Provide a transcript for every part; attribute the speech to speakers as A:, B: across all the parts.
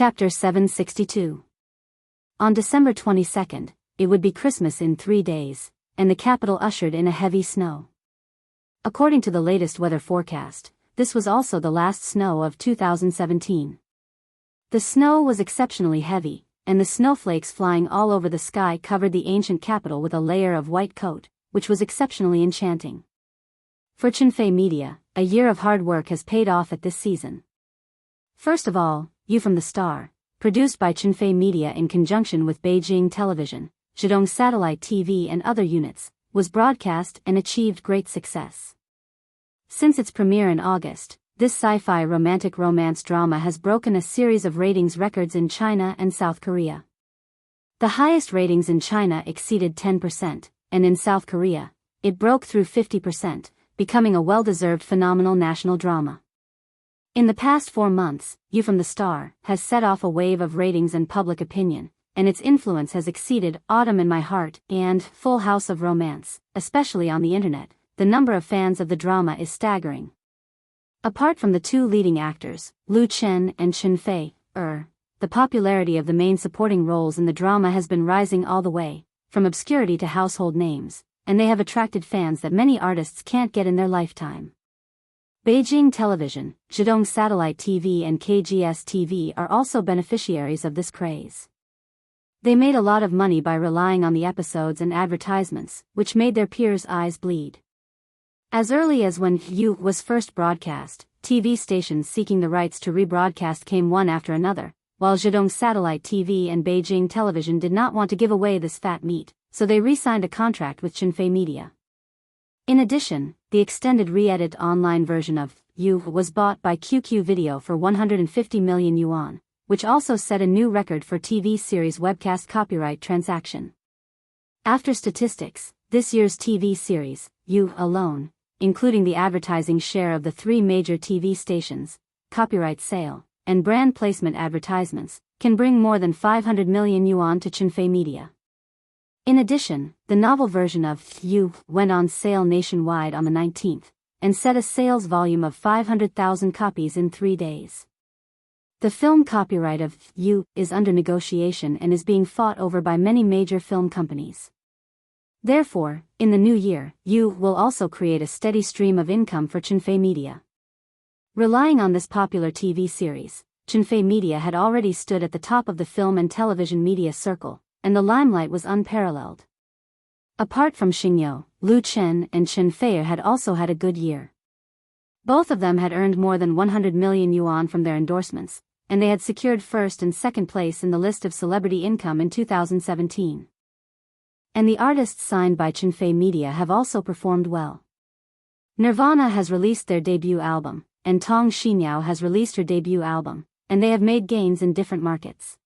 A: Chapter 762. On December 22nd, it would be Christmas in 3 days, and the capital ushered in a heavy snow. According to the latest weather forecast, this was also the last snow of 2017. The snow was exceptionally heavy, and the snowflakes flying all over the sky covered the ancient capital with a layer of white coat, which was exceptionally enchanting. For Chunfei Media, a year of hard work has paid off at this season. First of all, You from the Star, produced by Chunfei Media in conjunction with Beijing Television, Zhejiang Satellite TV and other units, was broadcast and achieved great success. Since its premiere in August, this sci-fi romantic romance drama has broken a series of ratings records in China and South Korea. The highest ratings in China exceeded 10%, and in South Korea, it broke through 50%, becoming a well-deserved phenomenal national drama. In the past 4 months, You from the Star has set off a wave of ratings and public opinion, and its influence has exceeded Autumn in My Heart and Full House of Romance. Especially on the internet, the number of fans of the drama is staggering. Apart from the two leading actors, Lu Chen and Chunfei, the popularity of the main supporting roles in the drama has been rising all the way, from obscurity to household names, and they have attracted fans that many artists can't get in their lifetime. Beijing Television, Zhejiang Satellite TV and KGS TV are also beneficiaries of this craze. They made a lot of money by relying on the episodes and advertisements, which made their peers' eyes bleed. As early as when You was first broadcast, TV stations seeking the rights to rebroadcast came one after another, while Zhejiang Satellite TV and Beijing Television did not want to give away this fat meat, so they re-signed a contract with Chunfei Media. In addition, the extended re-edit online version of You was bought by QQ Video for 150 million yuan, which also set a new record for TV series webcast copyright transaction. After statistics, this year's TV series, You alone, including the advertising share of the 3 major TV stations, copyright sale, and brand placement advertisements, can bring more than 500 million yuan to Chunfei Media. In addition, the novel version of You went on sale nationwide on the 19th, and set a sales volume of 500,000 copies in 3 days. The film copyright of You is under negotiation and is being fought over by many major film companies. Therefore, in the new year, You will also create a steady stream of income for Chunfei Media. Relying on this popular TV series, Chunfei Media had already stood at the top of the film and television media circle, and the limelight was unparalleled. Apart from Xingyou, Lu Chen and Chunfei had also had a good year. Both of them had earned more than 100 million yuan from their endorsements, and they had secured first and second place in the list of celebrity income in 2017. And the artists signed by Chunfei Media have also performed well. Nirvana has released their debut album, and Tong Xingyou has released her debut album, and they have made gains in different markets.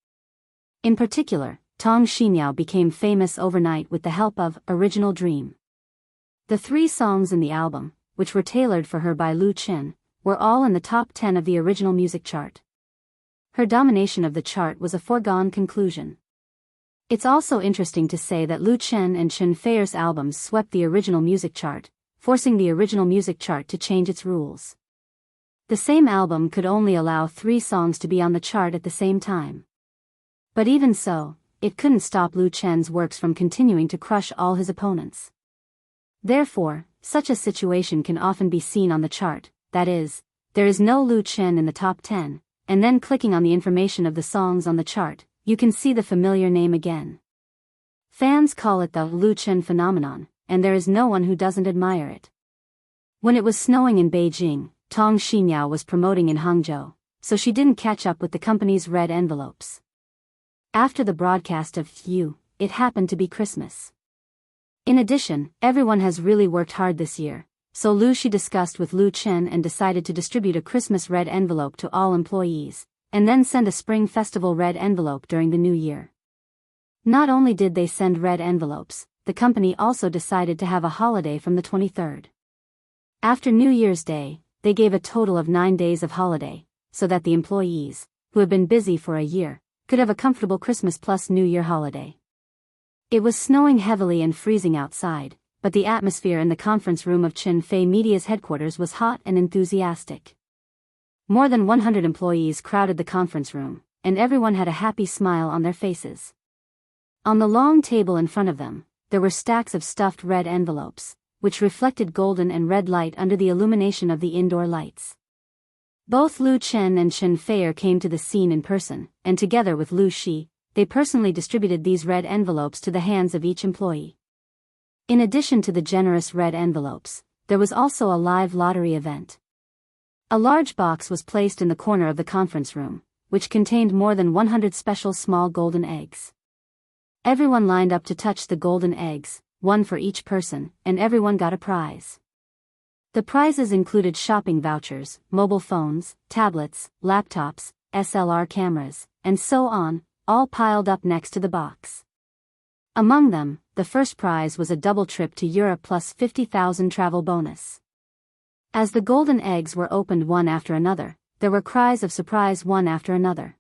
A: In particular, Tong Xingyou became famous overnight with the help of Original Dream. The 3 songs in the album, which were tailored for her by Lu Chen, were all in the top 10 of the original music chart. Her domination of the chart was a foregone conclusion. It's also interesting to say that Lu Chen and Chunfei's albums swept the original music chart, forcing the original music chart to change its rules. The same album could only allow 3 songs to be on the chart at the same time. But even so, it couldn't stop Lu Chen's works from continuing to crush all his opponents. Therefore, such a situation can often be seen on the chart, that is, there is no Lu Chen in the top 10, and then clicking on the information of the songs on the chart, you can see the familiar name again. Fans call it the Lu Chen phenomenon, and there is no one who doesn't admire it. When it was snowing in Beijing, Tong Xingyou was promoting in Hangzhou, so she didn't catch up with the company's red envelopes. After the broadcast of You, it happened to be Christmas. In addition, everyone has really worked hard this year, so she discussed with Lu Chen and decided to distribute a Christmas red envelope to all employees, and then send a Spring Festival red envelope during the new year. Not only did they send red envelopes, the company also decided to have a holiday from the 23rd. After New Year's Day, they gave a total of 9 days of holiday, so that the employees, who have been busy for a year, could have a comfortable Christmas plus New Year holiday. It was snowing heavily and freezing outside, but the atmosphere in the conference room of Chunfei Media's headquarters was hot and enthusiastic. More than 100 employees crowded the conference room, and everyone had a happy smile on their faces. On the long table in front of them, there were stacks of stuffed red envelopes, which reflected golden and red light under the illumination of the indoor lights. Both Lu Chen and Chen Feier came to the scene in person, and together with Lu Shi, they personally distributed these red envelopes to the hands of each employee. In addition to the generous red envelopes, there was also a live lottery event. A large box was placed in the corner of the conference room, which contained more than 100 special small golden eggs. Everyone lined up to touch the golden eggs, one for each person, and everyone got a prize. The prizes included shopping vouchers, mobile phones, tablets, laptops, SLR cameras, and so on, all piled up next to the box. Among them, the first prize was a double trip to Europe plus 50,000 travel bonus. As the golden eggs were opened one after another, there were cries of surprise one after another.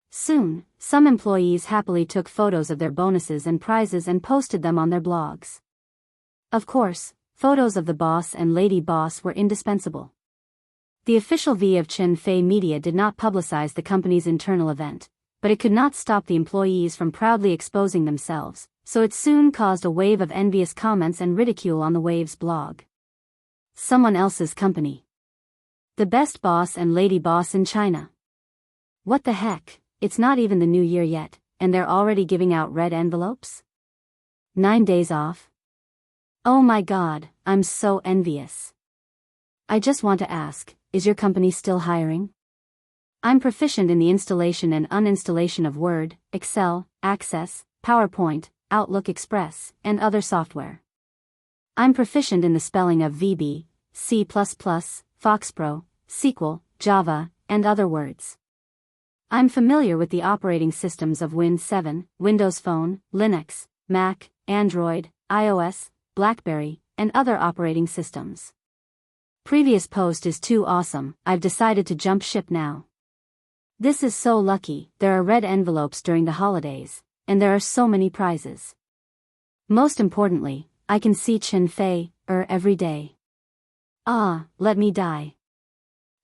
A: Soon, some employees happily took photos of their bonuses and prizes and posted them on their blogs. Of course, photos of the boss and lady boss were indispensable. The official V of Chen Fei Media did not publicize the company's internal event, but it could not stop the employees from proudly exposing themselves, so it soon caused a wave of envious comments and ridicule on the Wave's blog. Someone else's company. The best boss and lady boss in China. What the heck, it's not even the new year yet, and they're already giving out red envelopes? 9 days off? Oh my god, I'm so envious. I just want to ask, is your company still hiring? I'm proficient in the installation and uninstallation of Word, Excel, Access, PowerPoint, Outlook Express, and other software. I'm proficient in the spelling of VB, C++, FoxPro, SQL, Java, and other words. I'm familiar with the operating systems of Win 7, Windows Phone, Linux, Mac, Android, iOS, BlackBerry, and other operating systems. Previous post is too awesome, I've decided to jump ship now. This is so lucky, there are red envelopes during the holidays, and there are so many prizes. Most importantly, I can see Chen Fei every day. Ah, let me die.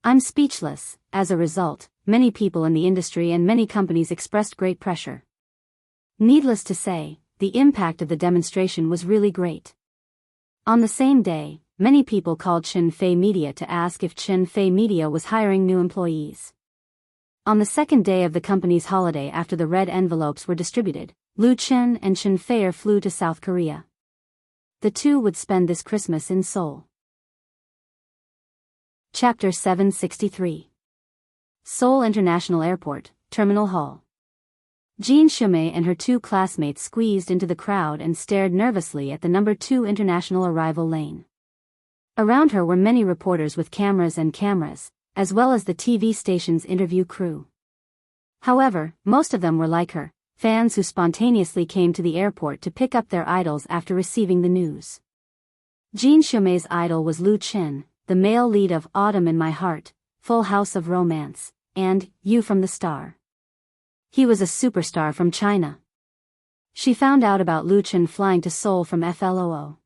A: I'm speechless. As a result, many people in the industry and many companies expressed great pressure. Needless to say, the impact of the demonstration was really great. On the same day, many people called Chen Fei Media to ask if Chen Fei Media was hiring new employees. On the second day of the company's holiday after the red envelopes were distributed, Lu Chen and Chen Feier flew to South Korea. The two would spend this Christmas in Seoul. Chapter 763. Seoul International Airport, Terminal Hall. Jean Shumei and her two classmates squeezed into the crowd and stared nervously at the number 2 international arrival lane. Around her were many reporters with cameras, as well as the TV station's interview crew. However, most of them were like her, fans who spontaneously came to the airport to pick up their idols after receiving the news. Jean Shumei's idol was Lu Chen, the male lead of Autumn in My Heart, Full House of Romance, and You from the Star. He was a superstar from China. She found out about Lu Chen flying to Seoul from FLOO.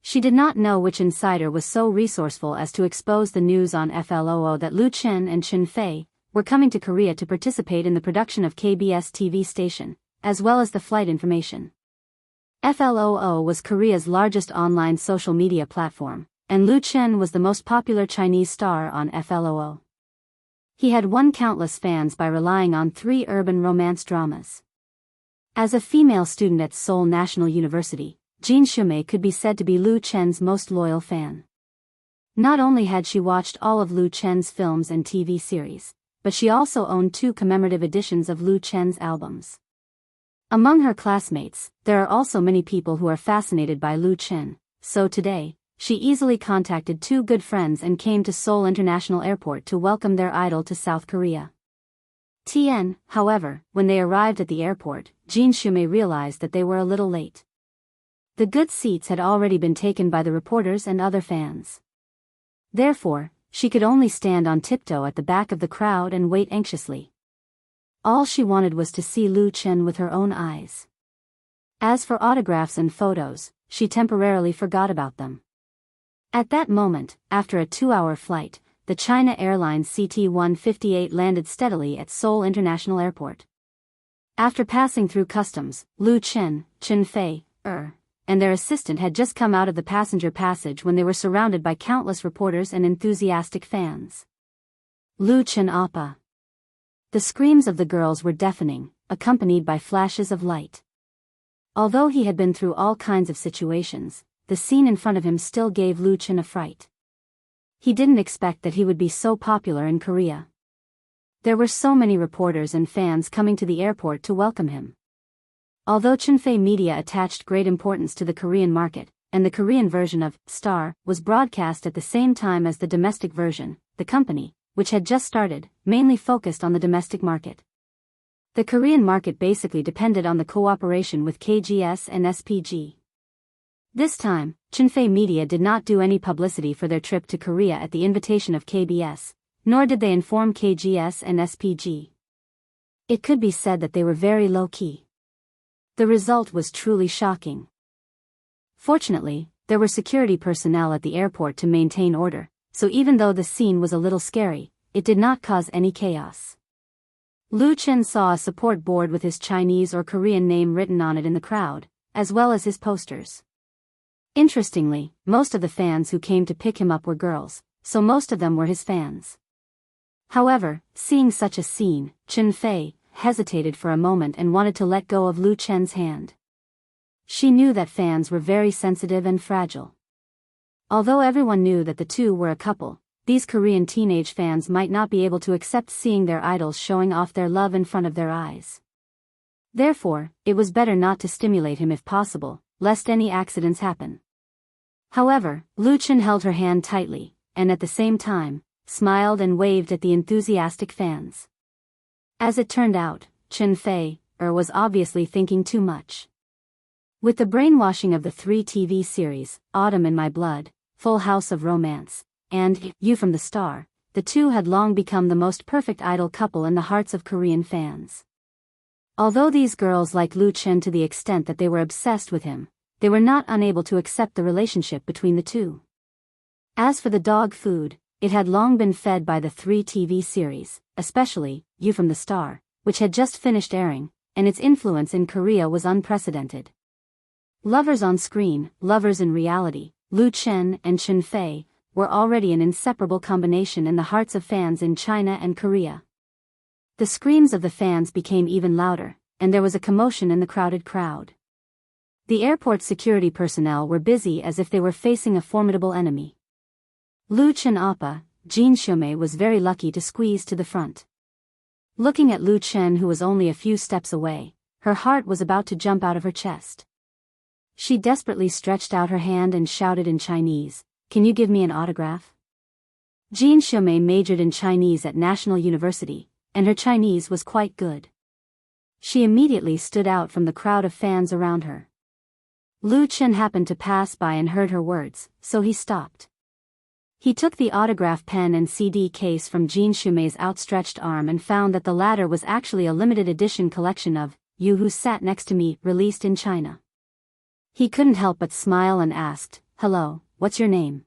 A: She did not know which insider was so resourceful as to expose the news on FLOO that Lu Chen and Chen Fei were coming to Korea to participate in the production of KBS TV station, as well as the flight information. FLOO was Korea's largest online social media platform, and Lu Chen was the most popular Chinese star on FLOO. He had won countless fans by relying on 3 urban romance dramas. As a female student at Seoul National University, Jean Shumei could be said to be Lu Chen's most loyal fan. Not only had she watched all of Lu Chen's films and TV series, but she also owned 2 commemorative editions of Lu Chen's albums. Among her classmates, there are also many people who are fascinated by Lu Chen, so today, she easily contacted 2 good friends and came to Seoul International Airport to welcome their idol to South Korea. However, when they arrived at the airport, Jean Shumei realized that they were a little late. The good seats had already been taken by the reporters and other fans. Therefore, she could only stand on tiptoe at the back of the crowd and wait anxiously. All she wanted was to see Lu Chen with her own eyes. As for autographs and photos, she temporarily forgot about them. At that moment, after a 2-hour flight, the China Airlines CT-158 landed steadily at Seoul International Airport. After passing through customs, Lu Chen, Chen Fei, and their assistant had just come out of the passenger passage when they were surrounded by countless reporters and enthusiastic fans. Lu Chen Appa. The screams of the girls were deafening, accompanied by flashes of light. Although he had been through all kinds of situations, the scene in front of him still gave Lu Chen a fright. He didn't expect that he would be so popular in Korea. There were so many reporters and fans coming to the airport to welcome him. Although Chunfei Media attached great importance to the Korean market, and the Korean version of Star was broadcast at the same time as the domestic version, the company, which had just started, mainly focused on the domestic market. The Korean market basically depended on the cooperation with KGS and SPG. This time, Chunfei Media did not do any publicity for their trip to Korea at the invitation of KBS, nor did they inform KGS and SPG. It could be said that they were very low-key. The result was truly shocking. Fortunately, there were security personnel at the airport to maintain order, so even though the scene was a little scary, it did not cause any chaos. Lu Chen saw a support board with his Chinese or Korean name written on it in the crowd, as well as his posters. Interestingly, most of the fans who came to pick him up were girls, so most of them were his fans. However, seeing such a scene, Chen Fei hesitated for a moment and wanted to let go of Lu Chen's hand. She knew that fans were very sensitive and fragile. Although everyone knew that the two were a couple, these Korean teenage fans might not be able to accept seeing their idols showing off their love in front of their eyes. Therefore, it was better not to stimulate him if possible, lest any accidents happen. However, Lu Chen held her hand tightly, and at the same time, smiled and waved at the enthusiastic fans. As it turned out, Chen Fei was obviously thinking too much. With the brainwashing of the 3 TV series, Autumn in My Blood, Full House of Romance, and You from the Star, the two had long become the most perfect idol couple in the hearts of Korean fans. Although these girls liked Lu Chen to the extent that they were obsessed with him, they were not unable to accept the relationship between the two. As for the dog food, it had long been fed by the 3 TV series, especially You from the Star, which had just finished airing, and its influence in Korea was unprecedented. Lovers on screen, lovers in reality, Lu Chen and Chen Fei were already an inseparable combination in the hearts of fans in China and Korea. The screams of the fans became even louder, and there was a commotion in the crowded crowd. The airport security personnel were busy as if they were facing a formidable enemy. Lu Chen Appa, Jin Xiumei was very lucky to squeeze to the front. Looking at Lu Chen, who was only a few steps away, her heart was about to jump out of her chest. She desperately stretched out her hand and shouted in Chinese, "Can you give me an autograph?" Jin Xiumei majored in Chinese at National University, and her Chinese was quite good. She immediately stood out from the crowd of fans around her. Lu Chen happened to pass by and heard her words, so he stopped. He took the autograph pen and CD case from Jin Xiumei's outstretched arm and found that the latter was actually a limited edition collection of You Who Sat Next to Me, released in China. He couldn't help but smile and asked, "Hello, what's your name?"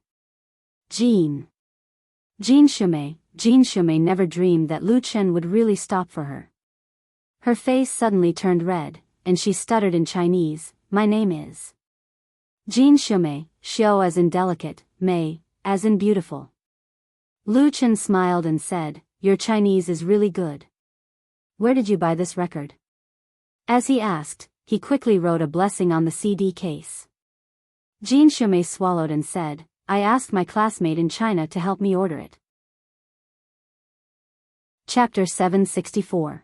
A: Jin Xiumei never dreamed that Lu Chen would really stop for her. Her face suddenly turned red, and she stuttered in Chinese, "My name is..." Jin Xiumei, Xiao as in delicate, Mei as in beautiful. Lu Chen smiled and said, "Your Chinese is really good. Where did you buy this record?" As he asked, he quickly wrote a blessing on the CD case. Jin Xiumei swallowed and said, "I asked my classmate in China to help me order it." Chapter 764.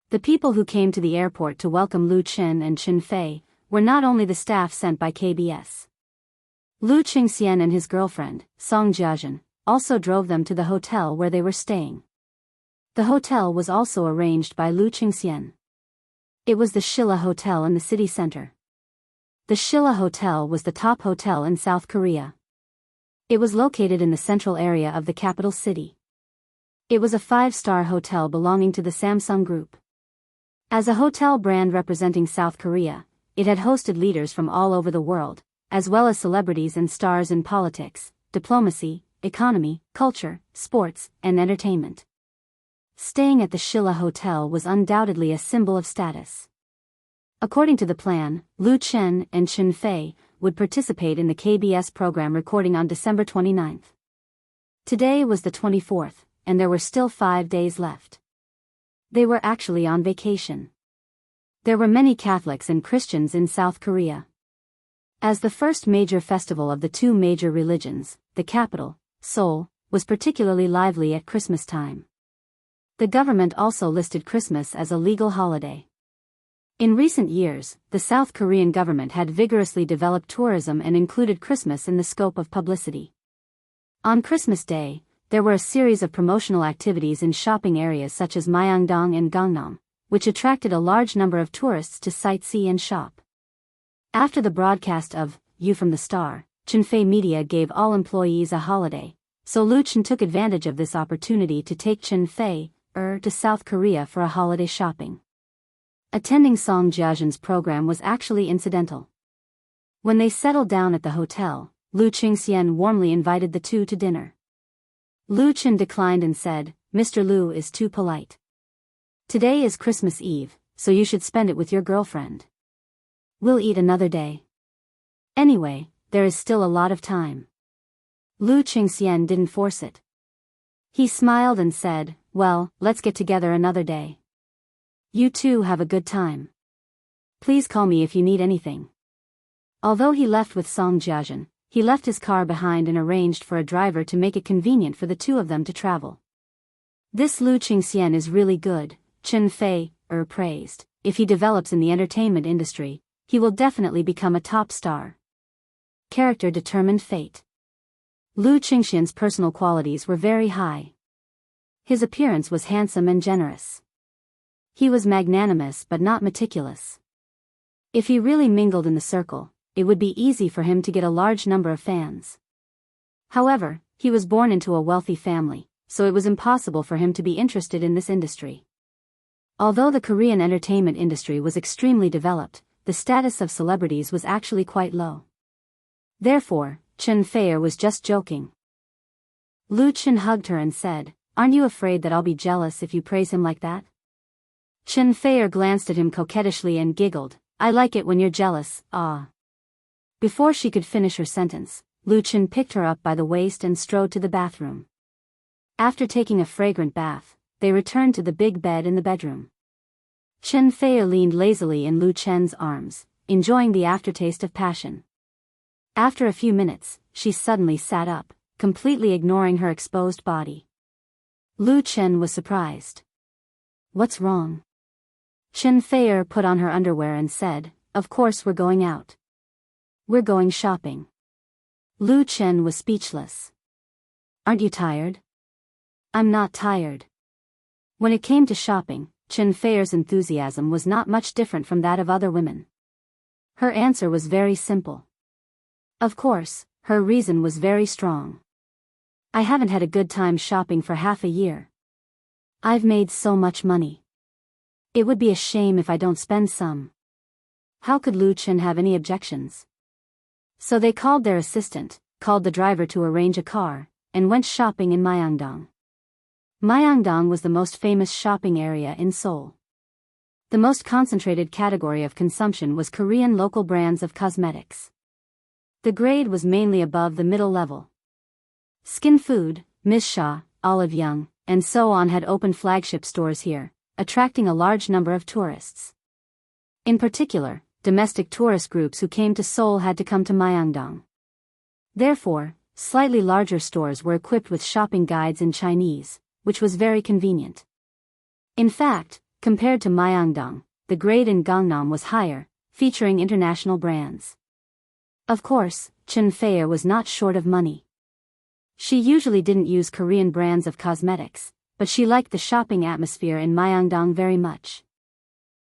A: The people who came to the airport to welcome Lu Chen and Chen Fei were not only the staff sent by KBS. Lu Qingxian and his girlfriend, Song Jiazhen, also drove them to the hotel where they were staying. The hotel was also arranged by Lu Qingxian. It was the Shilla Hotel in the city center. The Shilla Hotel was the top hotel in South Korea. It was located in the central area of the capital city. It was a 5-star hotel belonging to the Samsung Group. As a hotel brand representing South Korea, it had hosted leaders from all over the world, as well as celebrities and stars in politics, diplomacy, economy, culture, sports, and entertainment. Staying at the Shilla Hotel was undoubtedly a symbol of status. According to the plan, Lu Chen and Chen Fei would participate in the KBS program recording on December 29th. Today was the 24th, and there were still 5 days left. They were actually on vacation. There were many Catholics and Christians in South Korea. As the first major festival of the two major religions, the capital, Seoul, was particularly lively at Christmas time. The government also listed Christmas as a legal holiday. In recent years, the South Korean government had vigorously developed tourism and included Christmas in the scope of publicity. On Christmas Day, there were a series of promotional activities in shopping areas such as Myeongdong and Gangnam, which attracted a large number of tourists to sightsee and shop. After the broadcast of You from the Star, Chunfei Media gave all employees a holiday, so Lu Chen took advantage of this opportunity to take Chunfei to South Korea for a holiday shopping. Attending Song Jiajian's program was actually incidental. When they settled down at the hotel, Lu Qingxian warmly invited the two to dinner. Lu Chen declined and said, "Mr. Lu is too polite. Today is Christmas Eve, so you should spend it with your girlfriend. We'll eat another day. Anyway, there is still a lot of time." Lu Qingxian didn't force it. He smiled and said, "Well, let's get together another day. You two have a good time. Please call me if you need anything." Although he left with Song Jiajian, he left his car behind and arranged for a driver to make it convenient for the two of them to travel. "This Lu Qingxian is really good," Chen Fei praised. "If he develops in the entertainment industry, he will definitely become a top star." Character determined fate. Lu Qingxian's personal qualities were very high. His appearance was handsome and generous. He was magnanimous but not meticulous. If he really mingled in the circle, it would be easy for him to get a large number of fans. However, he was born into a wealthy family, so it was impossible for him to be interested in this industry. Although the Korean entertainment industry was extremely developed, the status of celebrities was actually quite low. Therefore, Chen Fei was just joking. Lu Chen hugged her and said, "Aren't you afraid that I'll be jealous if you praise him like that?" Chen Fei glanced at him coquettishly and giggled, "I like it when you're jealous, ah." Before she could finish her sentence, Lu Chen picked her up by the waist and strode to the bathroom. After taking a fragrant bath, they returned to the big bed in the bedroom. Chen Fei leaned lazily in Lu Chen's arms, enjoying the aftertaste of passion. After a few minutes, she suddenly sat up, completely ignoring her exposed body. Lu Chen was surprised. "What's wrong?" Chen Fei put on her underwear and said, "Of course we're going out. We're going shopping." Lu Chen was speechless. "Aren't you tired?" "I'm not tired." When it came to shopping, Chen Fei's enthusiasm was not much different from that of other women. Her answer was very simple. Of course, her reason was very strong. "I haven't had a good time shopping for half a year. I've made so much money. It would be a shame if I don't spend some." How could Lu Chen have any objections? So they called their assistant, called the driver to arrange a car, and went shopping in Myeongdong. Myeongdong was the most famous shopping area in Seoul. The most concentrated category of consumption was Korean local brands of cosmetics. The grade was mainly above the middle level. Skin Food, Ms. Shaw, Olive Young, and so on had opened flagship stores here, attracting a large number of tourists. In particular, domestic tourist groups who came to Seoul had to come to Myeongdong. Therefore, slightly larger stores were equipped with shopping guides in Chinese, which was very convenient. In fact, compared to Myeongdong, the grade in Gangnam was higher, featuring international brands. Of course, Chen Fei was not short of money. She usually didn't use Korean brands of cosmetics, but she liked the shopping atmosphere in Myeongdong very much.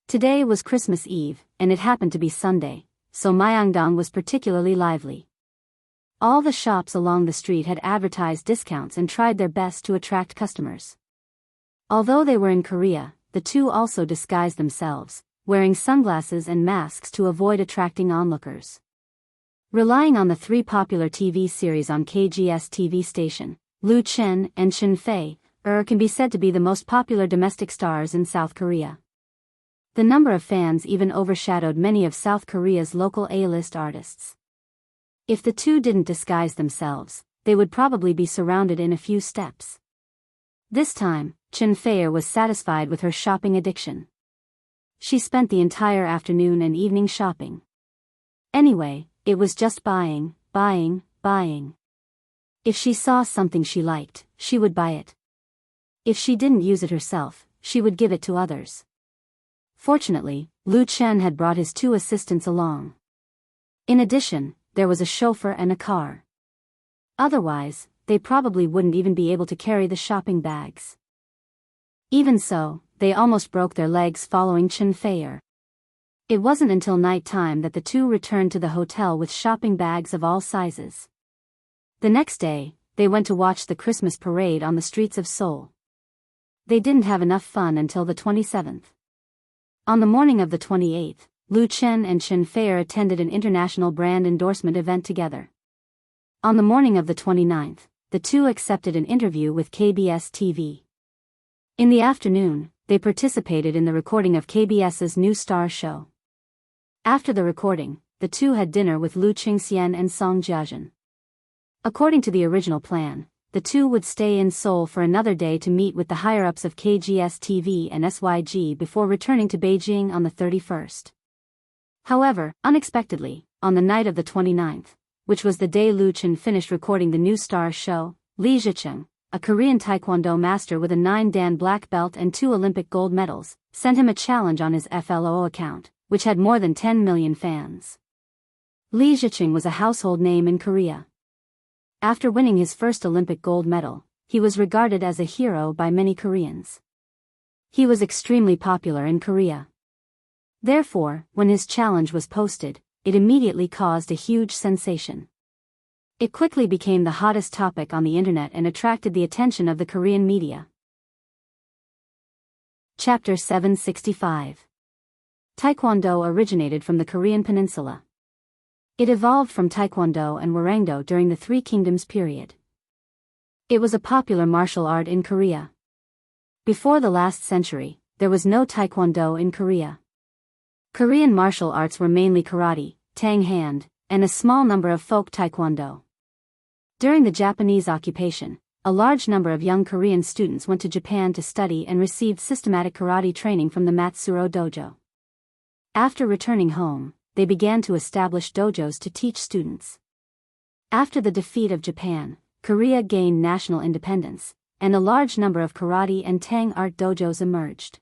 A: Today was Christmas Eve, and it happened to be Sunday, so Myeongdong was particularly lively. All the shops along the street had advertised discounts and tried their best to attract customers. Although they were in Korea, the two also disguised themselves, wearing sunglasses and masks to avoid attracting onlookers. Relying on the three popular TV series on KGS TV station, Lu Chen and Chen Fei can be said to be the most popular domestic stars in South Korea. The number of fans even overshadowed many of South Korea's local A-list artists. If the two didn't disguise themselves, they would probably be surrounded in a few steps. This time, Chen Fei was satisfied with her shopping addiction. She spent the entire afternoon and evening shopping. Anyway, it was just buying, buying, buying. If she saw something she liked, she would buy it. If she didn't use it herself, she would give it to others. Fortunately, Lu Chen had brought his two assistants along. In addition, there was a chauffeur and a car. Otherwise, they probably wouldn't even be able to carry the shopping bags. Even so, they almost broke their legs following Chen Fei. It wasn't until night time that the two returned to the hotel with shopping bags of all sizes. The next day, they went to watch the Christmas parade on the streets of Seoul. They didn't have enough fun until the 27th. On the morning of the 28th, Lu Chen and Chen Fei attended an international brand endorsement event together. On the morning of the 29th, the two accepted an interview with KBS TV. In the afternoon, they participated in the recording of KBS's new star show. After the recording, the two had dinner with Lu Qingxian and Song Jiajun. According to the original plan, the two would stay in Seoul for another day to meet with the higher-ups of KGS TV and SYG before returning to Beijing on the 31st. However, unexpectedly, on the night of the 29th, which was the day Lu Chen finished recording the new star show, Lee Zhicheng, a Korean Taekwondo master with a 9-dan black belt and 2 Olympic gold medals, sent him a challenge on his FLO account, which had more than 10 million fans. Lee Zhicheng was a household name in Korea. After winning his first Olympic gold medal, he was regarded as a hero by many Koreans. He was extremely popular in Korea. Therefore, when his challenge was posted, it immediately caused a huge sensation. It quickly became the hottest topic on the internet and attracted the attention of the Korean media. Chapter 765. Taekwondo originated from the Korean peninsula. It evolved from Taekwondo and Warangdo during the Three Kingdoms period. It was a popular martial art in Korea. Before the last century, there was no Taekwondo in Korea. Korean martial arts were mainly karate, tang hand, and a small number of folk Taekwondo. During the Japanese occupation, a large number of young Korean students went to Japan to study and received systematic karate training from the Matsuro dojo. After returning home, they began to establish dojos to teach students. After the defeat of Japan, Korea gained national independence, and a large number of karate and tang art dojos emerged.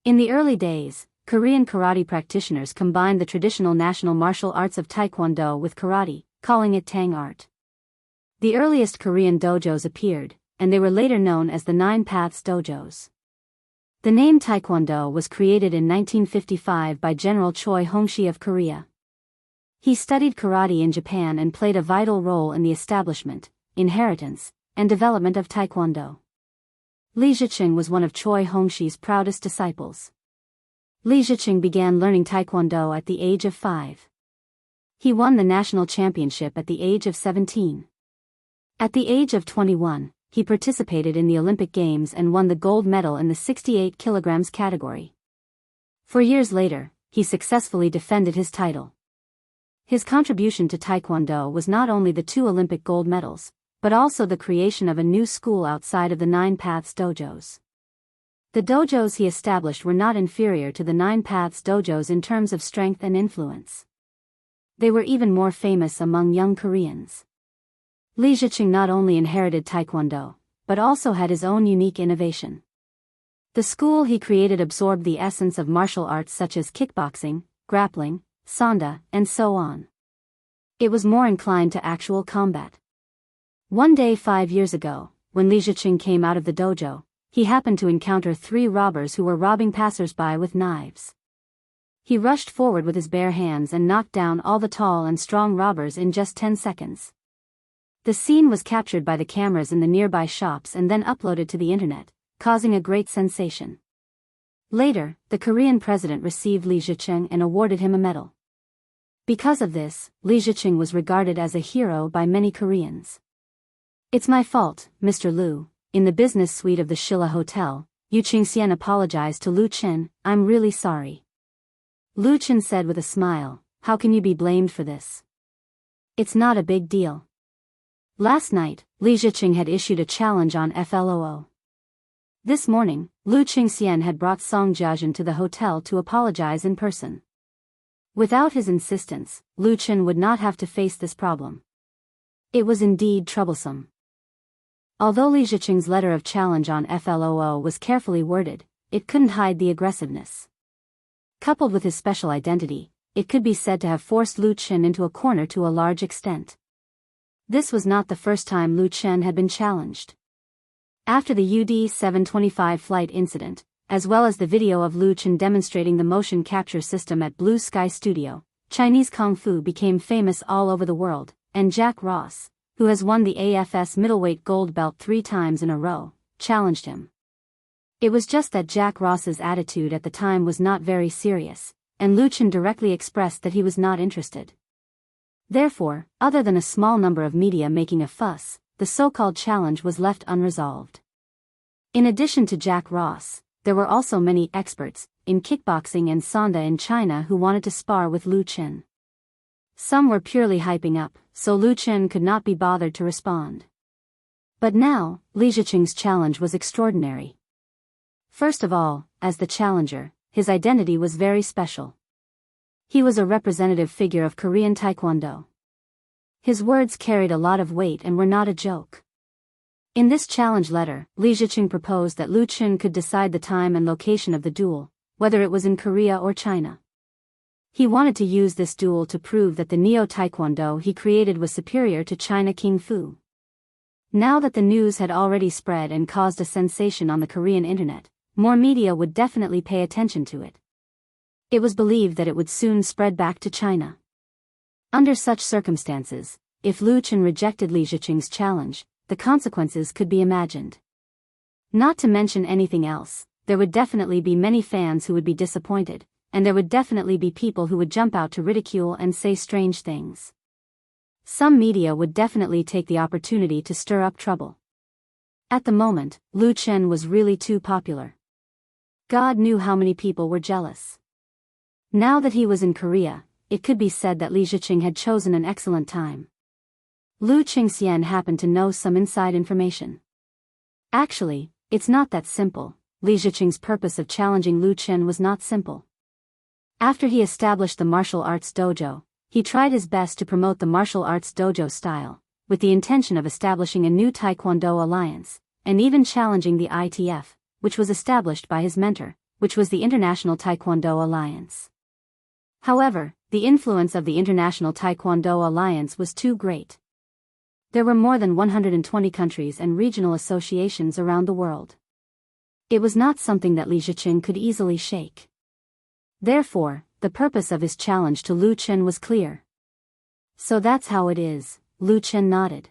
A: In the early days, Korean karate practitioners combined the traditional national martial arts of Taekwondo with karate, calling it tang art. The earliest Korean dojos appeared, and they were later known as the Nine Paths dojos. The name Taekwondo was created in 1955 by General Choi Hongshi of Korea. He studied karate in Japan and played a vital role in the establishment, inheritance, and development of Taekwondo. Lee Zhicheng was one of Choi Hongshi's proudest disciples. Lee Zhicheng began learning Taekwondo at the age of 5. He won the national championship at the age of 17. At the age of 21, he participated in the Olympic Games and won the gold medal in the 68 kilograms category. 4 years later, he successfully defended his title. His contribution to Taekwondo was not only the 2 Olympic gold medals, but also the creation of a new school outside of the Nine Paths dojos. The dojos he established were not inferior to the Nine Paths dojos in terms of strength and influence. They were even more famous among young Koreans. Lee Zhicheng not only inherited Taekwondo, but also had his own unique innovation. The school he created absorbed the essence of martial arts such as kickboxing, grappling, sanda, and so on. It was more inclined to actual combat. One day 5 years ago, when Lee Zhicheng came out of the dojo, he happened to encounter 3 robbers who were robbing passers-by with knives. He rushed forward with his bare hands and knocked down all the tall and strong robbers in just 10 seconds. The scene was captured by the cameras in the nearby shops and then uploaded to the internet, causing a great sensation. Later, the Korean president received Lee Zhicheng and awarded him a medal. Because of this, Li Ziqing was regarded as a hero by many Koreans. "It's my fault, Mr. Lu." In the business suite of the Shilla Hotel, Yu Qingxian apologized to Lu Chen. "I'm really sorry." Lu Chen said with a smile, "How can you be blamed for this? It's not a big deal." Last night, Li Ziqing had issued a challenge on FLOO. This morning, Lu Qingxian had brought Song Jiajun to the hotel to apologize in person. Without his insistence, Lu Chen would not have to face this problem. It was indeed troublesome. Although Li Ziqing's letter of challenge on FLOO was carefully worded, it couldn't hide the aggressiveness. Coupled with his special identity, it could be said to have forced Lu Chen into a corner to a large extent. This was not the first time Lu Chen had been challenged. After the UD-725 flight incident, as well as the video of Lu Chen demonstrating the motion capture system at Blue Sky Studio, Chinese Kung Fu became famous all over the world, and Jack Ross, who has won the AFS middleweight gold belt 3 times in a row, challenged him. It was just that Jack Ross's attitude at the time was not very serious, and Lu Chen directly expressed that he was not interested. Therefore, other than a small number of media making a fuss, the so-called challenge was left unresolved. In addition to Jack Ross, there were also many experts in kickboxing and Sanda in China who wanted to spar with Lu Chen. Some were purely hyping up, so Lu Chen could not be bothered to respond. But now, Li Ziqing's challenge was extraordinary. First of all, as the challenger, his identity was very special. He was a representative figure of Korean Taekwondo. His words carried a lot of weight and were not a joke. In this challenge letter, Li Ziqing proposed that Lu Chen could decide the time and location of the duel, whether it was in Korea or China. He wanted to use this duel to prove that the Neo-Taekwondo he created was superior to China Kung Fu. Now that the news had already spread and caused a sensation on the Korean internet, more media would definitely pay attention to it. It was believed that it would soon spread back to China. Under such circumstances, if Lu Chen rejected Li Ziqing's challenge, the consequences could be imagined. Not to mention anything else, there would definitely be many fans who would be disappointed, and there would definitely be people who would jump out to ridicule and say strange things. Some media would definitely take the opportunity to stir up trouble. At the moment, Lu Chen was really too popular. God knew how many people were jealous. Now that he was in Korea, it could be said that Li Ziqing had chosen an excellent time. Lu Qingxian happened to know some inside information. Actually, it's not that simple. Li Ziqing's purpose of challenging Lu Chen was not simple. After he established the martial arts dojo, he tried his best to promote the martial arts dojo style, with the intention of establishing a new Taekwondo alliance, and even challenging the ITF, which was established by his mentor, which was the International Taekwondo Alliance. However, the influence of the International Taekwondo Alliance was too great. There were more than 120 countries and regional associations around the world. It was not something that Li Ziqing could easily shake. Therefore, the purpose of his challenge to Lu Chen was clear. "So that's how it is," Lu Chen nodded.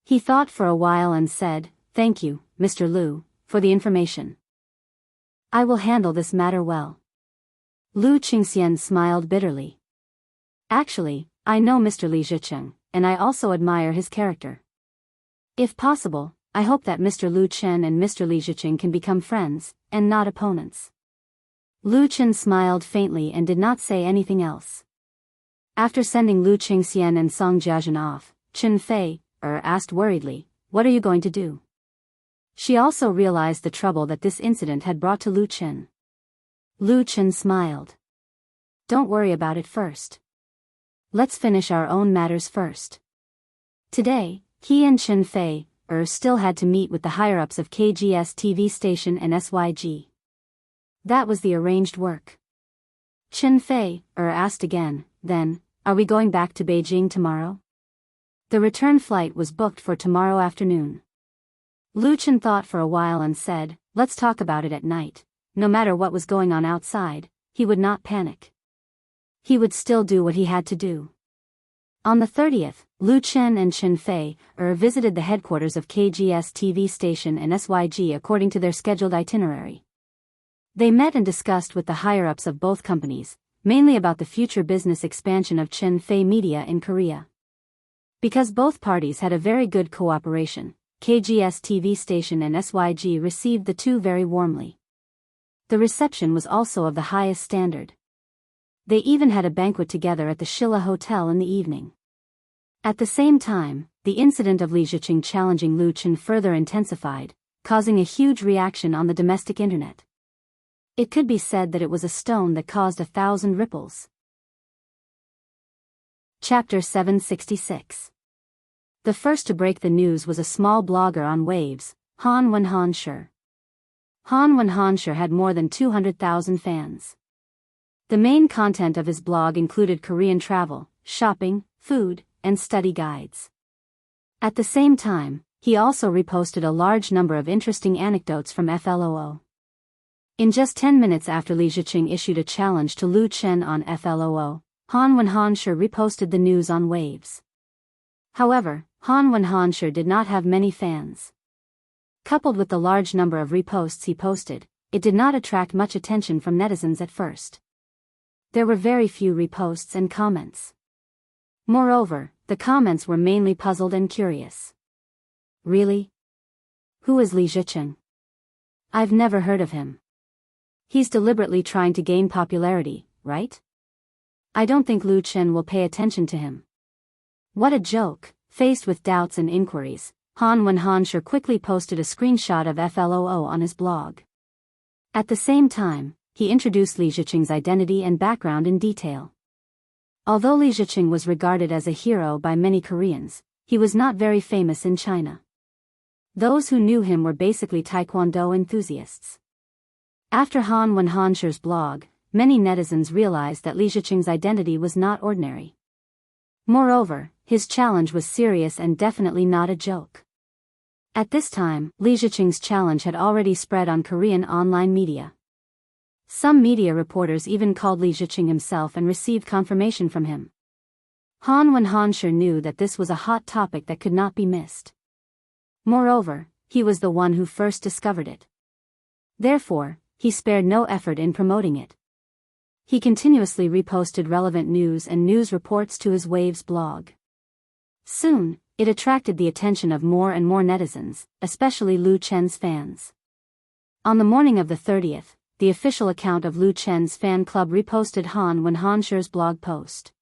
A: He thought for a while and said, "Thank you, Mr. Lu, for the information. I will handle this matter well." Lu Qingxian smiled bitterly. "Actually, I know Mr. Li Ziqing, and I also admire his character. If possible, I hope that Mr. Lu Chen and Mr. Li Ziqing can become friends, and not opponents." Lu Chen smiled faintly and did not say anything else. After sending Lu Qingxian and Song Jiajun off, Chen Fei asked worriedly, "What are you going to do?" She also realized the trouble that this incident had brought to Lu Chen. Lu Chen smiled. "Don't worry about it first. Let's finish our own matters first." Today, he and Chen Fei still had to meet with the higher-ups of KGS TV station and SYG. That was the arranged work. Chen Fei asked again, "Then, are we going back to Beijing tomorrow?" The return flight was booked for tomorrow afternoon. Lu Chen thought for a while and said, "Let's talk about it at night." No matter what was going on outside, he would not panic. He would still do what he had to do. On the 30th, Lu Chen and Chen Fei visited the headquarters of KGS TV station and SYG according to their scheduled itinerary. They met and discussed with the higher-ups of both companies, mainly about the future business expansion of Chen Fei Media in Korea. Because both parties had a very good cooperation, KGS TV station and SYG received the two very warmly. The reception was also of the highest standard. They even had a banquet together at the Shilla Hotel in the evening. At the same time, the incident of Li Ziqing challenging Lu Chen further intensified, causing a huge reaction on the domestic internet. It could be said that it was a stone that caused 1,000 ripples. Chapter 766. The first to break the news was a small blogger on Waves, Han Wenhan. Han Wenhan had more than 200,000 fans. The main content of his blog included Korean travel, shopping, food, and study guides. At the same time, he also reposted a large number of interesting anecdotes from FLOO. In just 10 minutes after Li Ziqing issued a challenge to Lu Chen on FLOO, Han Wenhan reposted the news on Waves. However, Han Wenhan did not have many fans. Coupled with the large number of reposts he posted, it did not attract much attention from netizens at first. There were very few reposts and comments. Moreover, the comments were mainly puzzled and curious. Really? Who is Li Ziqing? I've never heard of him. He's deliberately trying to gain popularity, right? I don't think Lu Chen will pay attention to him. What a joke. Faced with doubts and inquiries, Han Wenhan quickly posted a screenshot of FLOO on his blog. At the same time, he introduced Li Ziqing's identity and background in detail. Although Li Ziqing was regarded as a hero by many Koreans, he was not very famous in China. Those who knew him were basically Taekwondo enthusiasts. After Han Wenhan's blog, many netizens realized that Li Ziqing's identity was not ordinary. Moreover, his challenge was serious and definitely not a joke. At this time, Li Ziqing's challenge had already spread on Korean online media. Some media reporters even called Li Ziqing himself and received confirmation from him. Han Wenhan knew that this was a hot topic that could not be missed. Moreover, he was the one who first discovered it. Therefore, he spared no effort in promoting it. He continuously reposted relevant news and news reports to his Waves blog. Soon, it attracted the attention of more and more netizens, especially Lu Chen's fans. On the morning of the 30th, the official account of Lu Chen's fan club reposted Han Wenhan's blog post.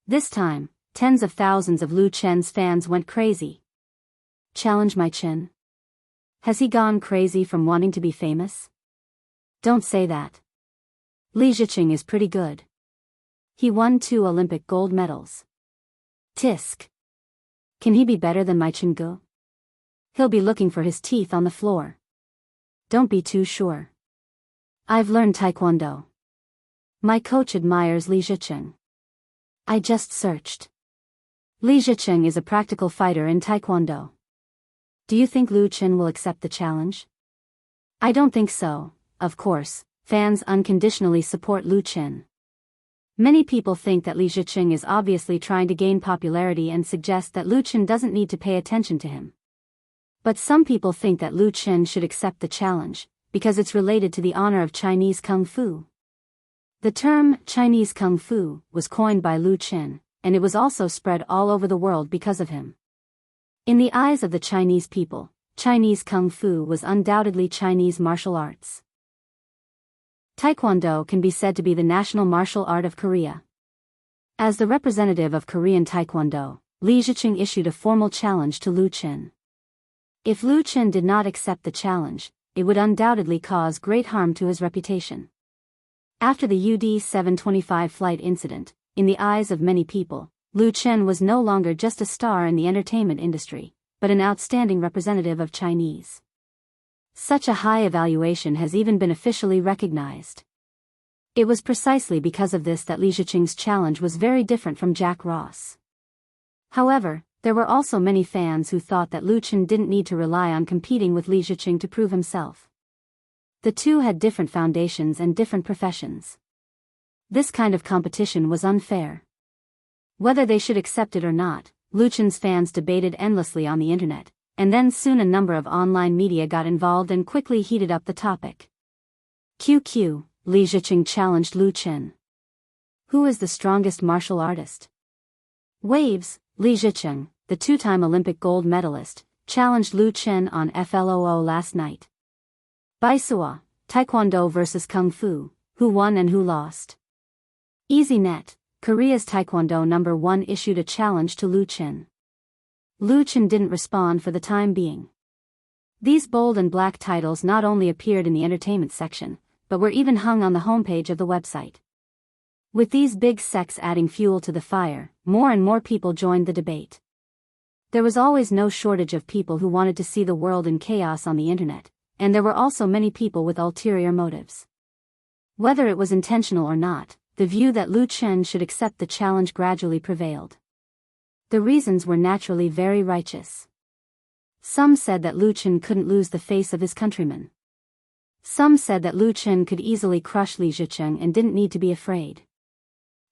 A: This time, tens of thousands of Lu Chen's fans went crazy. Challenge my Chen? Has he gone crazy from wanting to be famous? Don't say that. Li Ziqing is pretty good. He won 2 Olympic gold medals. Tisk. Can he be better than my Chen-gu? He'll be looking for his teeth on the floor. Don't be too sure. I've learned Taekwondo. My coach admires Li Ziqing. I just searched. Li Ziqing is a practical fighter in Taekwondo. Do you think Lu Chen will accept the challenge? I don't think so. Of course, fans unconditionally support Lu Chen. Many people think that Li Ziqing is obviously trying to gain popularity and suggest that Lu Chen doesn't need to pay attention to him. But some people think that Lu Chen should accept the challenge, because it's related to the honor of Chinese Kung Fu. The term Chinese Kung Fu was coined by Lu Chen, and it was also spread all over the world because of him. In the eyes of the Chinese people, Chinese Kung Fu was undoubtedly Chinese martial arts. Taekwondo can be said to be the national martial art of Korea. As the representative of Korean Taekwondo, Li Ziqing issued a formal challenge to Lu Chen. If Lu Chen did not accept the challenge, it would undoubtedly cause great harm to his reputation. After the UD-725 flight incident, in the eyes of many people, Lu Chen was no longer just a star in the entertainment industry, but an outstanding representative of Chinese. Such a high evaluation has even been officially recognized. It was precisely because of this that Li Ziqing's challenge was very different from Jack Ross. However, there were also many fans who thought that Lu Chen didn't need to rely on competing with Li Ziqing to prove himself. The two had different foundations and different professions. This kind of competition was unfair. Whether they should accept it or not, Lu Chen's fans debated endlessly on the internet, and then soon a number of online media got involved and quickly heated up the topic. QQ, Li Ziqing challenged Lu Chen. Who is the strongest martial artist? Waves. Li Zhicheng, the two-time Olympic gold medalist, challenged Lu Chen on FLOO last night. Baisua, Taekwondo vs Kung Fu, who won and who lost? EasyNet, Korea's Taekwondo #1 issued a challenge to Lu Chen. Lu Chen didn't respond for the time being. These bold and black titles not only appeared in the entertainment section, but were even hung on the homepage of the website. With these big sects adding fuel to the fire, more and more people joined the debate. There was always no shortage of people who wanted to see the world in chaos on the internet, and there were also many people with ulterior motives. Whether it was intentional or not, the view that Lu Chen should accept the challenge gradually prevailed. The reasons were naturally very righteous. Some said that Lu Chen couldn't lose the face of his countrymen. Some said that Lu Chen could easily crush Li Zhicheng and didn't need to be afraid.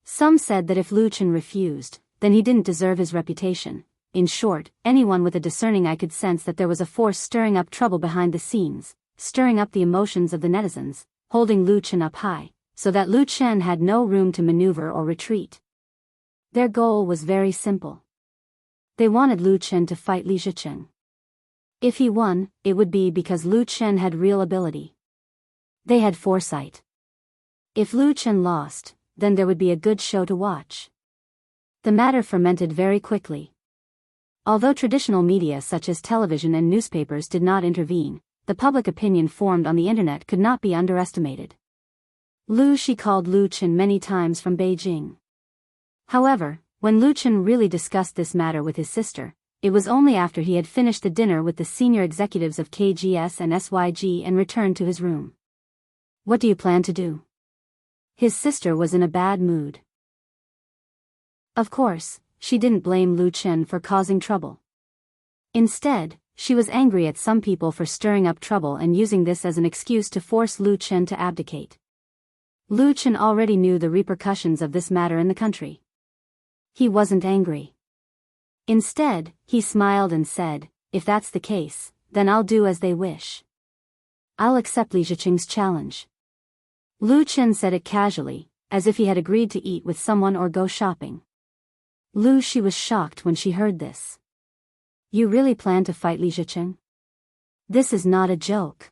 A: Some said that if Lu Chen refused, then he didn't deserve his reputation. In short, anyone with a discerning eye could sense that there was a force stirring up trouble behind the scenes, stirring up the emotions of the netizens, holding Lu Chen up high, so that Lu Chen had no room to maneuver or retreat. Their goal was very simple. They wanted Lu Chen to fight Li Zhicheng. If he won, it would be because Lu Chen had real ability. They had foresight. If Lu Chen lost, then there would be a good show to watch. The matter fermented very quickly. Although traditional media such as television and newspapers did not intervene, the public opinion formed on the internet could not be underestimated. Lu Shi called Lu Chen many times from Beijing. However, when Lu Chen really discussed this matter with his sister, it was only after he had finished the dinner with the senior executives of KGS and SYG and returned to his room. What do you plan to do? His sister was in a bad mood. Of course, she didn't blame Lu Chen for causing trouble. Instead, she was angry at some people for stirring up trouble and using this as an excuse to force Lu Chen to abdicate. Lu Chen already knew the repercussions of this matter in the country. He wasn't angry. Instead, he smiled and said, "If that's the case, then I'll do as they wish. I'll accept Li Zhicheng's challenge." Lu Chen said it casually, as if he had agreed to eat with someone or go shopping. Lu Shi was shocked when she heard this. You really plan to fight Li Zhicheng? This is not a joke.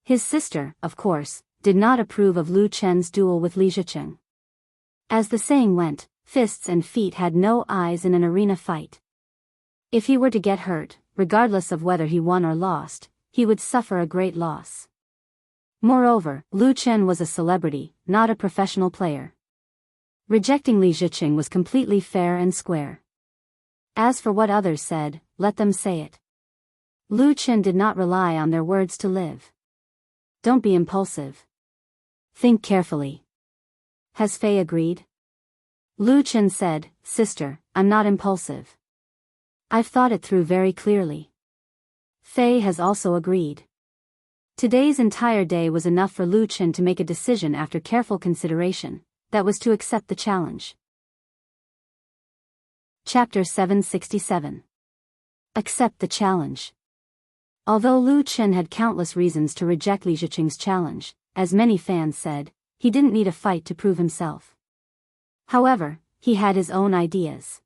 A: His sister, of course, did not approve of Lu Chen's duel with Li Zhicheng. As the saying went, fists and feet had no eyes in an arena fight. If he were to get hurt, regardless of whether he won or lost, he would suffer a great loss. Moreover, Lu Chen was a celebrity, not a professional player. Rejecting Li Zhicheng was completely fair and square. As for what others said, let them say it. Lu Chen did not rely on their words to live. Don't be impulsive. Think carefully. Has Fei agreed? Lu Chen said, "Sister, I'm not impulsive. I've thought it through very clearly." Fei has also agreed. Today's entire day was enough for Lu Chen to make a decision after careful consideration, that was to accept the challenge. Chapter 767. Accept the challenge. Although Lu Chen had countless reasons to reject Li Zhicheng's challenge, as many fans said, he didn't need a fight to prove himself. However, he had his own ideas.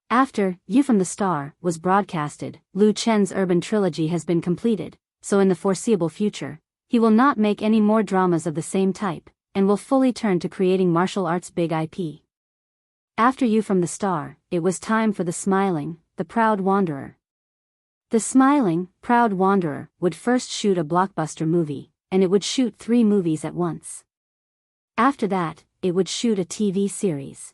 A: After You from the Star was broadcasted, Lu Chen's urban trilogy has been completed, so in the foreseeable future, he will not make any more dramas of the same type, and will fully turn to creating martial arts big IP. After You from the Star, it was time for The Smiling, The Proud Wanderer. The Smiling, Proud Wanderer would first shoot a blockbuster movie, and it would shoot 3 movies at once. After that, it would shoot a TV series.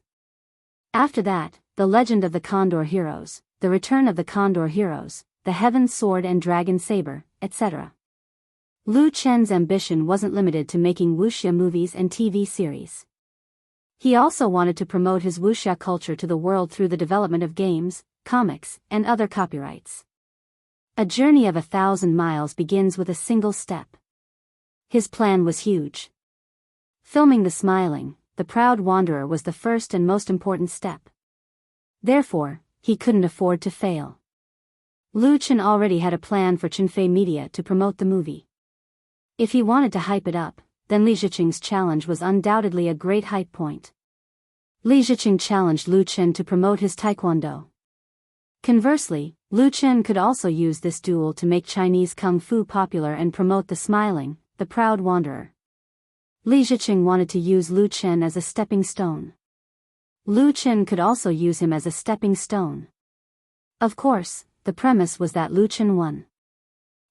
A: After that, The Legend of the Condor Heroes, The Return of the Condor Heroes, The Heaven Sword and Dragon Saber, etc. Lu Chen's ambition wasn't limited to making wuxia movies and TV series. He also wanted to promote his wuxia culture to the world through the development of games, comics, and other copyrights. A journey of 1,000 miles begins with a single step. His plan was huge. Filming The Smiling, The Proud Wanderer was the first and most important step. Therefore, he couldn't afford to fail. Lu Chen already had a plan for Chunfei Media to promote the movie. If he wanted to hype it up, then Li Ziqing's challenge was undoubtedly a great height point. Li Ziqing challenged Lu Chen to promote his taekwondo. Conversely, Lu Chen could also use this duel to make Chinese kung fu popular and promote the smiling, the proud wanderer. Li Ziqing wanted to use Lu Chen as a stepping stone. Lu Chen could also use him as a stepping stone. Of course, the premise was that Lu Chen won.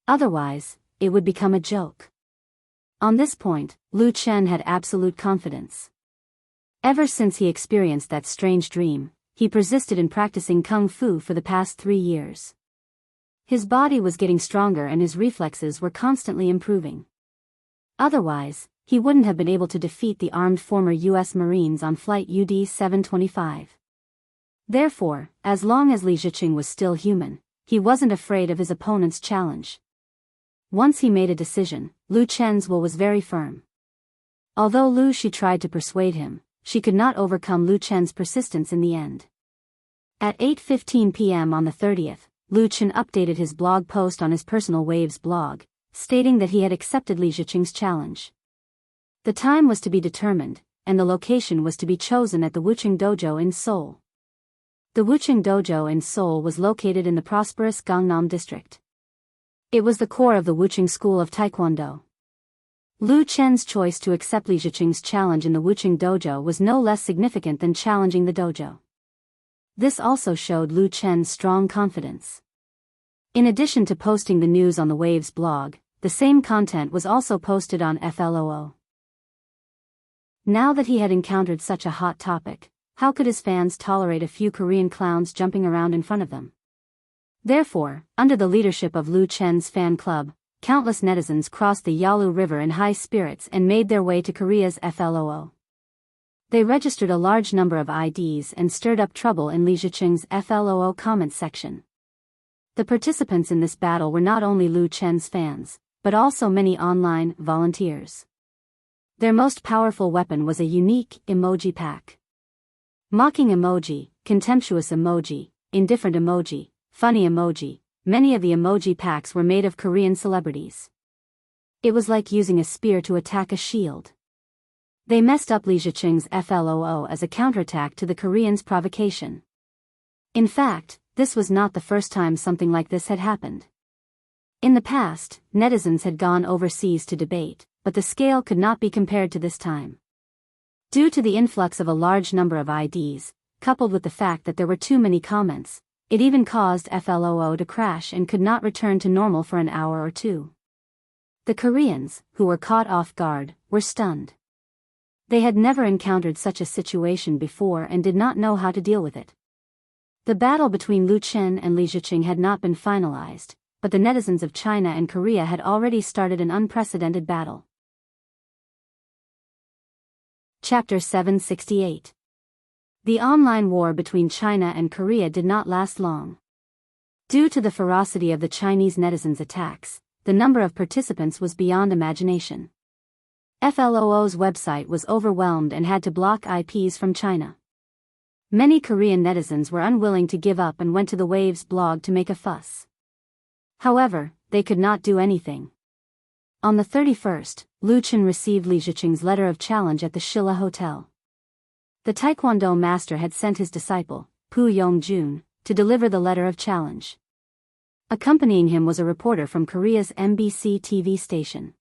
A: Otherwise, it would become a joke. On this point, Lu Chen had absolute confidence. Ever since he experienced that strange dream, he persisted in practicing kung fu for the past 3 years. His body was getting stronger and his reflexes were constantly improving. Otherwise, he wouldn't have been able to defeat the armed former U.S. Marines on Flight UD-725. Therefore, as long as Li Ziqing was still human, he wasn't afraid of his opponent's challenge. Once he made a decision, Lu Chen's will was very firm. Although Lu Shi tried to persuade him, she could not overcome Lu Chen's persistence in the end. At 8:15 p.m. on the 30th, Lu Chen updated his blog post on his personal Waves blog, stating that he had accepted Li Ziqing's challenge. The time was to be determined, and the location was to be chosen at the Wuching Dojo in Seoul. The Wuching Dojo in Seoul was located in the prosperous Gangnam district. It was the core of the Wuching School of Taekwondo. Lu Chen's choice to accept Li Ziqing's challenge in the Wuching Dojo was no less significant than challenging the dojo. This also showed Lu Chen's strong confidence. In addition to posting the news on the Waves blog, the same content was also posted on FLOO. Now that he had encountered such a hot topic, how could his fans tolerate a few Korean clowns jumping around in front of them? Therefore, under the leadership of Lu Chen's fan club, countless netizens crossed the Yalu River in high spirits and made their way to Korea's FLOO. They registered a large number of IDs and stirred up trouble in Li Ziqing's FLOO comment section. The participants in this battle were not only Lu Chen's fans, but also many online volunteers. Their most powerful weapon was a unique emoji pack. Mocking emoji, contemptuous emoji, indifferent emoji, funny emoji, many of the emoji packs were made of Korean celebrities. It was like using a spear to attack a shield. They messed up Li Ziqing's FLOO as a counterattack to the Koreans' provocation. In fact, this was not the first time something like this had happened. In the past, netizens had gone overseas to debate, but the scale could not be compared to this time. Due to the influx of a large number of IDs, coupled with the fact that there were too many comments, it even caused FLOO to crash and could not return to normal for an hour or two. The Koreans, who were caught off guard, were stunned. They had never encountered such a situation before and did not know how to deal with it. The battle between Lu Chen and Li Ziqing had not been finalized, but the netizens of China and Korea had already started an unprecedented battle. Chapter 768. The online war between China and Korea did not last long. Due to the ferocity of the Chinese netizens' attacks, the number of participants was beyond imagination. FLOO's website was overwhelmed and had to block IPs from China. Many Korean netizens were unwilling to give up and went to the Waves blog to make a fuss. However, they could not do anything. On the 31st, Lu Chen received Li Ziqing's letter of challenge at the Shilla Hotel. The Taekwondo master had sent his disciple, Pu Yong-jun, to deliver the letter of challenge. Accompanying him was a reporter from Korea's MBC TV station.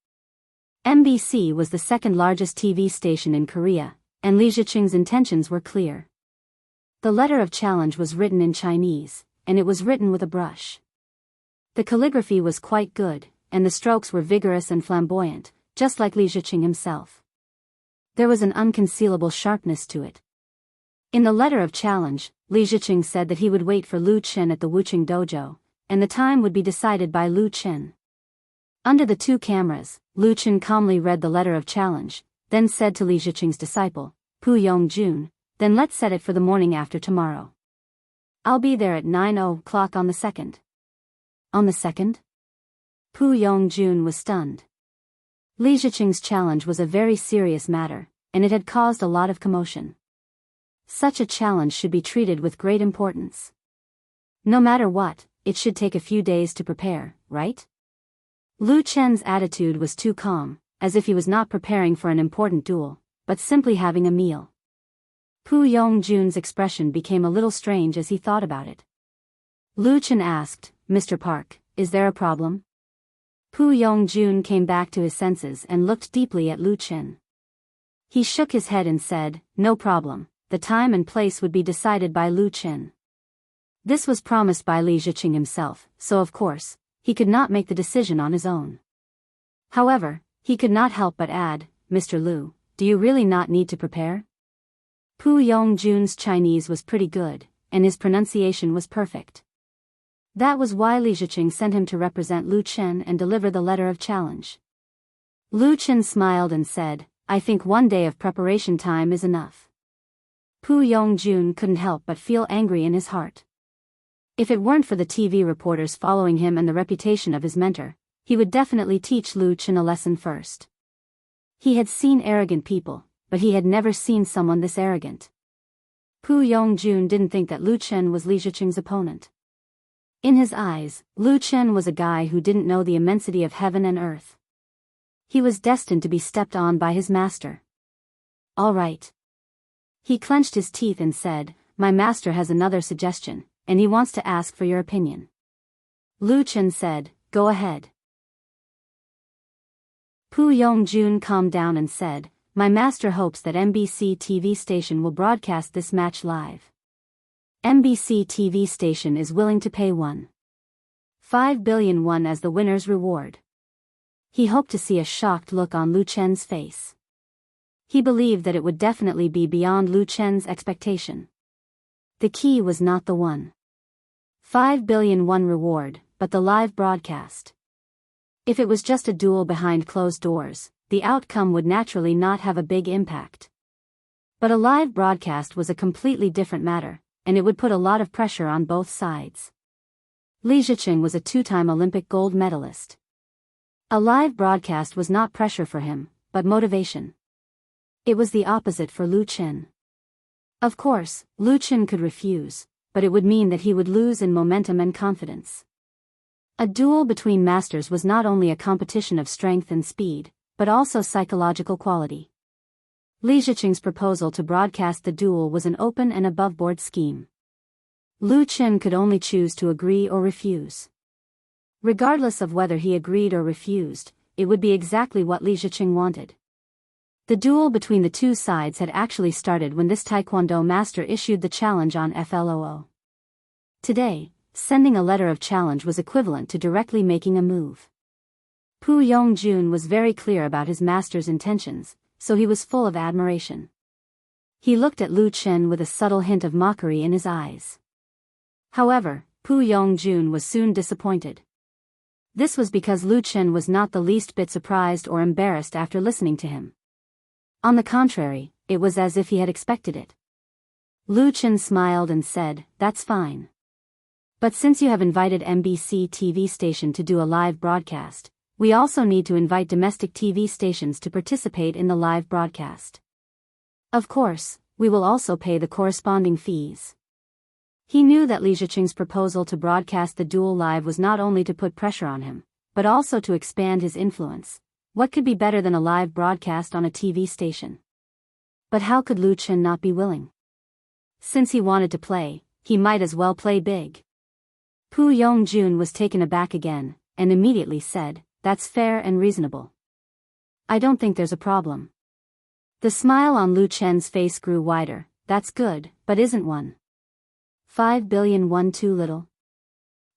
A: MBC was the second largest TV station in Korea, and Li Ziqing's intentions were clear. The letter of challenge was written in Chinese, and it was written with a brush. The calligraphy was quite good, and the strokes were vigorous and flamboyant, just like Li Ziqing himself. There was an unconcealable sharpness to it. In the letter of challenge, Li Ziqing said that he would wait for Lu Chen at the Wuching Dojo, and the time would be decided by Lu Chen. Under the two cameras, Lu Chen calmly read the letter of challenge, then said to Li Ziqing's disciple, Pu Yong-jun, "Then let's set it for the morning after tomorrow. I'll be there at 9 o'clock on the 2nd. On the 2nd? Pu Yong-jun was stunned. Li Ziqing's challenge was a very serious matter, and it had caused a lot of commotion. Such a challenge should be treated with great importance. No matter what, it should take a few days to prepare, right? Lu Chen's attitude was too calm, as if he was not preparing for an important duel, but simply having a meal. Pu Yongjun's expression became a little strange as he thought about it. Lu Chen asked, "Mr. Park, is there a problem?" Pu Yongjun came back to his senses and looked deeply at Lu Chen. He shook his head and said, "No problem, the time and place would be decided by Lu Chen." This was promised by Li Ziqing himself, so of course, he could not make the decision on his own. However, he could not help but add, "Mr. Lu, do you really not need to prepare?" Pu Yongjun's Chinese was pretty good, and his pronunciation was perfect. That was why Li Ziqing sent him to represent Lu Chen and deliver the letter of challenge. Lu Chen smiled and said, "I think one day of preparation time is enough." Pu Yongjun couldn't help but feel angry in his heart. If it weren't for the TV reporters following him and the reputation of his mentor, he would definitely teach Lu Chen a lesson first. He had seen arrogant people, but he had never seen someone this arrogant. Pu Yongjun didn't think that Lu Chen was Li Ziqing's opponent. In his eyes, Lu Chen was a guy who didn't know the immensity of heaven and earth. He was destined to be stepped on by his master. "All right." He clenched his teeth and said, "My master has another suggestion, and he wants to ask for your opinion." Lu Chen said, "Go ahead." Pu Yongjun calmed down and said, "My master hopes that MBC TV station will broadcast this match live. MBC TV station is willing to pay 1.5 billion won as the winner's reward." He hoped to see a shocked look on Lu Chen's face. He believed that it would definitely be beyond Lu Chen's expectation. The key was not the 1.5 billion won reward, but the live broadcast. If it was just a duel behind closed doors, the outcome would naturally not have a big impact. But a live broadcast was a completely different matter, and it would put a lot of pressure on both sides. Li Ziqing was a two-time Olympic gold medalist. A live broadcast was not pressure for him, but motivation. It was the opposite for Lu Chen. Of course, Lu Chen could refuse, but it would mean that he would lose in momentum and confidence. A duel between masters was not only a competition of strength and speed, but also psychological quality. Li Ziqing's proposal to broadcast the duel was an open and above-board scheme. Lu Chen could only choose to agree or refuse. Regardless of whether he agreed or refused, it would be exactly what Li Ziqing wanted. The duel between the two sides had actually started when this taekwondo master issued the challenge on FLOO. Today, sending a letter of challenge was equivalent to directly making a move. Pu Yongjun was very clear about his master's intentions, so he was full of admiration. He looked at Lu Chen with a subtle hint of mockery in his eyes. However, Pu Yongjun was soon disappointed. This was because Lu Chen was not the least bit surprised or embarrassed after listening to him. On the contrary, it was as if he had expected it. Lu Chen smiled and said, "That's fine. But since you have invited MBC TV station to do a live broadcast, we also need to invite domestic TV stations to participate in the live broadcast. Of course, we will also pay the corresponding fees." He knew that Li Ziqing's proposal to broadcast the duel live was not only to put pressure on him, but also to expand his influence. What could be better than a live broadcast on a TV station? But how could Lu Chen not be willing? Since he wanted to play, he might as well play big. Pu Yongjun was taken aback again, and immediately said, "That's fair and reasonable. I don't think there's a problem." The smile on Lu Chen's face grew wider. "That's good, but isn't 1.5 billion won too little?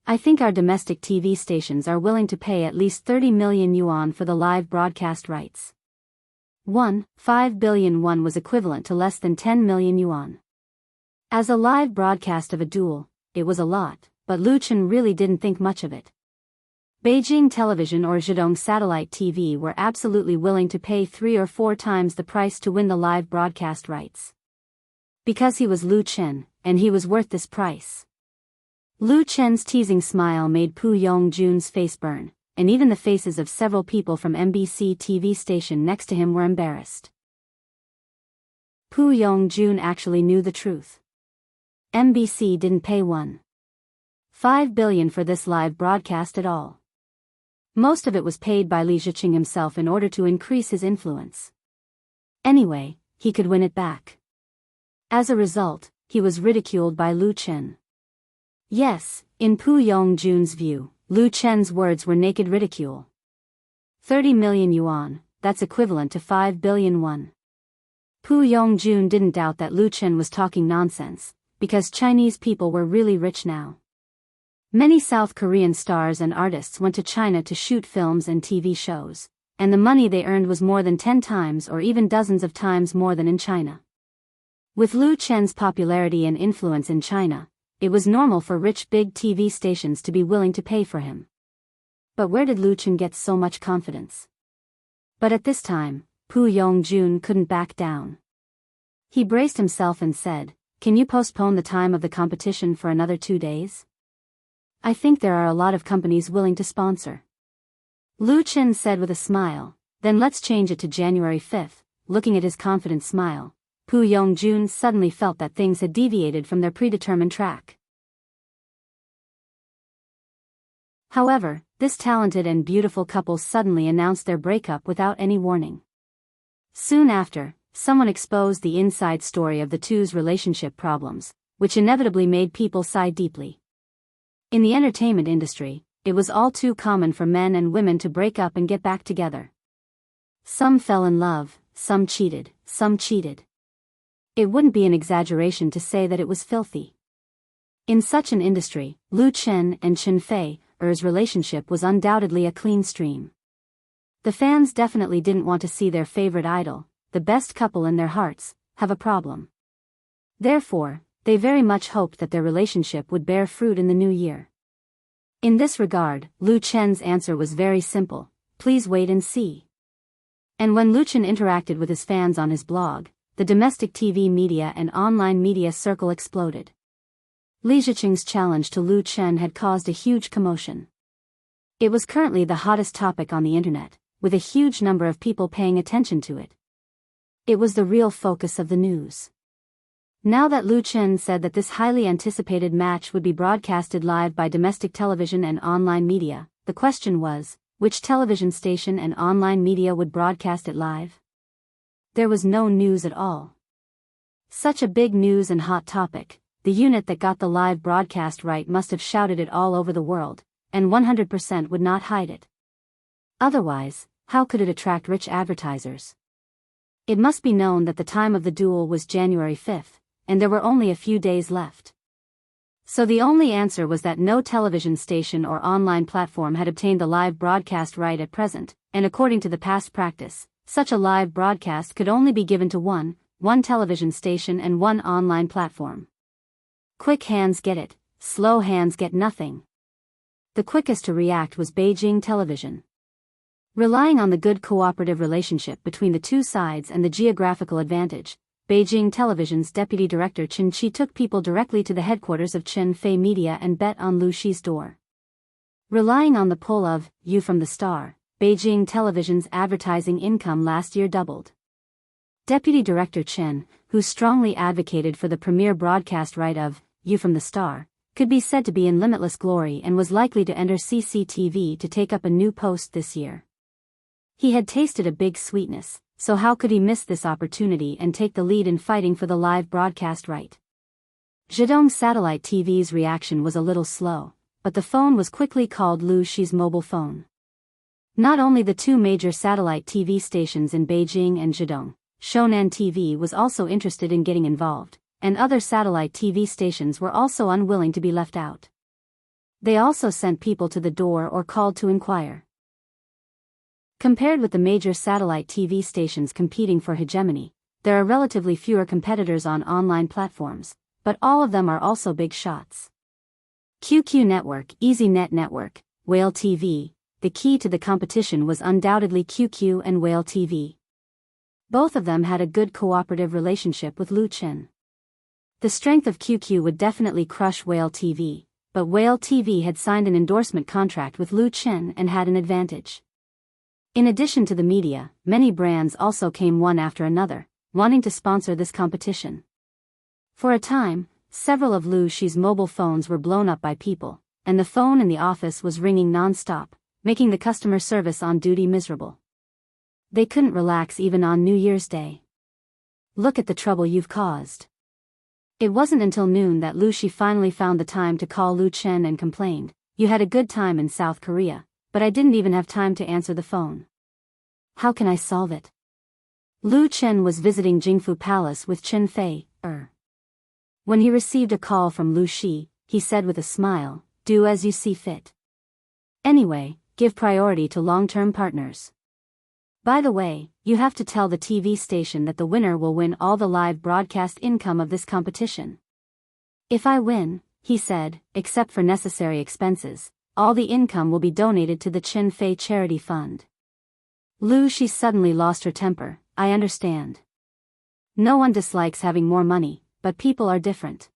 A: I think our domestic TV stations are willing to pay at least 30 million yuan for the live broadcast rights." 1.5 billion won was equivalent to less than 10 million yuan. As a live broadcast of a duel, it was a lot, but Lu Chen really didn't think much of it. Beijing Television or Zhejiang Satellite TV were absolutely willing to pay 3 or 4 times the price to win the live broadcast rights. Because he was Lu Chen, and he was worth this price. Lu Chen's teasing smile made Pu Yongjun's face burn, and even the faces of several people from MBC TV station next to him were embarrassed. Pu Yongjun actually knew the truth. MBC didn't pay 1.5 billion for this live broadcast at all. Most of it was paid by Li Ziqing himself in order to increase his influence. Anyway, he could win it back. As a result, he was ridiculed by Lu Chen. Yes, in Pu Yongjun's view, Lu Chen's words were naked ridicule. 30 million yuan, that's equivalent to 5 billion won. Pu Yongjun didn't doubt that Lu Chen was talking nonsense, because Chinese people were really rich now. Many South Korean stars and artists went to China to shoot films and TV shows, and the money they earned was more than 10 times or even dozens of times more than in China. With Lu Chen's popularity and influence in China, it was normal for rich big TV stations to be willing to pay for him. But where did Lu Chen get so much confidence? But at this time, Pu Yongjun couldn't back down. He braced himself and said, "Can you postpone the time of the competition for another 2 days? I think there are a lot of companies willing to sponsor." Lu Chen said with a smile, "Then let's change it to January 5th, looking at his confident smile. Pu Yongjun suddenly felt that things had deviated from their predetermined track. However, this talented and beautiful couple suddenly announced their breakup without any warning. Soon after, someone exposed the inside story of the two's relationship problems, which inevitably made people sigh deeply. In the entertainment industry, it was all too common for men and women to break up and get back together. Some fell in love, some cheated, some cheated. It wouldn't be an exaggeration to say that it was filthy. In such an industry, Lu Chen and Chen Fei's relationship was undoubtedly a clean stream. The fans definitely didn't want to see their favorite idol, the best couple in their hearts, have a problem. Therefore, they very much hoped that their relationship would bear fruit in the new year. In this regard, Lu Chen's answer was very simple: please wait and see. And when Lu Chen interacted with his fans on his blog, the domestic TV media and online media circle exploded. Li Ziqing's challenge to Lu Chen had caused a huge commotion. It was currently the hottest topic on the internet, with a huge number of people paying attention to it. It was the real focus of the news. Now that Lu Chen said that this highly anticipated match would be broadcasted live by domestic television and online media, the question was, which television station and online media would broadcast it live? There was no news at all. Such a big news and hot topic, the unit that got the live broadcast right must have shouted it all over the world, and 100% would not hide it. Otherwise, how could it attract rich advertisers? It must be known that the time of the duel was January 5th, and there were only a few days left. So the only answer was that no television station or online platform had obtained the live broadcast right at present, and according to the past practice, such a live broadcast could only be given to one television station and one online platform. Quick hands get it, slow hands get nothing. The quickest to react was Beijing Television. Relying on the good cooperative relationship between the two sides and the geographical advantage, Beijing Television's deputy director Chen Qi took people directly to the headquarters of Chen Fei Media and bet on Lu Xi's door. Relying on the pull of "You from the Star," Beijing Television's advertising income last year doubled. Deputy Director Chen, who strongly advocated for the premier broadcast right of "You from the Star," could be said to be in limitless glory and was likely to enter CCTV to take up a new post this year. He had tasted a big sweetness, so how could he miss this opportunity and take the lead in fighting for the live broadcast right? Zhejiang Satellite TV's reaction was a little slow, but the phone was quickly called Lu Xi's mobile phone. Not only the two major satellite TV stations in Beijing and Zhejiang, Shonan TV was also interested in getting involved, and other satellite TV stations were also unwilling to be left out. They also sent people to the door or called to inquire. Compared with the major satellite TV stations competing for hegemony, there are relatively fewer competitors on online platforms, but all of them are also big shots. QQ Network, EasyNet Network, Whale TV. The key to the competition was undoubtedly QQ and Whale TV. Both of them had a good cooperative relationship with Lu Chen. The strength of QQ would definitely crush Whale TV, but Whale TV had signed an endorsement contract with Lu Chen and had an advantage. In addition to the media, many brands also came one after another, wanting to sponsor this competition. For a time, several of Lu Xi's mobile phones were blown up by people, and the phone in the office was ringing non-stop, making the customer service on duty miserable. They couldn't relax even on New Year's Day. Look at the trouble you've caused. It wasn't until noon that Lu Shi finally found the time to call Lu Chen and complained, "You had a good time in South Korea, but I didn't even have time to answer the phone. How can I solve it?" Lu Chen was visiting Jingfu Palace with Chen Fei. When he received a call from Lu Shi, he said with a smile, "Do as you see fit. Anyway, give priority to long-term partners. By the way, you have to tell the TV station that the winner will win all the live broadcast income of this competition. If I win," he said, "except for necessary expenses, all the income will be donated to the Chen Fei Charity Fund." Lu Shi suddenly lost her temper. "I understand. No one dislikes having more money, but people are different.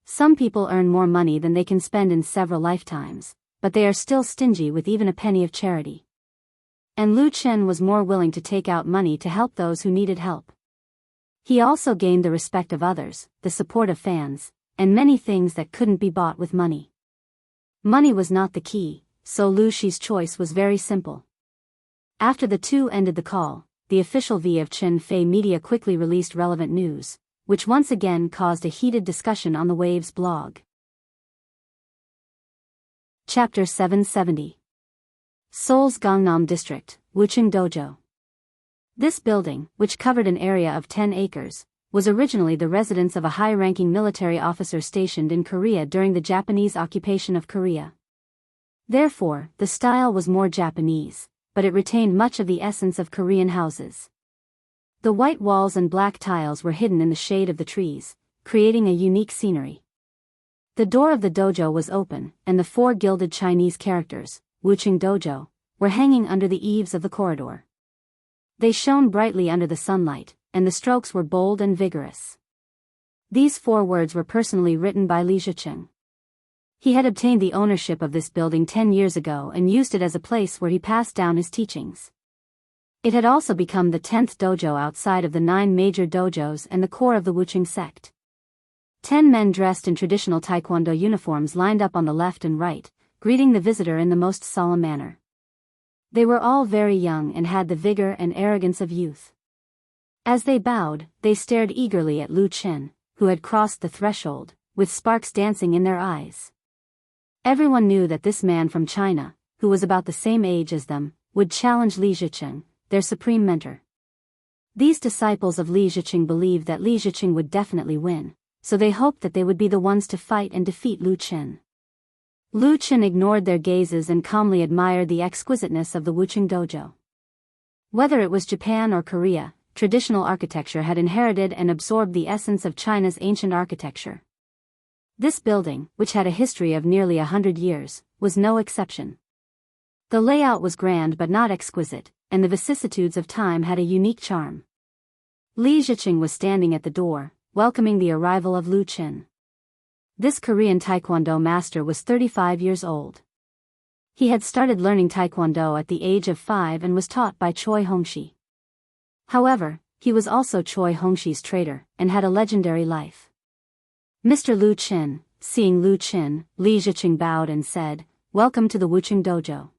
A: Some people earn more money than they can spend in several lifetimes, but they are still stingy with even a penny of charity." And Lu Chen was more willing to take out money to help those who needed help. He also gained the respect of others, the support of fans, and many things that couldn't be bought with money. Money was not the key, so Lu Shi's choice was very simple. After the two ended the call, the official V of Chen Fei Media quickly released relevant news, which once again caused a heated discussion on the Waves blog. Chapter 770. Seoul's Gangnam District, Wuching Dojo. This building, which covered an area of 10 acres, was originally the residence of a high-ranking military officer stationed in Korea during the Japanese occupation of Korea. Therefore, the style was more Japanese, but it retained much of the essence of Korean houses. The white walls and black tiles were hidden in the shade of the trees, creating a unique scenery. The door of the dojo was open, and the four gilded Chinese characters, Wuching Dojo, were hanging under the eaves of the corridor. They shone brightly under the sunlight, and the strokes were bold and vigorous. These 4 words were personally written by Li Zhicheng. He had obtained the ownership of this building 10 years ago and used it as a place where he passed down his teachings. It had also become the 10th dojo outside of the 9 major dojos and the core of the Wuching sect. 10 men dressed in traditional taekwondo uniforms lined up on the left and right, greeting the visitor in the most solemn manner. They were all very young and had the vigor and arrogance of youth. As they bowed, they stared eagerly at Lu Chen, who had crossed the threshold, with sparks dancing in their eyes. Everyone knew that this man from China, who was about the same age as them, would challenge Li Zhicheng, their supreme mentor. These disciples of Li Zhicheng believed that Li Zhicheng would definitely win, so they hoped that they would be the ones to fight and defeat Lu Chen. Lu Chen ignored their gazes and calmly admired the exquisiteness of the Wuching Dojo. Whether it was Japan or Korea, traditional architecture had inherited and absorbed the essence of China's ancient architecture. This building, which had a history of nearly 100 years, was no exception. The layout was grand but not exquisite, and the vicissitudes of time had a unique charm. Li Zhicheng was standing at the door, welcoming the arrival of Lu Chen. This Korean taekwondo master was 35 years old. He had started learning taekwondo at the age of 5 and was taught by Choi Hongshi. However, he was also Choi Hongshi's traitor, and had a legendary life. Mr. Lu Chen, seeing Lu Chen, Li Zhicheng bowed and said, "Welcome to the Wuching Dojo."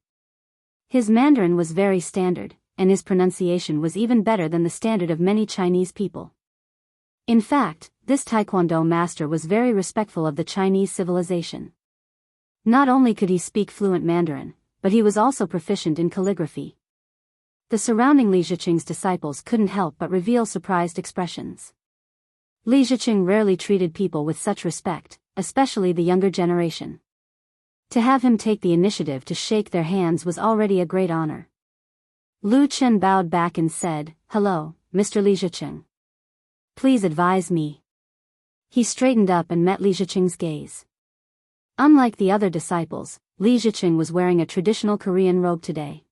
A: His Mandarin was very standard, and his pronunciation was even better than the standard of many Chinese people. In fact, this taekwondo master was very respectful of the Chinese civilization. Not only could he speak fluent Mandarin, but he was also proficient in calligraphy. The surrounding Li Zhicheng's disciples couldn't help but reveal surprised expressions. Li Zhicheng rarely treated people with such respect, especially the younger generation. To have him take the initiative to shake their hands was already a great honor. Lu Chen bowed back and said, "Hello, Mr. Li Zhicheng. Please advise me." He straightened up and met Li Zhicheng's gaze. Unlike the other disciples, Li Zhicheng was wearing a traditional Korean robe today.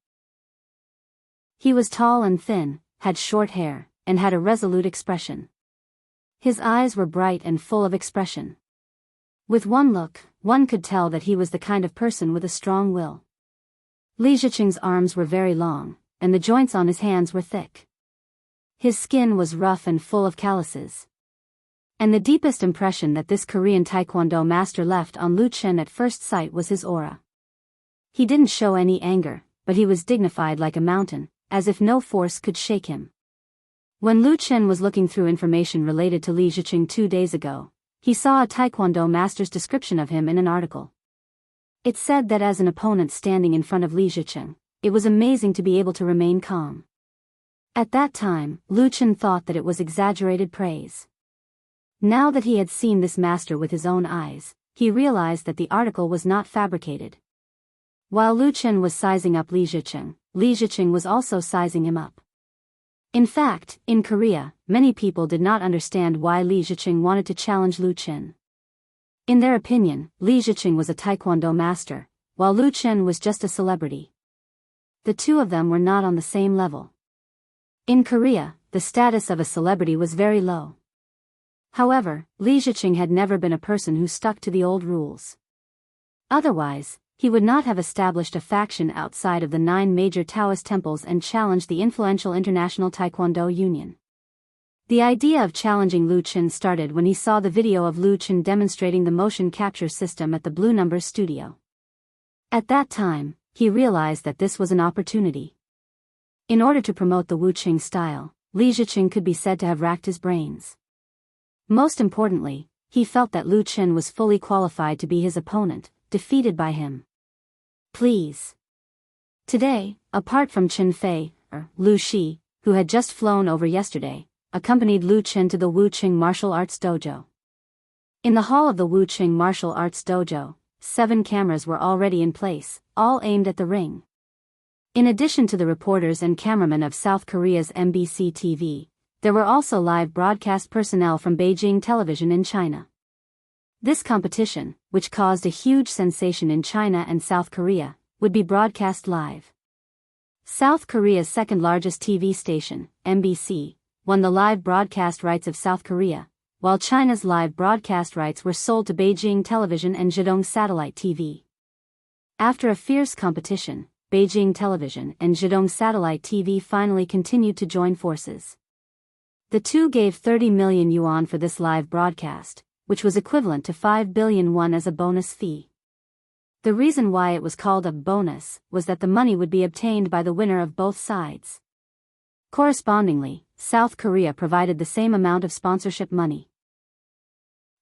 A: He was tall and thin, had short hair, and had a resolute expression. His eyes were bright and full of expression. With one look, one could tell that he was the kind of person with a strong will. Li Zhicheng's arms were very long, and the joints on his hands were thick. His skin was rough and full of calluses. And the deepest impression that this Korean taekwondo master left on Lu Chen at first sight was his aura. He didn't show any anger, but he was dignified like a mountain, as if no force could shake him. When Lu Chen was looking through information related to Li Ziqing 2 days ago, he saw a Taekwondo master's description of him in an article. It said that as an opponent standing in front of Li Ziqing, it was amazing to be able to remain calm. At that time, Lu Chen thought that it was exaggerated praise. Now that he had seen this master with his own eyes, he realized that the article was not fabricated. While Lu Chen was sizing up Li Ziqing was also sizing him up. In fact, in Korea, many people did not understand why Li Ziqing wanted to challenge Lu Chen. In their opinion, Li Ziqing was a Taekwondo master, while Lu Chen was just a celebrity. The two of them were not on the same level. In Korea, the status of a celebrity was very low. However, Li Ziqing had never been a person who stuck to the old rules. Otherwise, he would not have established a faction outside of the 9 major Taoist temples and challenged the influential International Taekwondo Union. The idea of challenging Lu Chen started when he saw the video of Lu Chen demonstrating the motion capture system at the Blue Numbers studio. At that time, he realized that this was an opportunity. In order to promote the Wuqing style, Li Ziqing could be said to have racked his brains. Most importantly, he felt that Lu Chen was fully qualified to be his opponent, defeated by him. Please. Today, apart from Chen Fei, Lu Shi, who had just flown over yesterday, accompanied Lu Chen to the Wuqing Martial Arts Dojo. In the hall of the Wuqing Martial Arts Dojo, 7 cameras were already in place, all aimed at the ring. In addition to the reporters and cameramen of South Korea's MBC TV, there were also live broadcast personnel from Beijing Television in China. This competition, which caused a huge sensation in China and South Korea, would be broadcast live. South Korea's second-largest TV station, MBC, won the live broadcast rights of South Korea, while China's live broadcast rights were sold to Beijing Television and Zhejiang Satellite TV. After a fierce competition, Beijing Television and Zhejiang Satellite TV finally continued to join forces. The two gave 30 million yuan for this live broadcast, which was equivalent to 5 billion won as a bonus fee. The reason why it was called a bonus was that the money would be obtained by the winner of both sides. Correspondingly, South Korea provided the same amount of sponsorship money.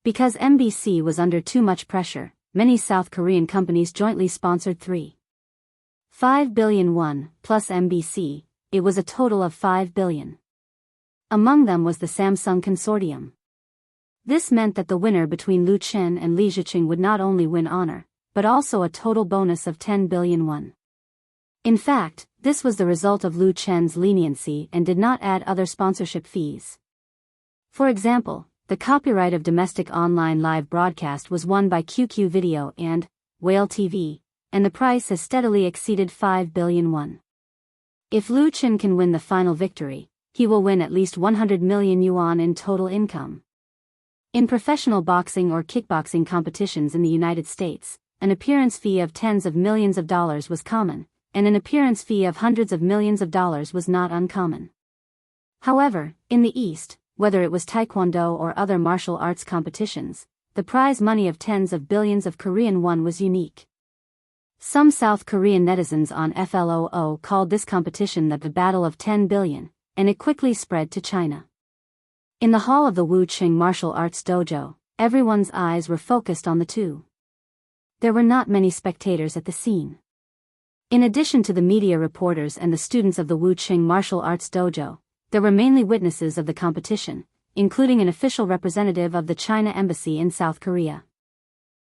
A: Because MBC was under too much pressure, many South Korean companies jointly sponsored 3.5 billion won, plus MBC, it was a total of 5 billion. Among them was the Samsung Consortium. This meant that the winner between Lu Chen and Li Ziqing would not only win honor, but also a total bonus of 10 billion won. In fact, this was the result of Lu Chen's leniency and did not add other sponsorship fees. For example, the copyright of domestic online live broadcast was won by QQ Video and Whale TV, and the price has steadily exceeded 5 billion won. If Lu Chen can win the final victory, he will win at least 100 million yuan in total income. In professional boxing or kickboxing competitions in the United States, an appearance fee of tens of millions of dollars was common, and an appearance fee of hundreds of millions of dollars was not uncommon. However, in the East, whether it was Taekwondo or other martial arts competitions, the prize money of tens of billions of Korean won was unique. Some South Korean netizens on FLOO called this competition the Battle of 10 Billion, and it quickly spread to China. In the hall of the Wuqing Martial Arts Dojo, everyone's eyes were focused on the two. There were not many spectators at the scene. In addition to the media reporters and the students of the Wuqing Martial Arts Dojo, there were mainly witnesses of the competition, including an official representative of the China Embassy in South Korea.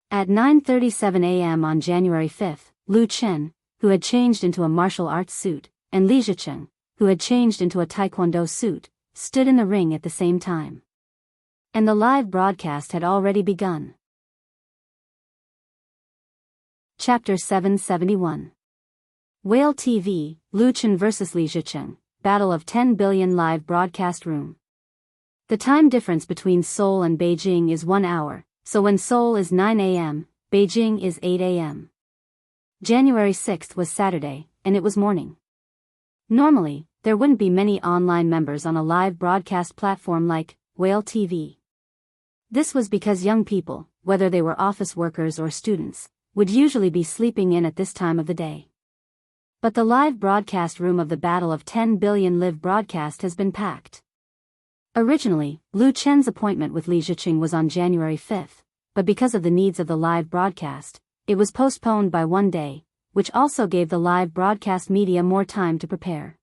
A: At 9:37 a.m. on January 5, Lu Chen, who had changed into a martial arts suit, and Li Ziqing, who had changed into a Taekwondo suit, stood in the ring at the same time. And the live broadcast had already begun. Chapter 771. Whale TV, Lu Chen vs. Li Ziqing, Battle of 10 Billion live broadcast room. The time difference between Seoul and Beijing is 1 hour, so when Seoul is 9 a.m., Beijing is 8 a.m. January 6th was Saturday, and it was morning. Normally, there wouldn't be many online members on a live broadcast platform like Whale TV. This was because young people, whether they were office workers or students, would usually be sleeping in at this time of the day. But the live broadcast room of the Battle of 10 Billion live broadcast has been packed. Originally, Lu Chen's appointment with Li Ziqing was on January 5, but because of the needs of the live broadcast, it was postponed by one day, which also gave the live broadcast media more time to prepare.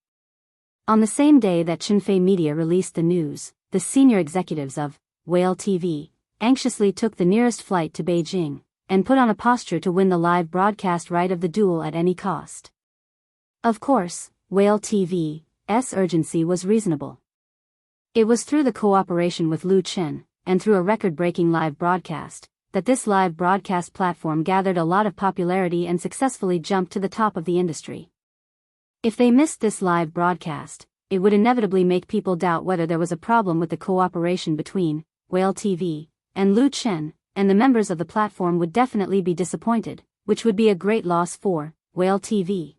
A: On the same day that Xinfei Media released the news, the senior executives of Whale TV anxiously took the nearest flight to Beijing and put on a posture to win the live broadcast right of the duel at any cost. Of course, Whale TV's urgency was reasonable. It was through the cooperation with Lu Chen, and through a record-breaking live broadcast, that this live broadcast platform gathered a lot of popularity and successfully jumped to the top of the industry. If they missed this live broadcast, it would inevitably make people doubt whether there was a problem with the cooperation between Whale TV and Lu Chen, and the members of the platform would definitely be disappointed, which would be a great loss for Whale TV.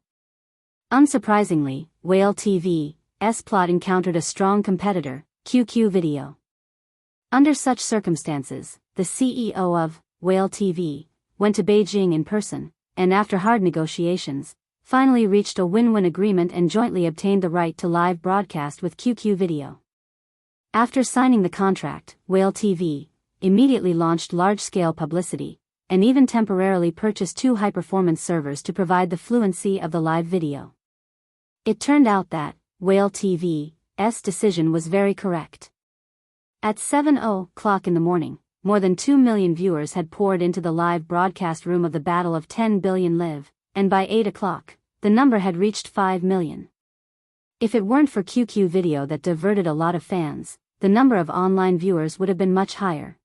A: Unsurprisingly, Whale TV's plot encountered a strong competitor, QQ Video. Under such circumstances, the CEO of Whale TV went to Beijing in person, and after hard negotiations, finally reached a win-win agreement and jointly obtained the right to live broadcast with QQ Video. After signing the contract, Whale TV immediately launched large-scale publicity, and even temporarily purchased 2 high-performance servers to provide the fluency of the live video. It turned out that Whale TV's decision was very correct. At 7:00 in the morning, more than 2 million viewers had poured into the live broadcast room of the Battle of 10 Billion live, and by 8:00, the number had reached 5 million. If it weren't for QQ Video that diverted a lot of fans, the number of online viewers would have been much higher.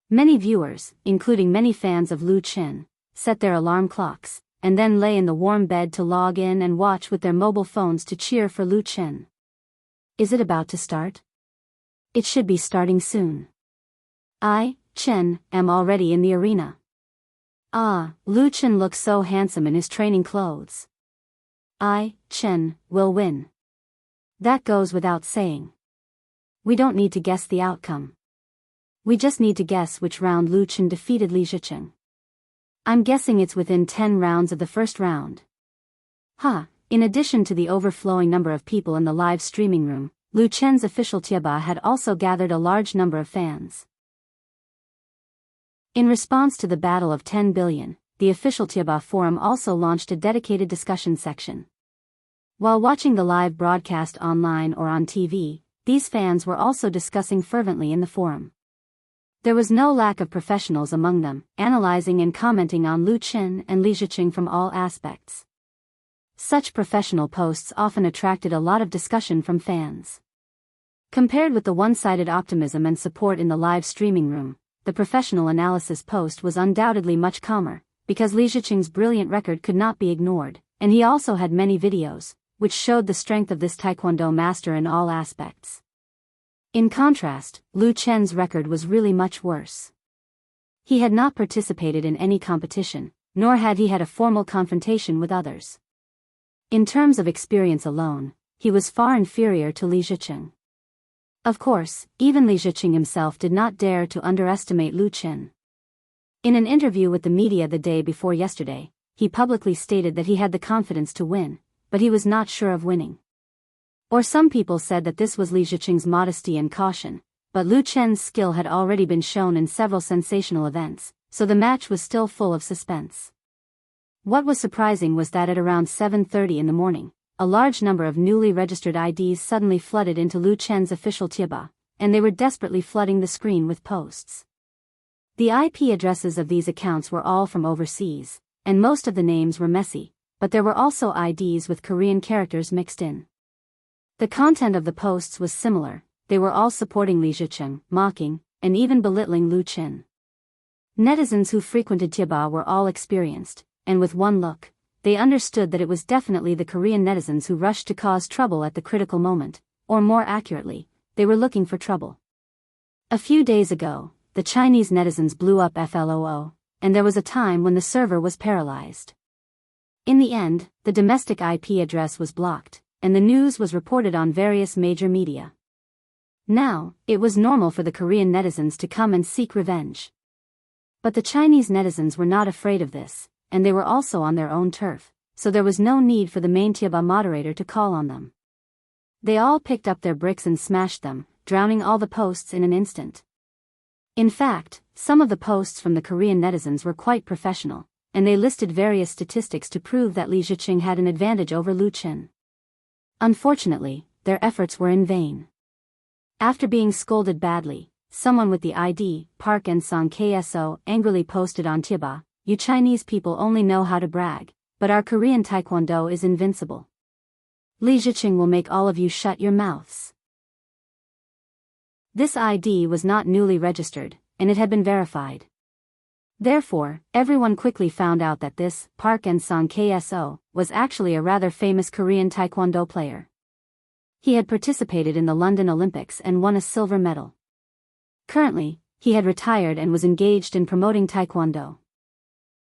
A: Many viewers, including many fans of Lu Chen, set their alarm clocks, and then lay in the warm bed to log in and watch with their mobile phones to cheer for Lu Chen. Is it about to start? It should be starting soon. I, Chen, am already in the arena. Ah, Lu Chen looks so handsome in his training clothes. I, Chen, will win. That goes without saying. We don't need to guess the outcome. We just need to guess which round Lu Chen defeated Li Ziqing. I'm guessing it's within 10 rounds of the first round. In addition to the overflowing number of people in the live streaming room, Lu Chen's official Tieba had also gathered a large number of fans. In response to the Battle of 10 Billion, the official Tieba forum also launched a dedicated discussion section. While watching the live broadcast online or on TV, these fans were also discussing fervently in the forum. There was no lack of professionals among them, analyzing and commenting on Lu Chen and Li Ziqing from all aspects. Such professional posts often attracted a lot of discussion from fans. Compared with the one-sided optimism and support in the live streaming room, the professional analysis post was undoubtedly much calmer, because Li Ziqing's brilliant record could not be ignored, and he also had many videos, which showed the strength of this taekwondo master in all aspects. In contrast, Lu Chen's record was really much worse. He had not participated in any competition, nor had he had a formal confrontation with others. In terms of experience alone, he was far inferior to Li Ziqing. Of course, even Li Ziqing himself did not dare to underestimate Lu Chen. In an interview with the media the day before yesterday, he publicly stated that he had the confidence to win, but he was not sure of winning. Or some people said that this was Li Ziqing's modesty and caution, but Lu Chen's skill had already been shown in several sensational events, so the match was still full of suspense. What was surprising was that at around 7:30 in the morning, a large number of newly registered IDs suddenly flooded into Lu Chen's official Tieba, and they were desperately flooding the screen with posts. The IP addresses of these accounts were all from overseas, and most of the names were messy, but there were also IDs with Korean characters mixed in. The content of the posts was similar, they were all supporting Li Ziqing, mocking, and even belittling Lu Chen. Netizens who frequented Tieba were all experienced, and with one look, they understood that it was definitely the Korean netizens who rushed to cause trouble at the critical moment, or more accurately, they were looking for trouble. A few days ago, the Chinese netizens blew up FLOO, and there was a time when the server was paralyzed. In the end, the domestic IP address was blocked, and the news was reported on various major media. Now, it was normal for the Korean netizens to come and seek revenge. But the Chinese netizens were not afraid of this, and they were also on their own turf, so there was no need for the main Tieba moderator to call on them. They all picked up their bricks and smashed them, drowning all the posts in an instant. In fact, some of the posts from the Korean netizens were quite professional, and they listed various statistics to prove that Li Ziqing had an advantage over Lu Chen. Unfortunately, their efforts were in vain. After being scolded badly, someone with the ID, Park and Song KSO, angrily posted on Tieba, "You Chinese people only know how to brag, but our Korean Taekwondo is invincible. Li Ziqing will make all of you shut your mouths." This ID was not newly registered, and it had been verified. Therefore, everyone quickly found out that this Park and Song KSO was actually a rather famous Korean Taekwondo player. He had participated in the London Olympics and won a silver medal. Currently, he had retired and was engaged in promoting Taekwondo.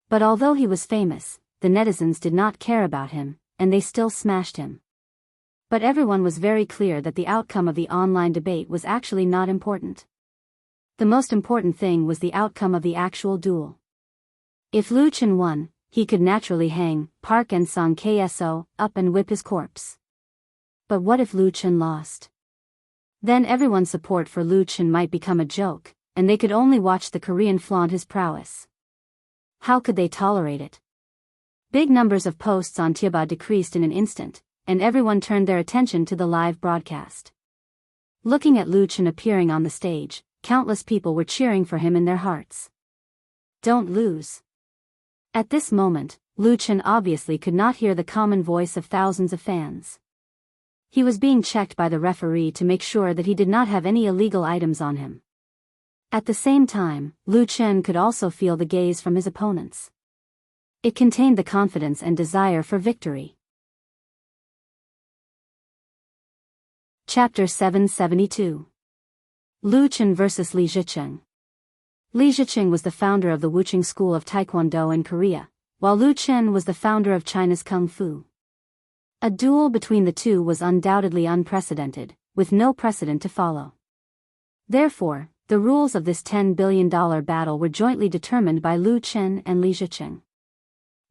A: But although he was famous, the netizens did not care about him, and they still smashed him. But everyone was very clear that the outcome of the online debate was actually not important. The most important thing was the outcome of the actual duel. If Lu Chen won, he could naturally hang Park and Song KSO up and whip his corpse. But what if Lu Chen lost? Then everyone's support for Lu Chen might become a joke, and they could only watch the Korean flaunt his prowess. How could they tolerate it? Big numbers of posts on Tieba decreased in an instant, and everyone turned their attention to the live broadcast. Looking at Lu Chen appearing on the stage, countless people were cheering for him in their hearts. Don't lose. At this moment, Lu Chen obviously could not hear the common voice of thousands of fans. He was being checked by the referee to make sure that he did not have any illegal items on him. At the same time, Lu Chen could also feel the gaze from his opponents. It contained the confidence and desire for victory. Chapter 772. Lu Chen vs. Li Ziqing. Li Ziqing was the founder of the Wuching School of Taekwondo in Korea, while Lu Chen was the founder of China's Kung Fu. A duel between the two was undoubtedly unprecedented, with no precedent to follow. Therefore, the rules of this $10 billion battle were jointly determined by Lu Chen and Li Ziqing.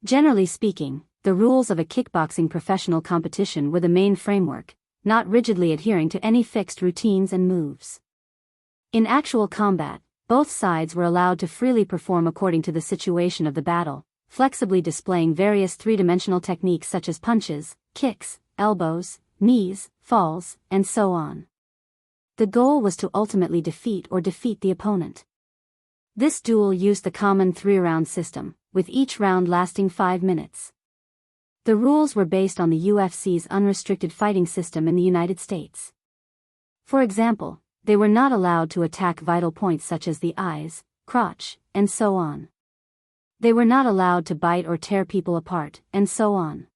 A: Generally speaking, the rules of a kickboxing professional competition were the main framework, not rigidly adhering to any fixed routines and moves. In actual combat, both sides were allowed to freely perform according to the situation of the battle, flexibly displaying various three-dimensional techniques such as punches, kicks, elbows, knees, falls, and so on. The goal was to ultimately defeat the opponent. This duel used the common 3-round system, with each round lasting 5 minutes. The rules were based on the UFC's unrestricted fighting system in the United States. For example, they were not allowed to attack vital points such as the eyes, crotch, and so on. They were not allowed to bite or tear people apart, and so on.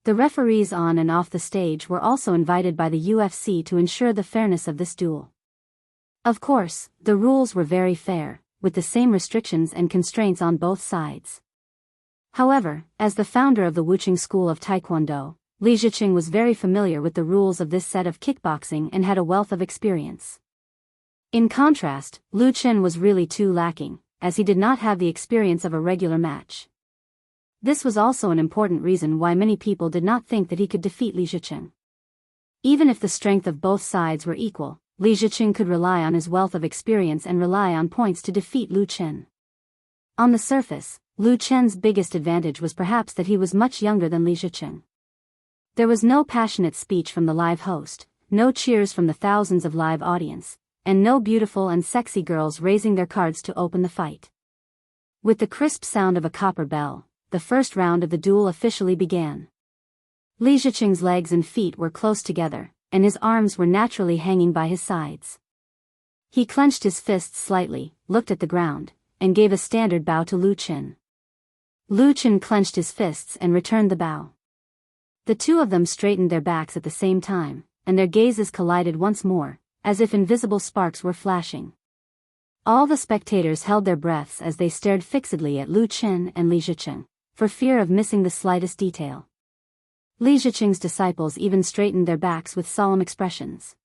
A: The referees on and off the stage were also invited by the UFC to ensure the fairness of this duel. Of course, the rules were very fair, with the same restrictions and constraints on both sides. However, as the founder of the Wuching School of Taekwondo, Li Ziqing was very familiar with the rules of this set of kickboxing and had a wealth of experience. In contrast, Lu Chen was really too lacking, as he did not have the experience of a regular match. This was also an important reason why many people did not think that he could defeat Li Ziqing. Even if the strength of both sides were equal, Li Ziqing could rely on his wealth of experience and rely on points to defeat Lu Chen. On the surface, Lu Chen's biggest advantage was perhaps that he was much younger than Li Ziqing. There was no passionate speech from the live host, no cheers from the thousands of live audience, and no beautiful and sexy girls raising their cards to open the fight. With the crisp sound of a copper bell, the first round of the duel officially began. Li Ziqing's legs and feet were close together, and his arms were naturally hanging by his sides. He clenched his fists slightly, looked at the ground, and gave a standard bow to Lu Chen. Lu Chen clenched his fists and returned the bow. The two of them straightened their backs at the same time, and their gazes collided once more, as if invisible sparks were flashing. All the spectators held their breaths as they stared fixedly at Lu Chen and Li Ziqing, for fear of missing the slightest detail. Li Ziqing's disciples even straightened their backs with solemn expressions.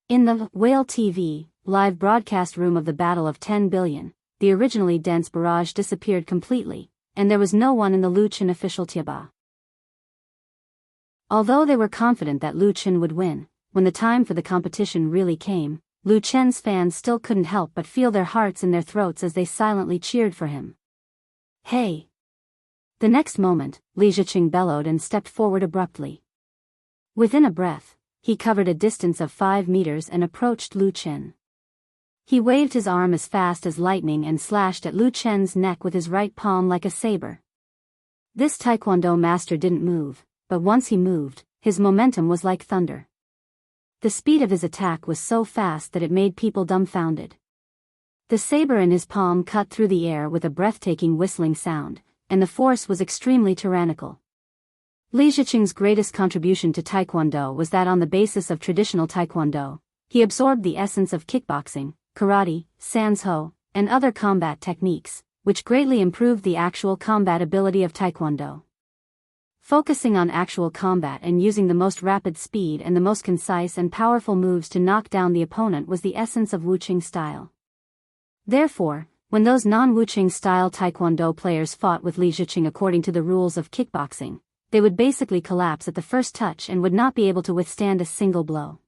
A: In the Whale TV live broadcast room of the Battle of 10 Billion, the originally dense barrage disappeared completely, and there was no one in the Lu Chen official tiaba. Although they were confident that Lu Chen would win, when the time for the competition really came, Lu Chen's fans still couldn't help but feel their hearts in their throats as they silently cheered for him. "Hey!" The next moment, Li Ziqing bellowed and stepped forward abruptly. Within a breath, he covered a distance of 5 meters and approached Lu Chen. He waved his arm as fast as lightning and slashed at Lu Chen's neck with his right palm like a saber. This taekwondo master didn't move, but once he moved, his momentum was like thunder. The speed of his attack was so fast that it made people dumbfounded. The saber in his palm cut through the air with a breathtaking whistling sound, and the force was extremely tyrannical. Li Ziqing's greatest contribution to taekwondo was that on the basis of traditional taekwondo, he absorbed the essence of kickboxing, karate, sanzhou, and other combat techniques, which greatly improved the actual combat ability of taekwondo. Focusing on actual combat and using the most rapid speed and the most concise and powerful moves to knock down the opponent was the essence of Wuqing style. Therefore, when those non-Wuqing style taekwondo players fought with Li Ziqing according to the rules of kickboxing, they would basically collapse at the first touch and would not be able to withstand a single blow.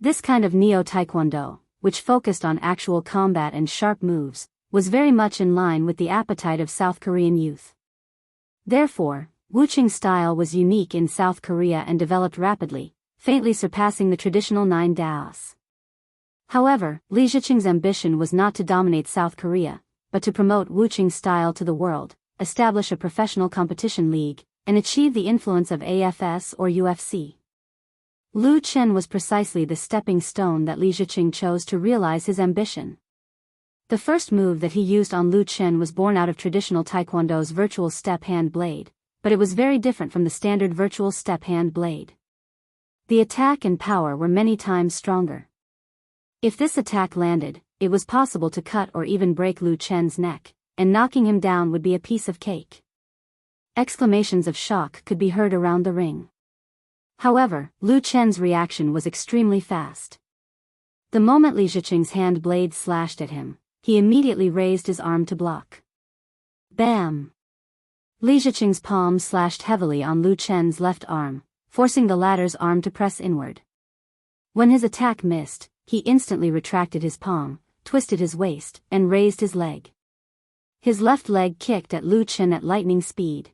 A: This kind of neo-taekwondo, which focused on actual combat and sharp moves, was very much in line with the appetite of South Korean youth. Therefore, Wuqing style was unique in South Korea and developed rapidly, faintly surpassing the traditional 9 daos. However, Li Ziqing's ambition was not to dominate South Korea, but to promote Wuqing style to the world, establish a professional competition league, and achieve the influence of AFS or UFC. Lu Chen was precisely the stepping stone that Li Ziqing chose to realize his ambition. The first move that he used on Lu Chen was born out of traditional taekwondo's virtual step hand blade, but it was very different from the standard virtual step hand blade. The attack and power were many times stronger. If this attack landed, it was possible to cut or even break Lu Chen's neck, and knocking him down would be a piece of cake. Exclamations of shock could be heard around the ring. However, Lu Chen's reaction was extremely fast. The moment Li Ziqing's hand blade slashed at him, he immediately raised his arm to block. Bam! Li Ziqing's palm slashed heavily on Lu Chen's left arm, forcing the latter's arm to press inward. When his attack missed, he instantly retracted his palm, twisted his waist, and raised his leg. His left leg kicked at Lu Chen at lightning speed.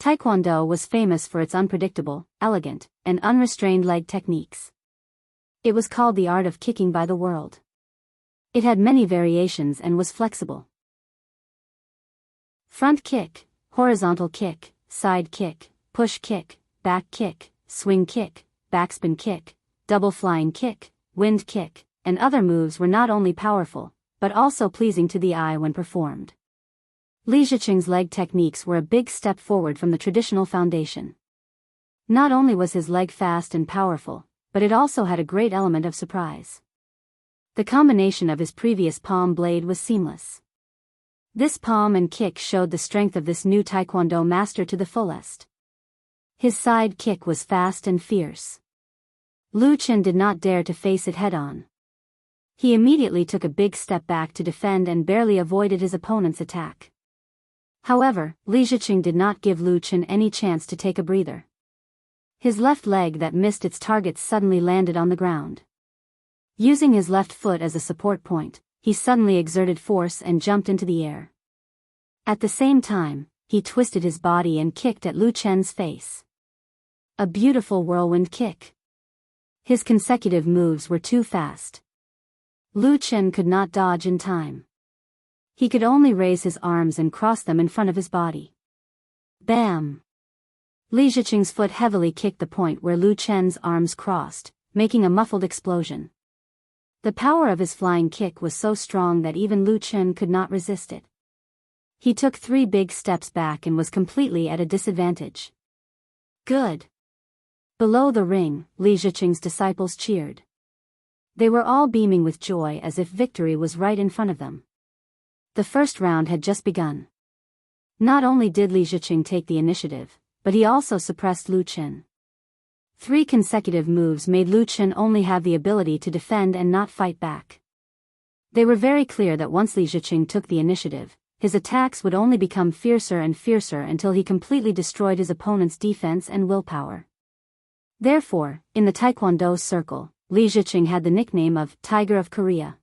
A: Taekwondo was famous for its unpredictable, elegant, and unrestrained leg techniques. It was called the art of kicking by the world. It had many variations and was flexible. Front kick, horizontal kick, side kick, push kick, back kick, swing kick, backspin kick, double flying kick, wind kick, and other moves were not only powerful, but also pleasing to the eye when performed. Li Ziqing's leg techniques were a big step forward from the traditional foundation. Not only was his leg fast and powerful, but it also had a great element of surprise. The combination of his previous palm blade was seamless. This palm and kick showed the strength of this new taekwondo master to the fullest. His side kick was fast and fierce. Lu Chen did not dare to face it head-on. He immediately took a big step back to defend and barely avoided his opponent's attack. However, Li Ziqing did not give Lu Chen any chance to take a breather. His left leg that missed its target suddenly landed on the ground. Using his left foot as a support point, he suddenly exerted force and jumped into the air. At the same time, he twisted his body and kicked at Lu Chen's face. A beautiful whirlwind kick. His consecutive moves were too fast. Lu Chen could not dodge in time. He could only raise his arms and cross them in front of his body. Bam! Li Ziqing's foot heavily kicked the point where Lu Chen's arms crossed, making a muffled explosion. The power of his flying kick was so strong that even Lu Chen could not resist it. He took 3 big steps back and was completely at a disadvantage. Good! Below the ring, Li Ziqing's disciples cheered. They were all beaming with joy as if victory was right in front of them. The first round had just begun. Not only did Li Ziqing take the initiative, but he also suppressed Lu Chen. 3 consecutive moves made Lu Chen only have the ability to defend and not fight back. They were very clear that once Li Ziqing took the initiative, his attacks would only become fiercer and fiercer until he completely destroyed his opponent's defense and willpower. Therefore, in the Taekwondo circle, Li Ziqing had the nickname of Tiger of Korea.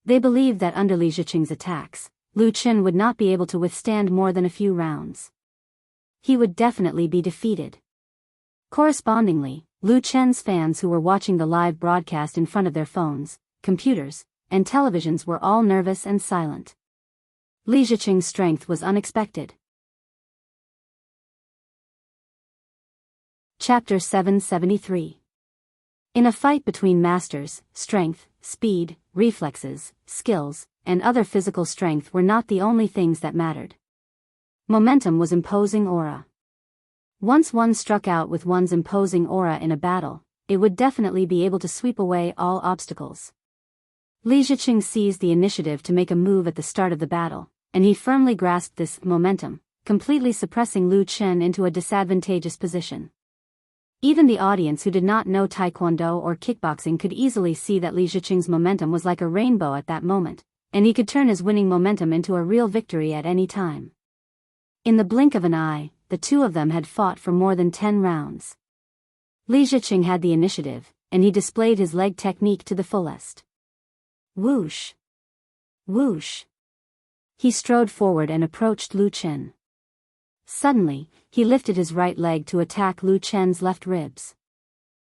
A: They believed that under Li Ziqing's attacks, Lu Chen would not be able to withstand more than a few rounds. He would definitely be defeated. Correspondingly, Lu Chen's fans who were watching the live broadcast in front of their phones, computers, and televisions were all nervous and silent. Li Ziqing's strength was unexpected. Chapter 773. In a fight between masters, strength, speed, reflexes, skills, and other physical strength were not the only things that mattered. Momentum was imposing aura. Once one struck out with one's imposing aura in a battle, it would definitely be able to sweep away all obstacles. Li Ziqing seized the initiative to make a move at the start of the battle, and he firmly grasped this momentum, completely suppressing Lu Chen into a disadvantageous position. Even the audience who did not know Taekwondo or kickboxing could easily see that Li Ziqing's momentum was like a rainbow at that moment, and he could turn his winning momentum into a real victory at any time. In the blink of an eye, the two of them had fought for more than 10 rounds. Li Ziqing had the initiative, and he displayed his leg technique to the fullest. Whoosh! Whoosh! He strode forward and approached Lu Chen. Suddenly, he lifted his right leg to attack Lu Chen's left ribs.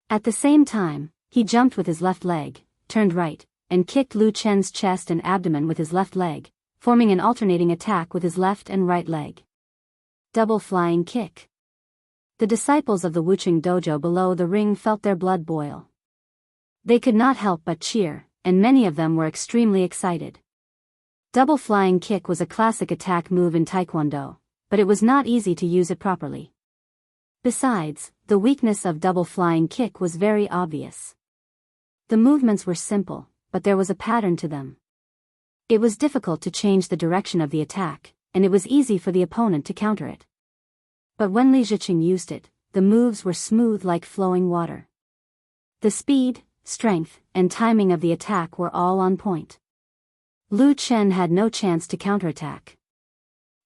A: At the same time, he jumped with his left leg, turned right, and kicked Lu Chen's chest and abdomen with his left leg, forming an alternating attack with his left and right leg. Double flying kick. The disciples of the Wuching dojo below the ring felt their blood boil. They could not help but cheer, and many of them were extremely excited. Double flying kick was a classic attack move in Taekwondo, but it was not easy to use it properly. Besides, the weakness of double flying kick was very obvious. The movements were simple, but there was a pattern to them. It was difficult to change the direction of the attack, and it was easy for the opponent to counter it. But when Li Ziqing used it, the moves were smooth like flowing water. The speed, strength, and timing of the attack were all on point. Lu Chen had no chance to counterattack.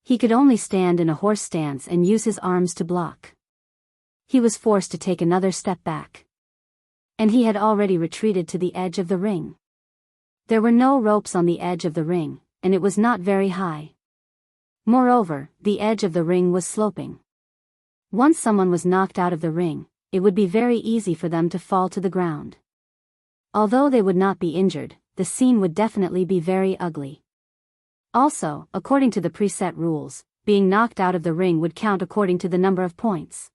A: He could only stand in a horse stance and use his arms to block. He was forced to take another step back. And he had already retreated to the edge of the ring. There were no ropes on the edge of the ring, and it was not very high. Moreover, the edge of the ring was sloping. Once someone was knocked out of the ring, it would be very easy for them to fall to the ground. Although they would not be injured, the scene would definitely be very ugly. Also, according to the preset rules, being knocked out of the ring would count according to the number of points.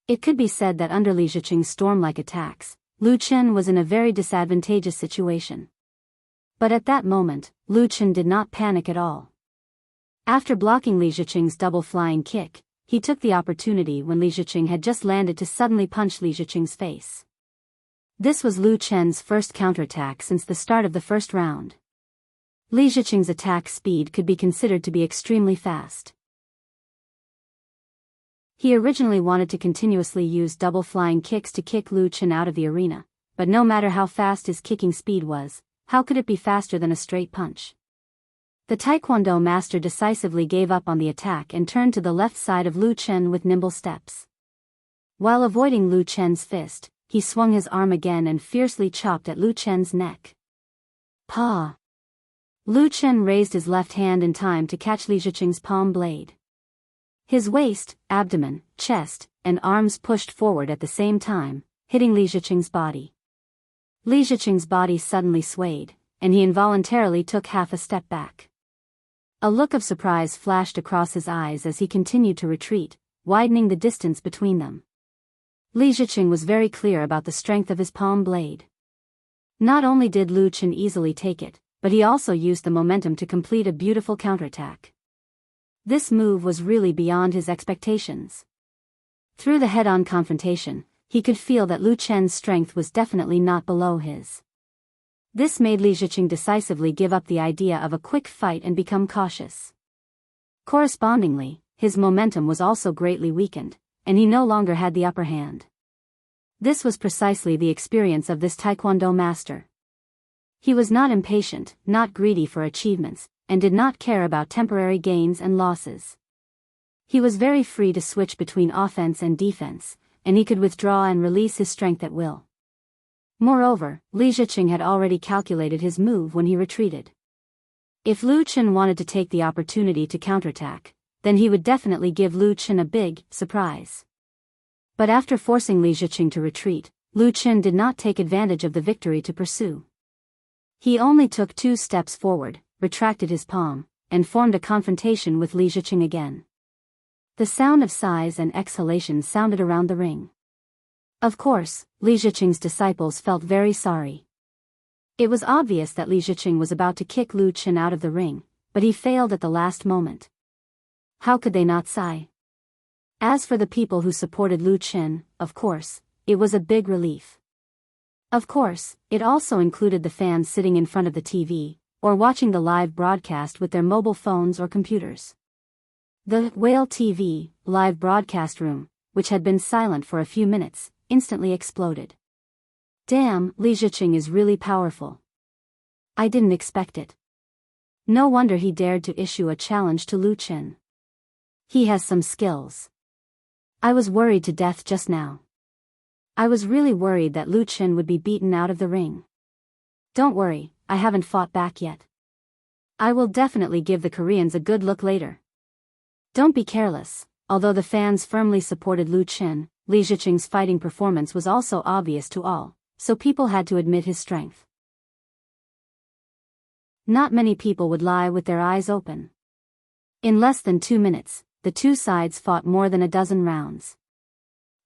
A: It could be said that under Li Ziqing's storm-like attacks, Lu Chen was in a very disadvantageous situation. But at that moment, Lu Chen did not panic at all. After blocking Li Ziqing's double flying kick, he took the opportunity when Li Ziqing had just landed to suddenly punch Li Ziqing's face. This was Lu Chen's first counterattack since the start of the first round. Li Ziqing's attack speed could be considered to be extremely fast. He originally wanted to continuously use double flying kicks to kick Lu Chen out of the arena, but no matter how fast his kicking speed was, how could it be faster than a straight punch? The Taekwondo master decisively gave up on the attack and turned to the left side of Lu Chen with nimble steps. While avoiding Lu Chen's fist, he swung his arm again and fiercely chopped at Lu Chen's neck. Pa! Lu Chen raised his left hand in time to catch Li Ziqing's palm blade. His waist, abdomen, chest, and arms pushed forward at the same time, hitting Li Ziqing's body. Li Ziqing's body suddenly swayed, and he involuntarily took half a step back. A look of surprise flashed across his eyes as he continued to retreat, widening the distance between them. Li Ziqing was very clear about the strength of his palm blade. Not only did Lu Chen easily take it, but he also used the momentum to complete a beautiful counterattack. This move was really beyond his expectations. Through the head-on confrontation, he could feel that Lu Chen's strength was definitely not below his. This made Li Ziqing decisively give up the idea of a quick fight and become cautious. Correspondingly, his momentum was also greatly weakened, and he no longer had the upper hand. This was precisely the experience of this Taekwondo master. He was not impatient, not greedy for achievements, and did not care about temporary gains and losses. He was very free to switch between offense and defense, and he could withdraw and release his strength at will. Moreover, Li Ziqing had already calculated his move when he retreated. If Lu Chen wanted to take the opportunity to counterattack, then he would definitely give Lu Chen a big surprise. But after forcing Li Ziqing to retreat, Lu Chen did not take advantage of the victory to pursue. He only took 2 steps forward, retracted his palm, and formed a confrontation with Li Ziqing again. The sound of sighs and exhalations sounded around the ring. Of course, Li Ziqing's disciples felt very sorry. It was obvious that Li Ziqing was about to kick Lu Chen out of the ring, but he failed at the last moment. How could they not sigh? As for the people who supported Lu Chen, of course, it was a big relief. Of course, it also included the fans sitting in front of the TV, or watching the live broadcast with their mobile phones or computers. The Whale TV live broadcast room, which had been silent for a few minutes, instantly exploded. Damn, Li Ziqing is really powerful. I didn't expect it. No wonder he dared to issue a challenge to Lu Chen. He has some skills. I was worried to death just now. I was really worried that Lu Chen would be beaten out of the ring. Don't worry, I haven't fought back yet. I will definitely give the Koreans a good look later. Don't be careless. Although the fans firmly supported Lu Chen, Li Ziqing's fighting performance was also obvious to all, so people had to admit his strength. Not many people would lie with their eyes open. In less than 2 minutes, the 2 sides fought more than a dozen rounds.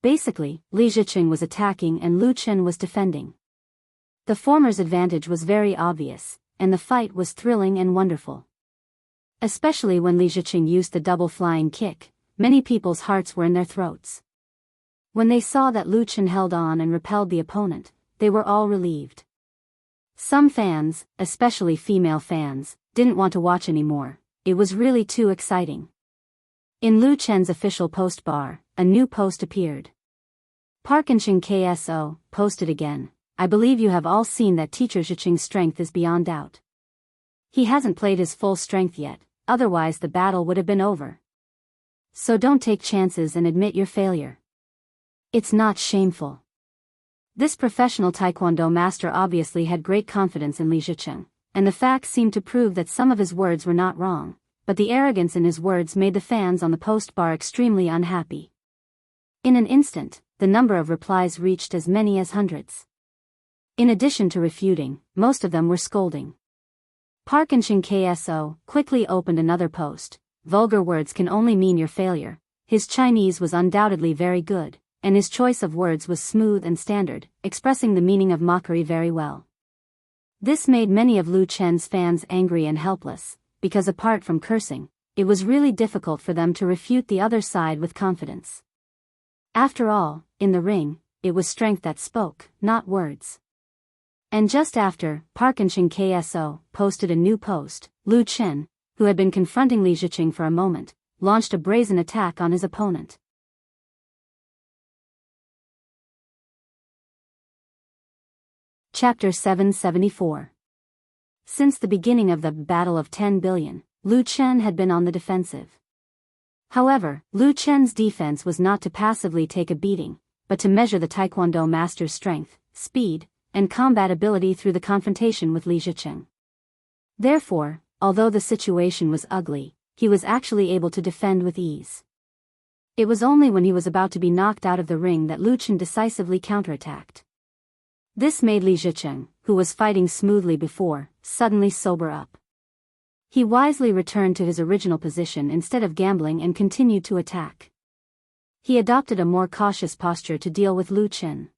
A: Basically, Li Ziqing was attacking and Lu Chen was defending. The former's advantage was very obvious, and the fight was thrilling and wonderful. Especially when Li Ziqing used the double flying kick, many people's hearts were in their throats. When they saw that Lu Chen held on and repelled the opponent, they were all relieved. Some fans, especially female fans, didn't want to watch anymore. It was really too exciting. In Lu Chen's official post bar, a new post appeared. Parkinson KSO posted again. I believe you have all seen that teacher Ziqing's strength is beyond doubt. He hasn't played his full strength yet, otherwise the battle would have been over. So don't take chances and admit your failure. It's not shameful. This professional taekwondo master obviously had great confidence in Li Ziqing, and the facts seemed to prove that some of his words were not wrong, but the arrogance in his words made the fans on the post bar extremely unhappy. In an instant, the number of replies reached as many as hundreds. In addition to refuting, most of them were scolding. Parkinson KSO quickly opened another post. Vulgar words can only mean your failure. His Chinese was undoubtedly very good, and his choice of words was smooth and standard, expressing the meaning of mockery very well. This made many of Lu Chen's fans angry and helpless, because apart from cursing, it was really difficult for them to refute the other side with confidence. After all, in the ring, it was strength that spoke, not words. And just after, Parkinson KSO posted a new post, Lu Chen, who had been confronting Li Ziqing for a moment, launched a brazen attack on his opponent. Chapter 774. Since the beginning of the Battle of 10 Billion, Lu Chen had been on the defensive. However, Lu Chen's defense was not to passively take a beating, but to measure the Taekwondo master's strength, speed, and combat ability through the confrontation with Li Ziqing. Therefore, although the situation was ugly, he was actually able to defend with ease. It was only when he was about to be knocked out of the ring that Lu Chen decisively counterattacked. This made Li Ziqing, who was fighting smoothly before, suddenly sober up. He wisely returned to his original position instead of gambling and continued to attack. He adopted a more cautious posture to deal with Lu Chen.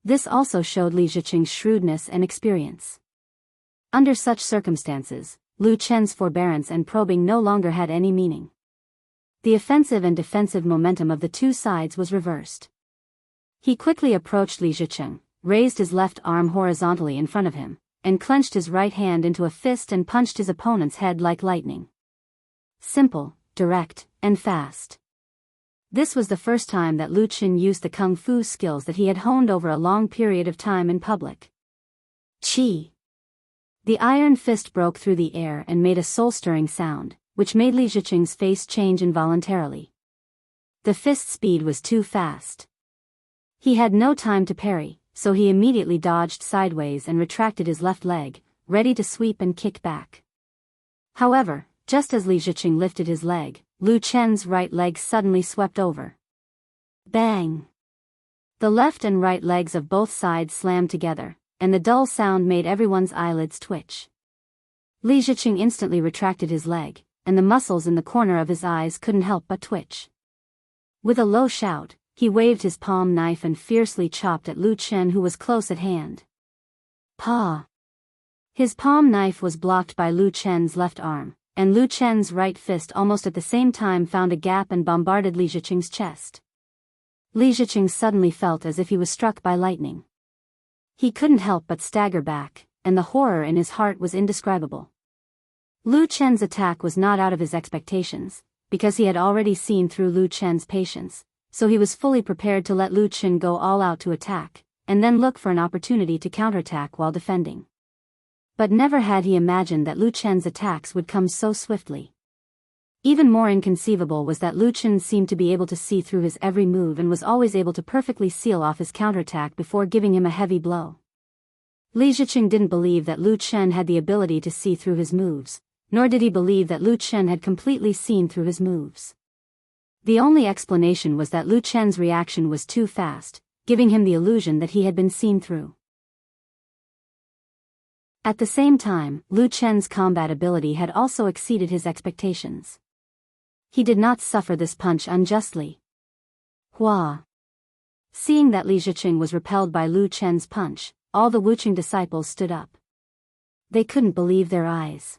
A: This also showed Li Ziqing's shrewdness and experience. Under such circumstances, Lu Chen's forbearance and probing no longer had any meaning. The offensive and defensive momentum of the two sides was reversed. He quickly approached Li Ziqing, raised his left arm horizontally in front of him, and clenched his right hand into a fist and punched his opponent's head like lightning. Simple, direct, and fast. This was the first time that Lu Chen used the kung fu skills that he had honed over a long period of time in public. Chi. The iron fist broke through the air and made a soul-stirring sound, which made Li Ziqing's face change involuntarily. The fist's speed was too fast. He had no time to parry, so he immediately dodged sideways and retracted his left leg, ready to sweep and kick back. However, just as Li Ziqing lifted his leg, Lu Chen's right leg suddenly swept over. Bang! The left and right legs of both sides slammed together, and the dull sound made everyone's eyelids twitch. Li Ziqing instantly retracted his leg, and the muscles in the corner of his eyes couldn't help but twitch. With a low shout, he waved his palm knife and fiercely chopped at Lu Chen, who was close at hand. Pa! His palm knife was blocked by Lu Chen's left arm, and Lu Chen's right fist almost at the same time found a gap and bombarded Li Ziqing's chest. Li Ziqing suddenly felt as if he was struck by lightning. He couldn't help but stagger back, and the horror in his heart was indescribable. Lu Chen's attack was not out of his expectations, because he had already seen through Lu Chen's patience, so he was fully prepared to let Lu Chen go all out to attack, and then look for an opportunity to counterattack while defending. But never had he imagined that Lu Chen's attacks would come so swiftly. Even more inconceivable was that Lu Chen seemed to be able to see through his every move and was always able to perfectly seal off his counterattack before giving him a heavy blow. Li Ziqing didn't believe that Lu Chen had the ability to see through his moves, nor did he believe that Lu Chen had completely seen through his moves. The only explanation was that Lu Chen's reaction was too fast, giving him the illusion that he had been seen through. At the same time, Lu Chen's combat ability had also exceeded his expectations. He did not suffer this punch unjustly. Hua! Seeing that Li Ziqing was repelled by Lu Chen's punch, all the Wuqing disciples stood up. They couldn't believe their eyes.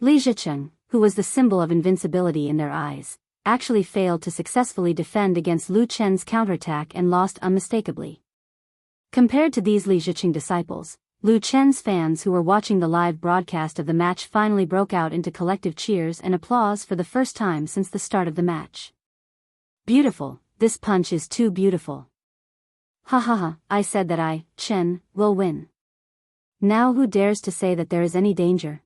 A: Li Ziqing, who was the symbol of invincibility in their eyes, actually failed to successfully defend against Lu Chen's counterattack and lost unmistakably. Compared to these Li Ziqing disciples, Lu Chen's fans who were watching the live broadcast of the match finally broke out into collective cheers and applause for the first time since the start of the match. Beautiful, this punch is too beautiful. Ha ha ha, I said that Chen, will win. Now who dares to say that there is any danger?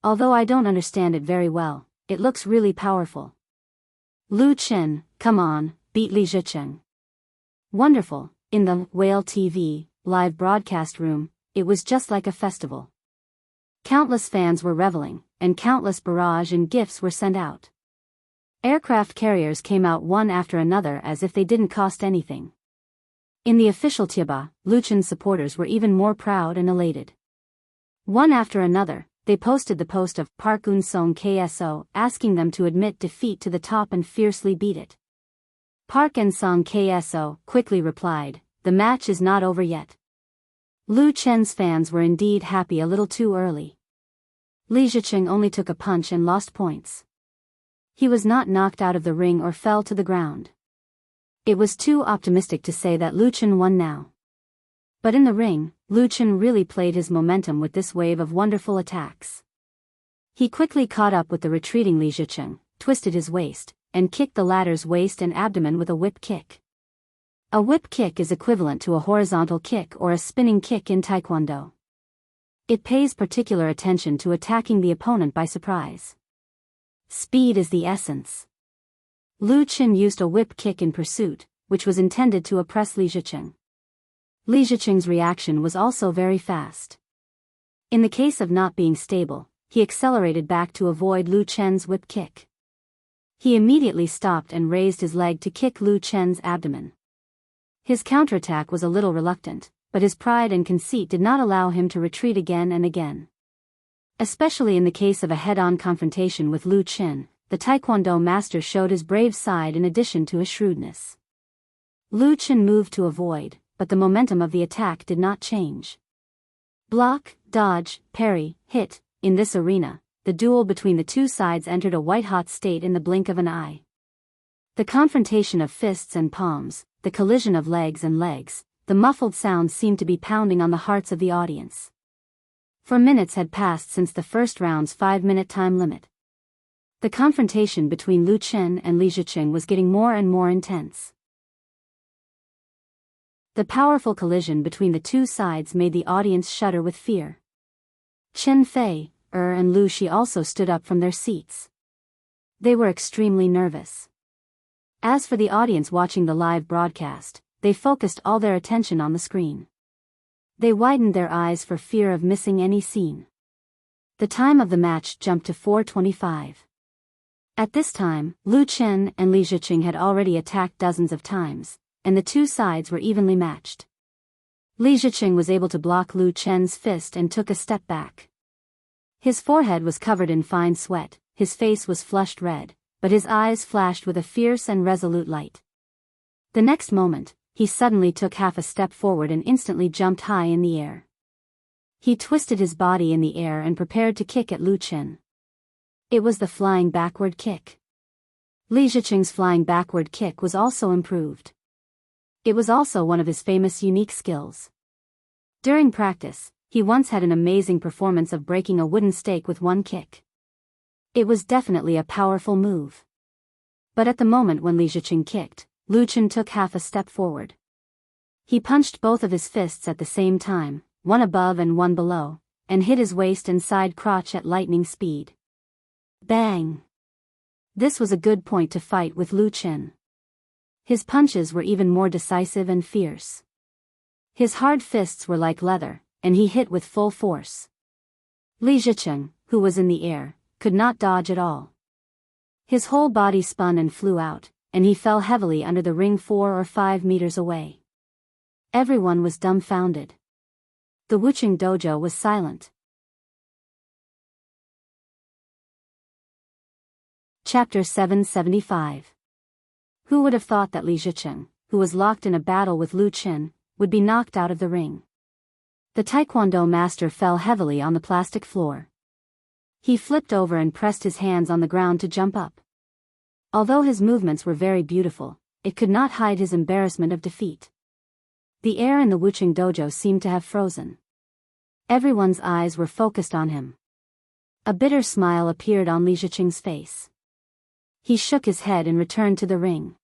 A: Although I don't understand it very well, it looks really powerful. Lu Chen, come on, beat Li Ziqing. Wonderful, in the Whale TV live broadcast room, it was just like a festival. Countless fans were reveling, and countless barrage and gifts were sent out. Aircraft carriers came out one after another as if they didn't cost anything. In the official Tieba, Lu Chen's supporters were even more proud and elated. One after another, they posted the post of Park Un-song KSO asking them to admit defeat to the top and fiercely beat it. Park Un-song KSO quickly replied, "The match is not over yet." Lu Chen's fans were indeed happy a little too early. Li Ziqing only took a punch and lost points. He was not knocked out of the ring or fell to the ground. It was too optimistic to say that Lu Chen won now. But in the ring, Lu Chen really played his momentum with this wave of wonderful attacks. He quickly caught up with the retreating Li Ziqing, twisted his waist, and kicked the latter's waist and abdomen with a whip kick. A whip kick is equivalent to a horizontal kick or a spinning kick in Taekwondo. It pays particular attention to attacking the opponent by surprise. Speed is the essence. Lu Chen used a whip kick in pursuit, which was intended to oppress Li Ziqing. Li Ziqing's reaction was also very fast. In the case of not being stable, he accelerated back to avoid Lu Chen's whip kick. He immediately stopped and raised his leg to kick Lu Chen's abdomen. His counterattack was a little reluctant, but his pride and conceit did not allow him to retreat again and again. Especially in the case of a head-on confrontation with Lu Chen, the Taekwondo master showed his brave side in addition to his shrewdness. Lu Chen moved to avoid, but the momentum of the attack did not change. Block, dodge, parry, hit, in this arena, the duel between the two sides entered a white-hot state in the blink of an eye. The confrontation of fists and palms, the collision of legs and legs, the muffled sound seemed to be pounding on the hearts of the audience. For minutes had passed since the first round's 5-minute time limit. The confrontation between Lu Chen and Li Ziqing was getting more and more intense. The powerful collision between the two sides made the audience shudder with fear. Chen Fei, and Lu Shi also stood up from their seats. They were extremely nervous. As for the audience watching the live broadcast, they focused all their attention on the screen. They widened their eyes for fear of missing any scene. The time of the match jumped to 4:25. At this time, Lu Chen and Li Zhiqing had already attacked dozens of times, and the two sides were evenly matched. Li Zhiqing was able to block Lu Chen's fist and took a step back. His forehead was covered in fine sweat, his face was flushed red, but his eyes flashed with a fierce and resolute light. The next moment, he suddenly took half a step forward and instantly jumped high in the air. He twisted his body in the air and prepared to kick at Lu Chen. It was the flying backward kick. Li Zhiqing's flying backward kick was also improved. It was also one of his famous unique skills. During practice, he once had an amazing performance of breaking a wooden stake with one kick. It was definitely a powerful move. But at the moment when Li Zhiqing kicked, Lu Chen took half a step forward. He punched both of his fists at the same time, one above and one below, and hit his waist and side crotch at lightning speed. Bang! This was a good point to fight with Lu Chen. His punches were even more decisive and fierce. His hard fists were like leather, and he hit with full force. Li Zhiqing, who was in the air, could not dodge at all. His whole body spun and flew out, and he fell heavily under the ring 4 or 5 meters away. Everyone was dumbfounded. The Wuqing dojo was silent. Chapter 775. Who would have thought that Li Zhiqing, who was locked in a battle with Lu Chen, would be knocked out of the ring? The taekwondo master fell heavily on the plastic floor. He flipped over and pressed his hands on the ground to jump up. Although his movements were very beautiful, it could not hide his embarrassment of defeat. The air in the Wuqing dojo seemed to have frozen. Everyone's eyes were focused on him. A bitter smile appeared on Li Zhiqing's face. He shook his head and returned to the ring.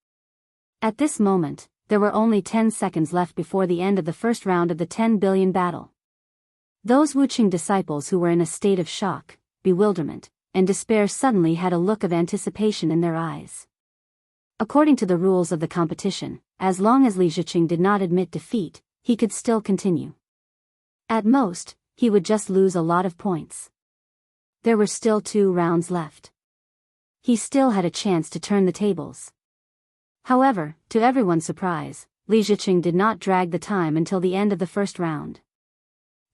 A: At this moment, there were only 10 seconds left before the end of the first round of the 10 billion battle. Those Wuqing disciples who were in a state of shock, bewilderment, and despair suddenly had a look of anticipation in their eyes. According to the rules of the competition, as long as Li Zhiqing did not admit defeat, he could still continue. At most, he would just lose a lot of points. There were still 2 rounds left. He still had a chance to turn the tables. However, to everyone's surprise, Li Zhiqing did not drag the time until the end of the first round.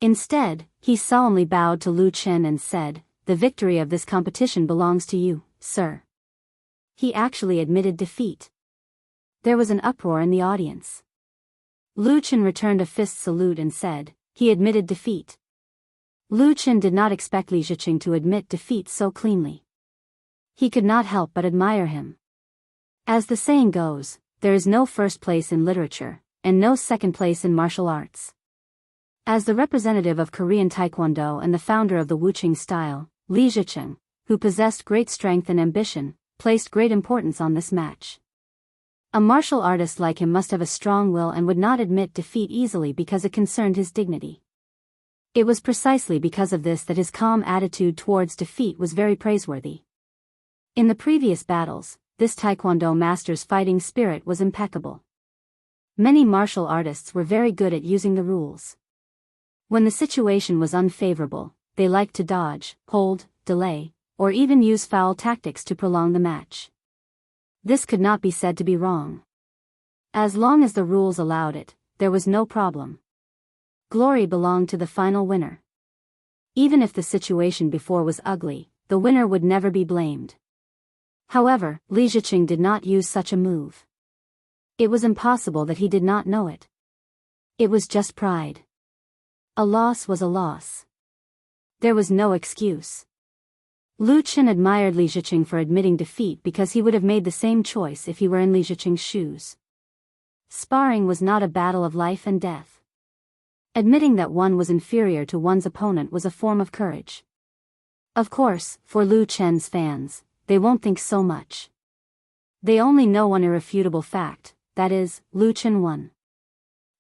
A: Instead, he solemnly bowed to Lu Chen and said, "The victory of this competition belongs to you, sir." He actually admitted defeat. There was an uproar in the audience. Lu Chen returned a fist salute and said, "He admitted defeat." Lu Chen did not expect Li Zhiqing to admit defeat so cleanly. He could not help but admire him. As the saying goes, there is no first place in literature, and no second place in martial arts. As the representative of Korean Taekwondo and the founder of the Wuqing style, Li Zhiqing, who possessed great strength and ambition, placed great importance on this match. A martial artist like him must have a strong will and would not admit defeat easily because it concerned his dignity. It was precisely because of this that his calm attitude towards defeat was very praiseworthy. In the previous battles, this Taekwondo master's fighting spirit was impeccable. Many martial artists were very good at using the rules. When the situation was unfavorable, they liked to dodge, hold, delay, or even use foul tactics to prolong the match. This could not be said to be wrong. As long as the rules allowed it, there was no problem. Glory belonged to the final winner. Even if the situation before was ugly, the winner would never be blamed. However, Li Zhiqing did not use such a move. It was impossible that he did not know it. It was just pride. A loss was a loss. There was no excuse. Lu Chen admired Li Zhiqing for admitting defeat because he would have made the same choice if he were in Li Zhiqing's shoes. Sparring was not a battle of life and death. Admitting that one was inferior to one's opponent was a form of courage. Of course, for Lu Chen's fans, they won't think so much. They only know one irrefutable fact, that is, Lu Chen won.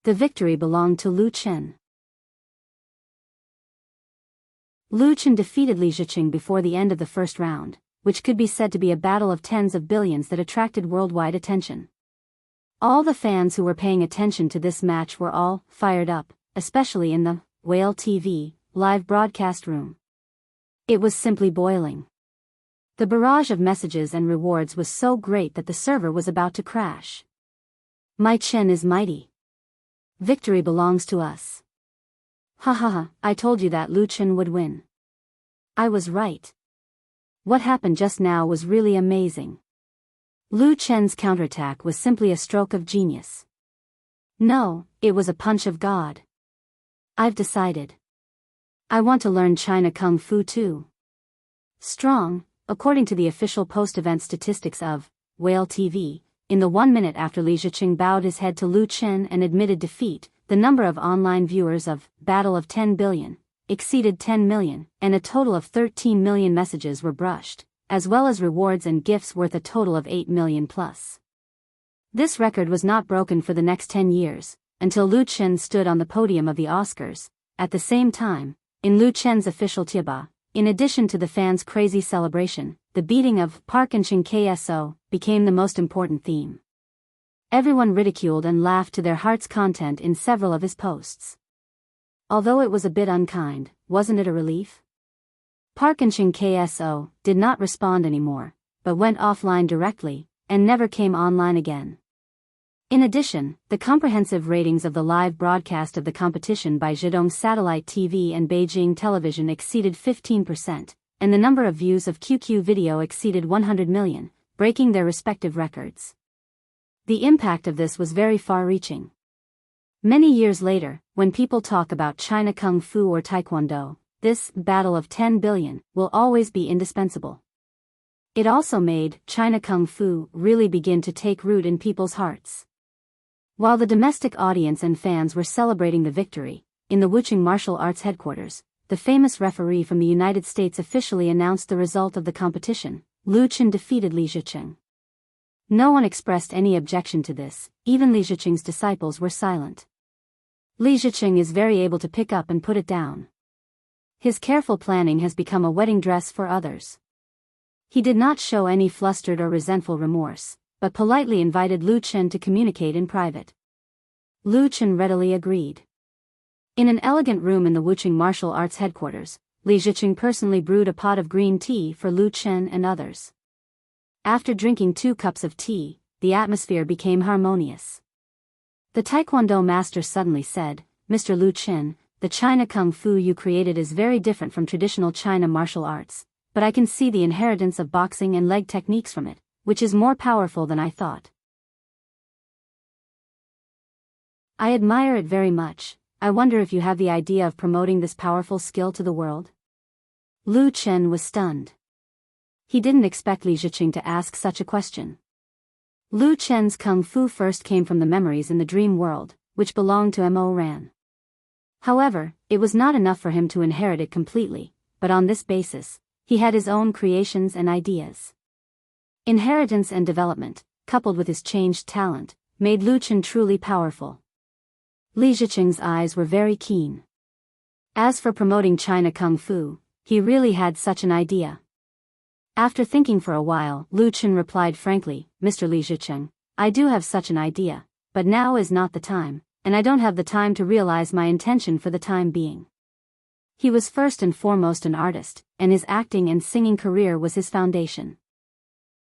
A: The victory belonged to Lu Chen. Lu Chen defeated Li Ziqing before the end of the first round, which could be said to be a battle of tens of billions that attracted worldwide attention. All the fans who were paying attention to this match were all fired up, especially in the Whale TV live broadcast room. It was simply boiling. The barrage of messages and rewards was so great that the server was about to crash. My Chen is mighty. Victory belongs to us. Ha ha ha, I told you that Lu Chen would win. I was right. What happened just now was really amazing. Lu Chen's counterattack was simply a stroke of genius. No, it was a punch of God. I've decided. I want to learn China Kung Fu too. Strong, according to the official post-event statistics of Whale TV, in the 1 minute after Li Ziqing bowed his head to Lu Chen and admitted defeat, the number of online viewers of Battle of 10 Billion exceeded 10 million, and a total of 13 million messages were brushed, as well as rewards and gifts worth a total of 8 million plus. This record was not broken for the next 10 years, until Lu Chen stood on the podium of the Oscars. At the same time, in Lu Chen's official Tiaba, in addition to the fans' crazy celebration, the beating of Park and Ching KSO became the most important theme. Everyone ridiculed and laughed to their heart's content in several of his posts. Although it was a bit unkind, wasn't it a relief? Park and Ching KSO did not respond anymore, but went offline directly, and never came online again. In addition, the comprehensive ratings of the live broadcast of the competition by Zhejiang Satellite TV and Beijing Television exceeded 15%, and the number of views of QQ Video exceeded 100 million, breaking their respective records. The impact of this was very far-reaching. Many years later, when people talk about China Kung Fu or Taekwondo, this Battle of 10 Billion will always be indispensable. It also made China Kung Fu really begin to take root in people's hearts. While the domestic audience and fans were celebrating the victory, in the Wuchang Martial Arts headquarters, the famous referee from the United States officially announced the result of the competition. Lu Chen defeated Li Ziqing. No one expressed any objection to this, even Li Ziqing's disciples were silent. Li Ziqing is very able to pick up and put it down. His careful planning has become a wedding dress for others. He did not show any flustered or resentful remorse, but politely invited Lu Chen to communicate in private. Lu Chen readily agreed. In an elegant room in the Wuchang Martial Arts headquarters, Li Ziqing personally brewed a pot of green tea for Lu Chen and others. After drinking 2 cups of tea, the atmosphere became harmonious. The Taekwondo master suddenly said, "Mr. Lu Chen, the China Kung Fu you created is very different from traditional China martial arts, but I can see the inheritance of boxing and leg techniques from it, which is more powerful than I thought. I admire it very much. I wonder if you have the idea of promoting this powerful skill to the world?" Lu Chen was stunned. He didn't expect Li Ziqing to ask such a question. Lu Chen's Kung Fu first came from the memories in the dream world, which belonged to Mo Ran. However, it was not enough for him to inherit it completely, but on this basis, he had his own creations and ideas. Inheritance and development, coupled with his changed talent, made Lu Chen truly powerful. Li Ziqing's eyes were very keen. As for promoting China Kung Fu, he really had such an idea. After thinking for a while, Lu Chen replied frankly, "Mr. Li Ziqing, I do have such an idea, but now is not the time, and I don't have the time to realize my intention for the time being." He was first and foremost an artist, and his acting and singing career was his foundation.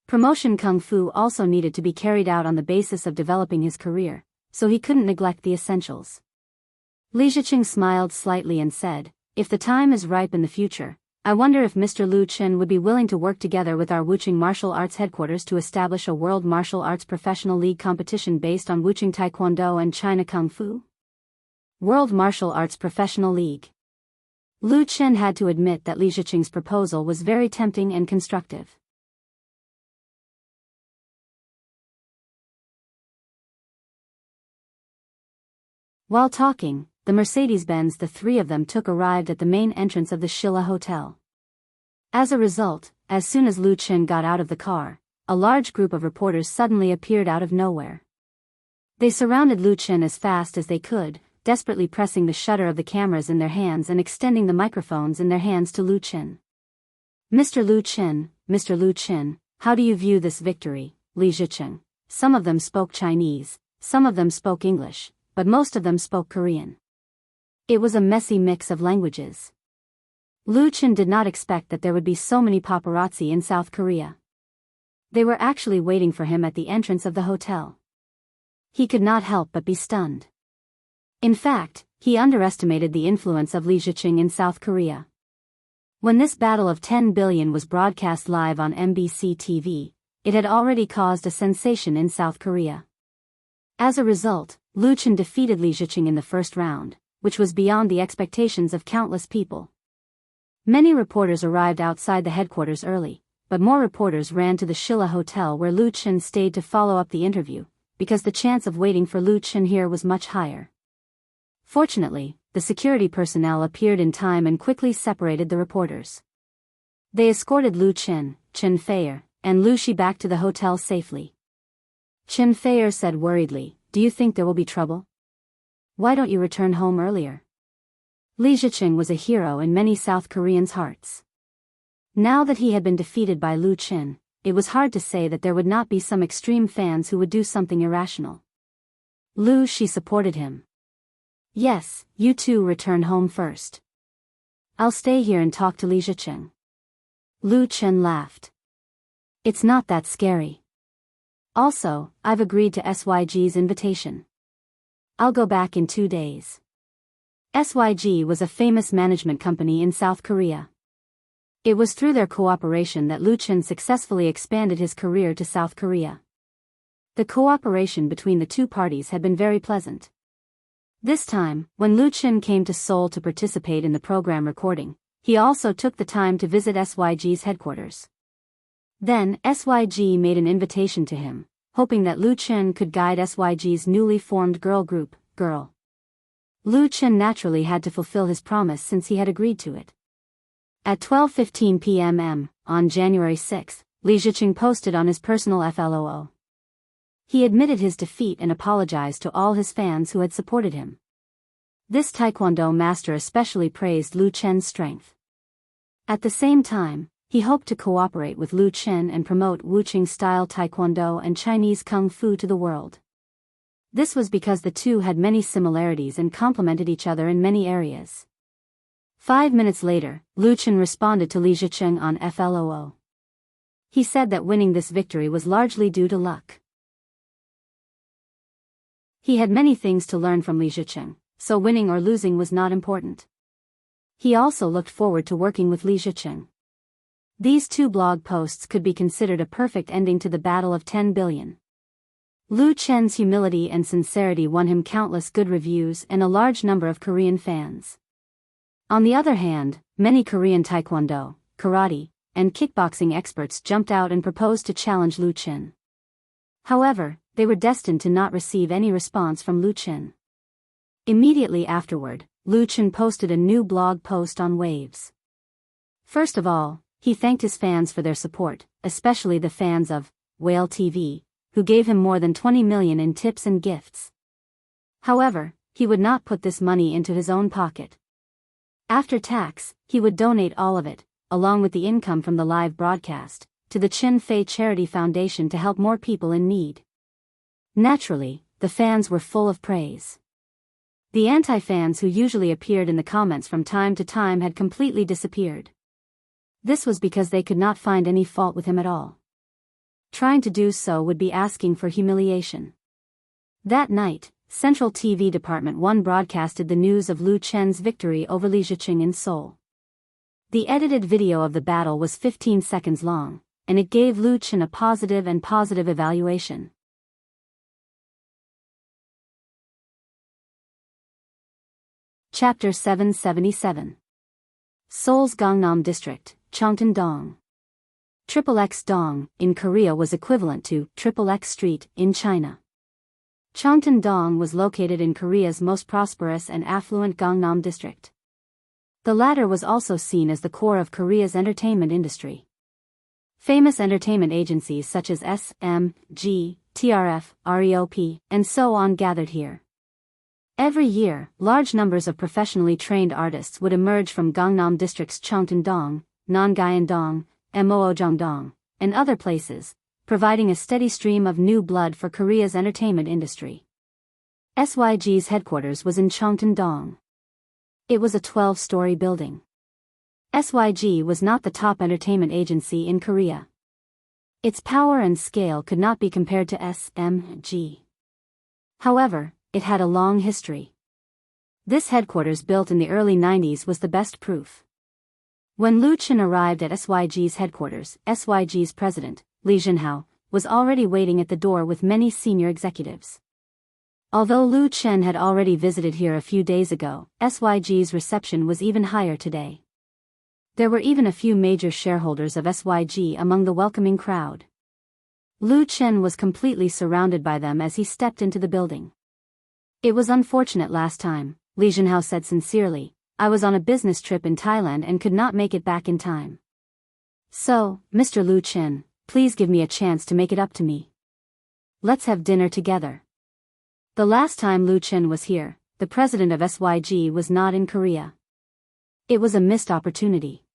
A: Promotion Kung Fu also needed to be carried out on the basis of developing his career, so he couldn't neglect the essentials. Li Ziqing smiled slightly and said, "If the time is ripe in the future, I wonder if Mr. Lu Chen would be willing to work together with our Wuchang Martial Arts headquarters to establish a World Martial Arts Professional League competition based on Wuchang Taekwondo and China Kung Fu?" World Martial Arts Professional League. Lu Chen had to admit that Li Ziqing's proposal was very tempting and constructive. While talking, the Mercedes-Benz the three of them took arrived at the main entrance of the Shilla Hotel. As a result, as soon as Lu Chen got out of the car, a large group of reporters suddenly appeared out of nowhere. They surrounded Lu Chen as fast as they could, desperately pressing the shutter of the cameras in their hands and extending the microphones in their hands to Lu Qin. Mr. Lu Qin, how do you view this victory, Li Zicheng? Some of them spoke Chinese, some of them spoke English, but most of them spoke Korean. It was a messy mix of languages. Lu Qin did not expect that there would be so many paparazzi in South Korea. They were actually waiting for him at the entrance of the hotel. He could not help but be stunned. In fact, he underestimated the influence of Li Zicheng in South Korea. When this battle of 10 billion was broadcast live on MBC TV, it had already caused a sensation in South Korea. As a result, Lu Qin defeated Li Zicheng in the first round, which was beyond the expectations of countless people. Many reporters arrived outside the headquarters early, but more reporters ran to the Shilla Hotel where Lu Qin stayed to follow up the interview, because the chance of waiting for Lu Qin here was much higher. Fortunately, the security personnel appeared in time and quickly separated the reporters. They escorted Lu Qin, Chen Feier, and Lu Shi back to the hotel safely. Chen Feier said worriedly, "Do you think there will be trouble? Why don't you return home earlier?" Li Zicheng was a hero in many South Koreans' hearts. Now that he had been defeated by Lu Qin, it was hard to say that there would not be some extreme fans who would do something irrational. Lu Shi supported him. "Yes, you two return home first. I'll stay here and talk to Li Zicheng." Lu Qin laughed. "It's not that scary. Also, I've agreed to SYG's invitation. I'll go back in 2 days." SYG was a famous management company in South Korea. It was through their cooperation that Lu Qin successfully expanded his career to South Korea. The cooperation between the two parties had been very pleasant. This time, when Lu Qin came to Seoul to participate in the program recording, he also took the time to visit SYG's headquarters. Then, SYG made an invitation to him, hoping that Lu Qin could guide SYG's newly formed girl group, Girl. Lu Qin naturally had to fulfill his promise since he had agreed to it. At 12:15 p.m. on January 6, Li Zicheng posted on his personal FLOO. He admitted his defeat and apologized to all his fans who had supported him. This Taekwondo master especially praised Lu Qin's strength. At the same time, he hoped to cooperate with Lu Qin and promote Wuqing-style Taekwondo and Chinese Kung Fu to the world. This was because the two had many similarities and complemented each other in many areas. 5 minutes later, Lu Qin responded to Li Zicheng on FLOO. He said that winning this victory was largely due to luck. He had many things to learn from Li Zicheng, so winning or losing was not important. He also looked forward to working with Li Zicheng. These two blog posts could be considered a perfect ending to the Battle of 10 Billion. Lu Qin's humility and sincerity won him countless good reviews and a large number of Korean fans. On the other hand, many Korean Taekwondo, karate, and kickboxing experts jumped out and proposed to challenge Lu Qin. However, they were destined to not receive any response from Lu Qin. Immediately afterward, Lu Qin posted a new blog post on Waves. First of all, he thanked his fans for their support, especially the fans of Whale TV, who gave him more than 20 million in tips and gifts. However, he would not put this money into his own pocket. After tax, he would donate all of it, along with the income from the live broadcast, to the Chin Fei Charity Foundation to help more people in need. Naturally, the fans were full of praise. The anti-fans who usually appeared in the comments from time to time had completely disappeared. This was because they could not find any fault with him at all. Trying to do so would be asking for humiliation. That night, Central TV Department 1 broadcasted the news of Lu Qin's victory over Li Zicheng in Seoul. The edited video of the battle was 15 seconds long, and it gave Lu Qin a positive evaluation. Chapter 777. Seoul's Gangnam District, Cheongtan-dong. XXX-dong, in Korea was equivalent to XXX Street in China. Cheongtan-dong was located in Korea's most prosperous and affluent Gangnam District. The latter was also seen as the core of Korea's entertainment industry. Famous entertainment agencies such as SMG, TRF, REOP, and so on gathered here. Every year, large numbers of professionally trained artists would emerge from Gangnam District's Cheongtan-dong, Nongyeon-dong, Moojong-dong, and other places, providing a steady stream of new blood for Korea's entertainment industry. SYG's headquarters was in Cheongtan-dong. It was a 12-story building. SYG was not the top entertainment agency in Korea. Its power and scale could not be compared to SMG. However, it had a long history. This headquarters built in the early 90s was the best proof. When Lu Chen arrived at SYG's headquarters, SYG's president, Lee Junhao, was already waiting at the door with many senior executives. Although Lu Chen had already visited here a few days ago, SYG's reception was even higher today. There were even a few major shareholders of SYG among the welcoming crowd. Lu Chen was completely surrounded by them as he stepped into the building. It was unfortunate last time, Lee Junhao said sincerely. I was on a business trip in Thailand and could not make it back in time. So, Mr. Lu Chen, please give me a chance to make it up to me. Let's have dinner together. The last time Lu Chen was here, the president of SYG was not in Korea. It was a missed opportunity.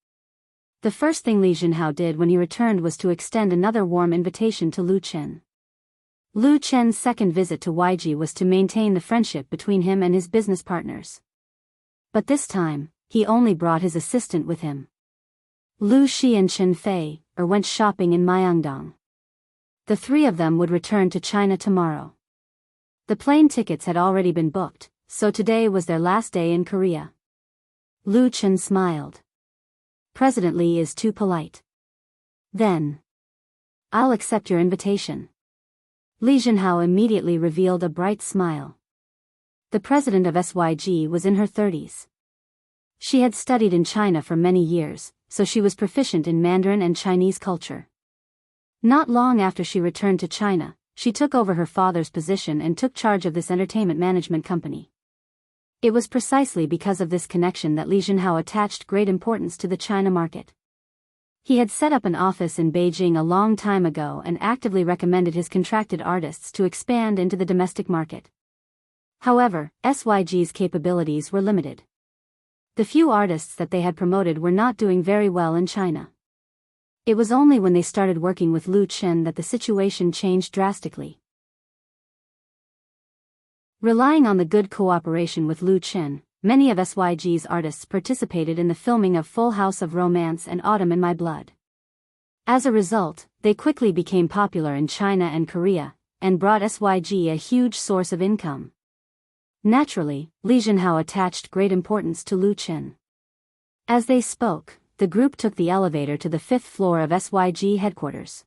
A: The first thing Lee Junhao did when he returned was to extend another warm invitation to Lu Chen. Lu Chen's second visit to YG was to maintain the friendship between him and his business partners. But this time, he only brought his assistant with him. Lu Shi and Chen Fei went shopping in Myeongdong. The three of them would return to China tomorrow. The plane tickets had already been booked, so today was their last day in Korea. Lu Chen smiled. President Lee is too polite. Then, I'll accept your invitation. Lee Junhao immediately revealed a bright smile. The president of SYG was in her 30s. She had studied in China for many years, so she was proficient in Mandarin and Chinese culture. Not long after she returned to China, she took over her father's position and took charge of this entertainment management company. It was precisely because of this connection that Lee Junhao attached great importance to the China market. He had set up an office in Beijing a long time ago and actively recommended his contracted artists to expand into the domestic market. However, SYG's capabilities were limited. The few artists that they had promoted were not doing very well in China. It was only when they started working with Lu Chen that the situation changed drastically. Relying on the good cooperation with Lu Chen, many of SYG's artists participated in the filming of Full House of Romance and Autumn in My Blood. As a result, they quickly became popular in China and Korea, and brought SYG a huge source of income. Naturally, Lee Junhao attached great importance to Lu Chen. As they spoke, the group took the elevator to the 5th floor of SYG headquarters.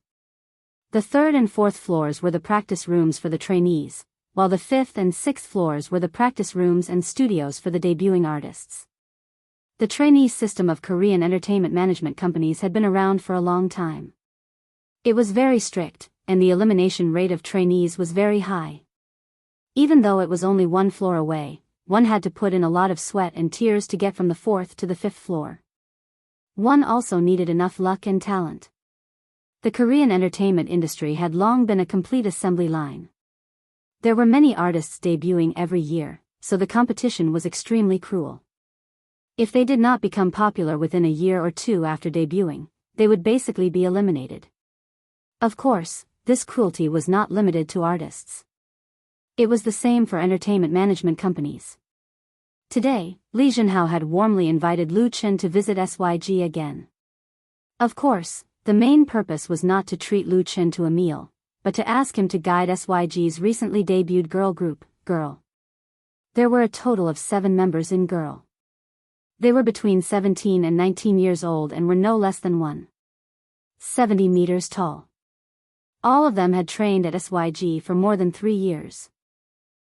A: The 3rd and 4th floors were the practice rooms for the trainees, while the 5th and 6th floors were the practice rooms and studios for the debuting artists. The trainee system of Korean entertainment management companies had been around for a long time. It was very strict, and the elimination rate of trainees was very high. Even though it was only 1 floor away, one had to put in a lot of sweat and tears to get from the 4th to the 5th floor. One also needed enough luck and talent. The Korean entertainment industry had long been a complete assembly line. There were many artists debuting every year, so the competition was extremely cruel. If they did not become popular within a year or two after debuting, they would basically be eliminated. Of course, this cruelty was not limited to artists. It was the same for entertainment management companies. Today, Lee Junhao had warmly invited Lu Chen to visit SYG again. Of course, the main purpose was not to treat Lu Chen to a meal, but to ask him to guide SYG's recently debuted girl group, Girl. There were a total of 7 members in Girl. They were between 17 and 19 years old and were no less than 170 meters tall. All of them had trained at SYG for more than 3 years.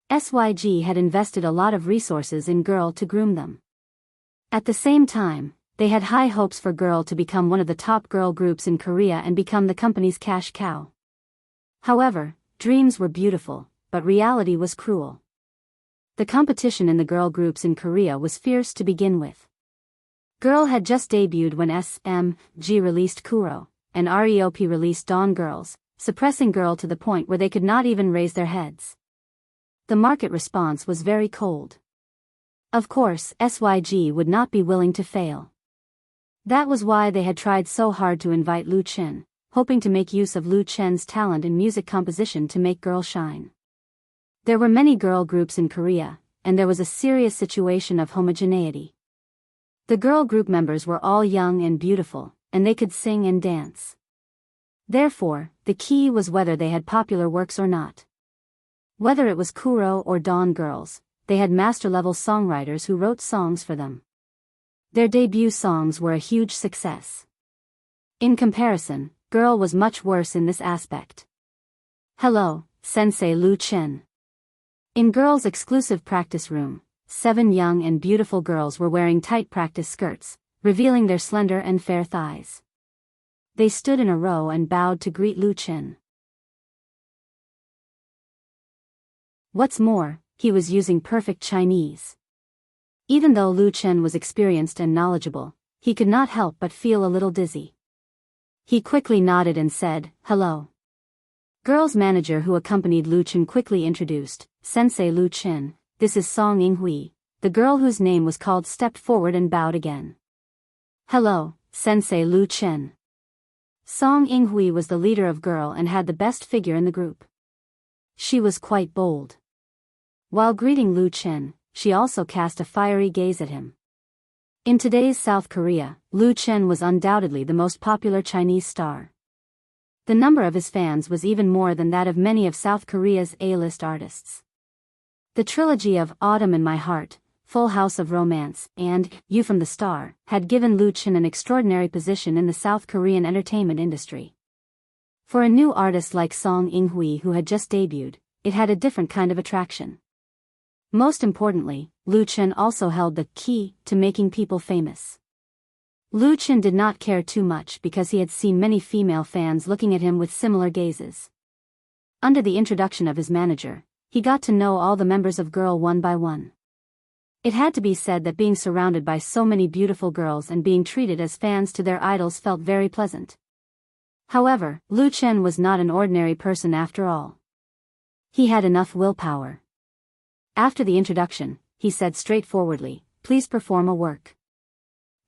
A: SYG had invested a lot of resources in Girl to groom them. At the same time, they had high hopes for Girl to become one of the top girl groups in Korea and become the company's cash cow. However, dreams were beautiful, but reality was cruel. The competition in the girl groups in Korea was fierce to begin with. Girl had just debuted when SMG released Kuro, and REOP released Dawn Girls, suppressing Girl to the point where they could not even raise their heads. the market response was very cold. Of course, SYG would not be willing to fail. That was why they had tried so hard to invite Lu Chen, hoping to make use of Lu Chen's talent in music composition to make girl shine. There were many girl groups in Korea, and there was a serious situation of homogeneity. The girl group members were all young and beautiful, and they could sing and dance. Therefore, the key was whether they had popular works or not. Whether it was Kuro or Dawn girls, they had master-level songwriters who wrote songs for them. Their debut songs were a huge success. In comparison, Girl was much worse in this aspect. Hello, Sensei Lu Chen. In Girl's exclusive practice room, 7 young and beautiful girls were wearing tight practice skirts, revealing their slender and fair thighs. They stood in a row and bowed to greet Lu Chen. What's more, he was using perfect Chinese. Even though Lu Chen was experienced and knowledgeable, he could not help but feel a little dizzy. He quickly nodded and said, "Hello." Girl's manager who accompanied Lu Chen quickly introduced, "Sensei Lu Chen, this is Song Yinghui." The girl whose name was called stepped forward and bowed again. "Hello, Sensei Lu Chen." Song Yinghui was the leader of Girl and had the best figure in the group. She was quite bold. While greeting Lu Chen, she also cast a fiery gaze at him. In today's South Korea, Lu Chen was undoubtedly the most popular Chinese star. The number of his fans was even more than that of many of South Korea's A-list artists. The trilogy of Autumn in My Heart, Full House of Romance, and You from the Star had given Lu Chen an extraordinary position in the South Korean entertainment industry. For a new artist like Song Yinghui who had just debuted, it had a different kind of attraction. Most importantly, Lu Chen also held the key to making people famous. Lu Chen did not care too much because he had seen many female fans looking at him with similar gazes. Under the introduction of his manager, he got to know all the members of Girl one by one. It had to be said that being surrounded by so many beautiful girls and being treated as fans to their idols felt very pleasant. However, Lu Chen was not an ordinary person after all. He had enough willpower. After the introduction, he said straightforwardly, "Please perform a work."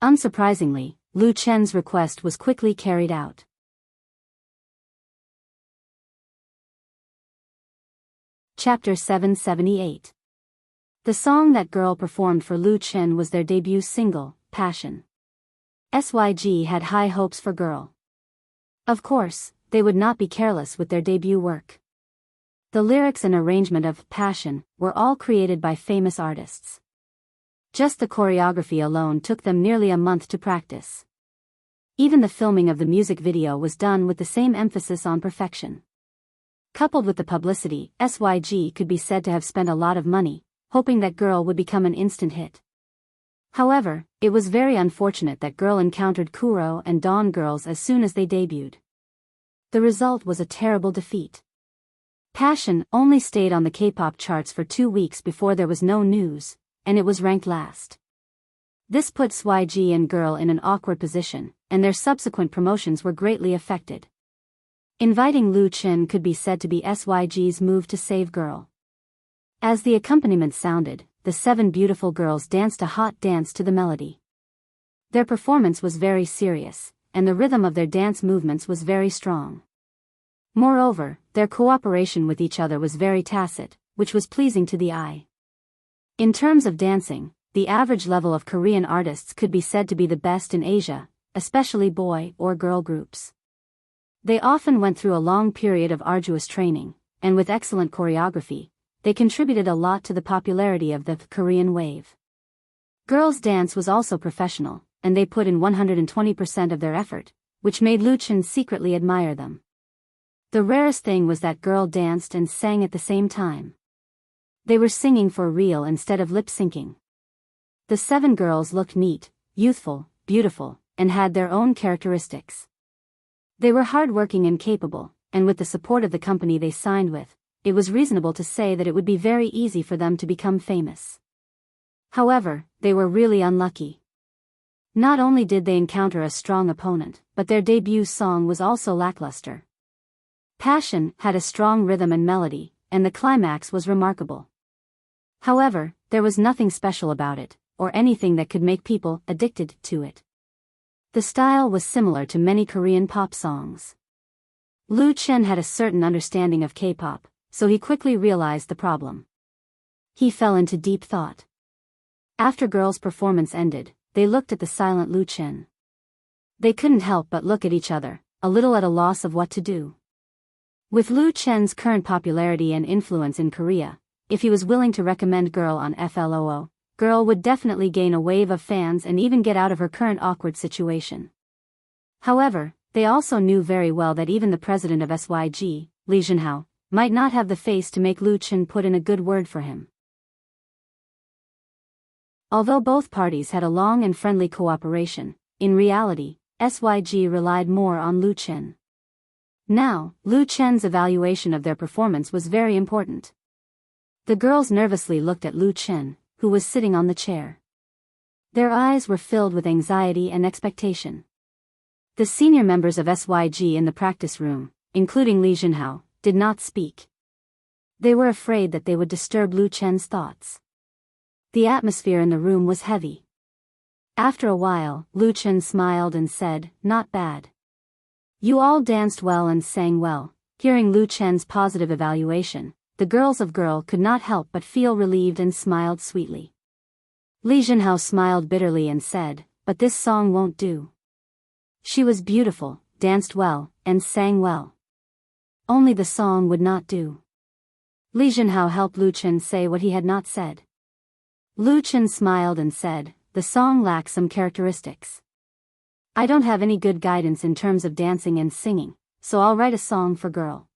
A: Unsurprisingly, Lu Chen's request was quickly carried out. Chapter 778. The song that Girl performed for Lu Chen was their debut single, Passion. SYG had high hopes for Girl. Of course, they would not be careless with their debut work. The lyrics and arrangement of Passion were all created by famous artists. Just the choreography alone took them nearly a month to practice. Even the filming of the music video was done with the same emphasis on perfection. Coupled with the publicity, SYG could be said to have spent a lot of money, hoping that Girl would become an instant hit. However, it was very unfortunate that Girl encountered Kuro and Dawn girls as soon as they debuted. The result was a terrible defeat. Passion only stayed on the K-pop charts for 2 weeks before there was no news, and it was ranked last. This put SYG and Girl in an awkward position, and their subsequent promotions were greatly affected. Inviting Lu Chen could be said to be SYG's move to save Girl. As the accompaniment sounded, the 7 beautiful girls danced a hot dance to the melody. Their performance was very serious, and the rhythm of their dance movements was very strong. Moreover, their cooperation with each other was very tacit, which was pleasing to the eye. In terms of dancing, the average level of Korean artists could be said to be the best in Asia, especially boy or girl groups. They often went through a long period of arduous training, and with excellent choreography, they contributed a lot to the popularity of the Korean wave. Girls' dance was also professional, and they put in 120% of their effort, which made Lu Chen secretly admire them. The rarest thing was that Girl danced and sang at the same time. They were singing for real instead of lip-syncing. The 7 girls looked neat, youthful, beautiful, and had their own characteristics. They were hard-working and capable, and with the support of the company they signed with, it was reasonable to say that it would be very easy for them to become famous. However, they were really unlucky. Not only did they encounter a strong opponent, but their debut song was also lackluster. Passion had a strong rhythm and melody, and the climax was remarkable. However, there was nothing special about it, or anything that could make people addicted to it. The style was similar to many Korean pop songs. Lu Chen had a certain understanding of K-pop, so he quickly realized the problem. He fell into deep thought. After girls' performance ended, they looked at the silent Lu Chen. They couldn't help but look at each other, a little at a loss of what to do. With Lu Chen's current popularity and influence in Korea, if he was willing to recommend Girl on FLOO, Girl would definitely gain a wave of fans and even get out of her current awkward situation. However, they also knew very well that even the president of SYG, Lee Junhao, might not have the face to make Lu Chen put in a good word for him. Although both parties had a long and friendly cooperation, in reality, SYG relied more on Lu Chen. Now, Lu Chen's evaluation of their performance was very important. The girls nervously looked at Lu Chen, who was sitting on the chair. Their eyes were filled with anxiety and expectation. The senior members of SYG in the practice room, including Lee Junhao, did not speak. They were afraid that they would disturb Lu Chen's thoughts. The atmosphere in the room was heavy. After a while, Lu Chen smiled and said, "Not bad. You all danced well and sang well." Hearing Lu Chen's positive evaluation, the girls of Girl could not help but feel relieved and smiled sweetly. Lee Junhao smiled bitterly and said, "But this song won't do. She was beautiful, danced well, and sang well. Only the song would not do." Lee Junhao helped Lu Chen say what he had not said. Lu Chen smiled and said, "The song lacks some characteristics. I don't have any good guidance in terms of dancing and singing, so I'll write a song for Girl."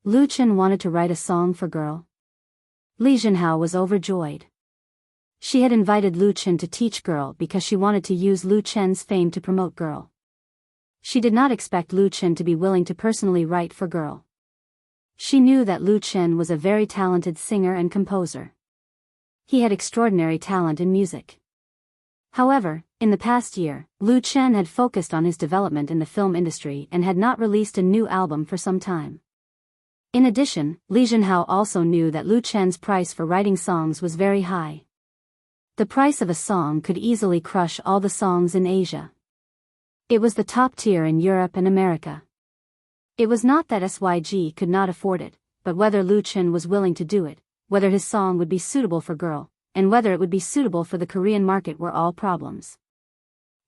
A: Lu Chen wanted to write a song for Girl. Lee Junhao was overjoyed. She had invited Lu Chen to teach Girl because she wanted to use Lu Chen's fame to promote Girl. She did not expect Lu Chen to be willing to personally write for Girl. She knew that Lu Chen was a very talented singer and composer. He had extraordinary talent in music. However, in the past year, Lu Chen had focused on his development in the film industry and had not released a new album for some time. In addition, Lee Junhao also knew that Lu Chen's price for writing songs was very high. The price of a song could easily crush all the songs in Asia. It was the top tier in Europe and America. It was not that SYG could not afford it, but whether Lu Chen was willing to do it, whether his song would be suitable for Girl, and whether it would be suitable for the Korean market were all problems.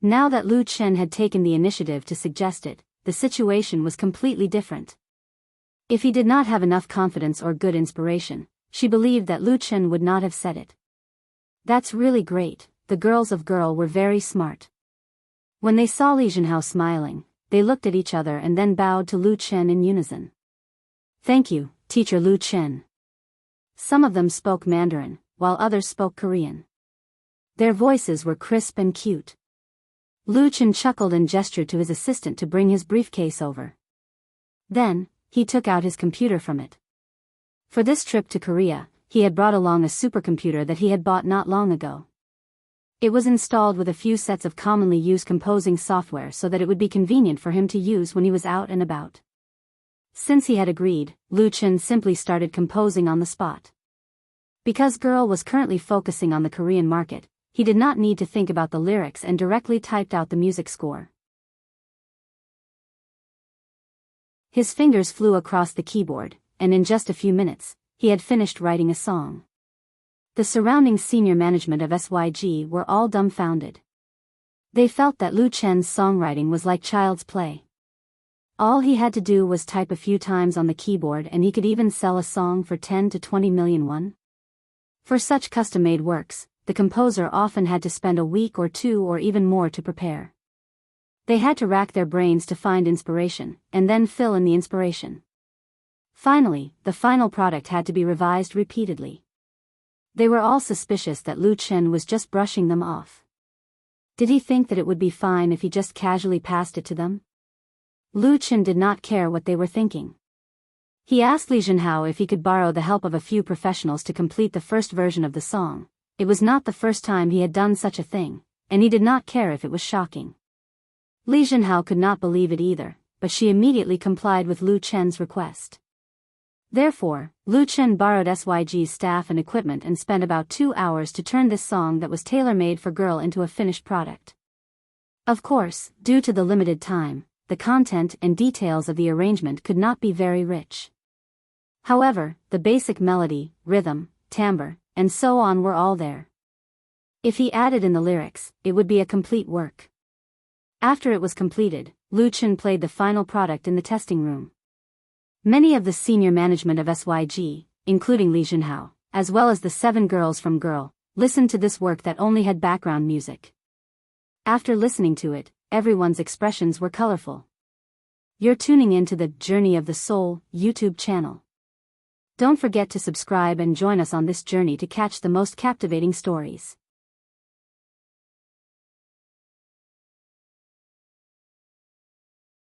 A: Now that Lu Chen had taken the initiative to suggest it, the situation was completely different. If he did not have enough confidence or good inspiration, she believed that Lu Chen would not have said it. That's really great. The girls of Girl were very smart. When they saw Lee Junhao smiling, they looked at each other and then bowed to Lu Chen in unison. "Thank you, Teacher Lu Chen." Some of them spoke Mandarin, while others spoke Korean. Their voices were crisp and cute. Lu Chen chuckled and gestured to his assistant to bring his briefcase over. Then, he took out his computer from it. For this trip to Korea, he had brought along a supercomputer that he had bought not long ago. It was installed with a few sets of commonly used composing software so that it would be convenient for him to use when he was out and about. Since he had agreed, Lu Chen simply started composing on the spot. Because Girl was currently focusing on the Korean market, he did not need to think about the lyrics and directly typed out the music score. His fingers flew across the keyboard, and in just a few minutes, he had finished writing a song. The surrounding senior management of SYG were all dumbfounded. They felt that Lu Chen's songwriting was like child's play. All he had to do was type a few times on the keyboard and he could even sell a song for 10 to 20 million won. For such custom-made works, the composer often had to spend a week or two or even more to prepare. They had to rack their brains to find inspiration, and then fill in the inspiration. Finally, the final product had to be revised repeatedly. They were all suspicious that Lu Chen was just brushing them off. Did he think that it would be fine if he just casually passed it to them? Lu Chen did not care what they were thinking. He asked Lee Junhao if he could borrow the help of a few professionals to complete the first version of the song. It was not the first time he had done such a thing, and he did not care if it was shocking. Lee Junhao could not believe it either, but she immediately complied with Lu Chen's request. Therefore, Lu Chen borrowed SYG's staff and equipment and spent about 2 hours to turn this song that was tailor-made for girl into a finished product. Of course, due to the limited time, the content and details of the arrangement could not be very rich. However, the basic melody, rhythm, timbre, and so on were all there. If he added in the lyrics, it would be a complete work. After it was completed, Lu Chen played the final product in the testing room. Many of the senior management of SYG, including Li Junhao, as well as the 7 girls from Girl, listened to this work that only had background music. After listening to it, everyone's expressions were colorful. You're tuning in to the Journey of the Soul YouTube channel. Don't forget to subscribe and join us on this journey to catch the most captivating stories.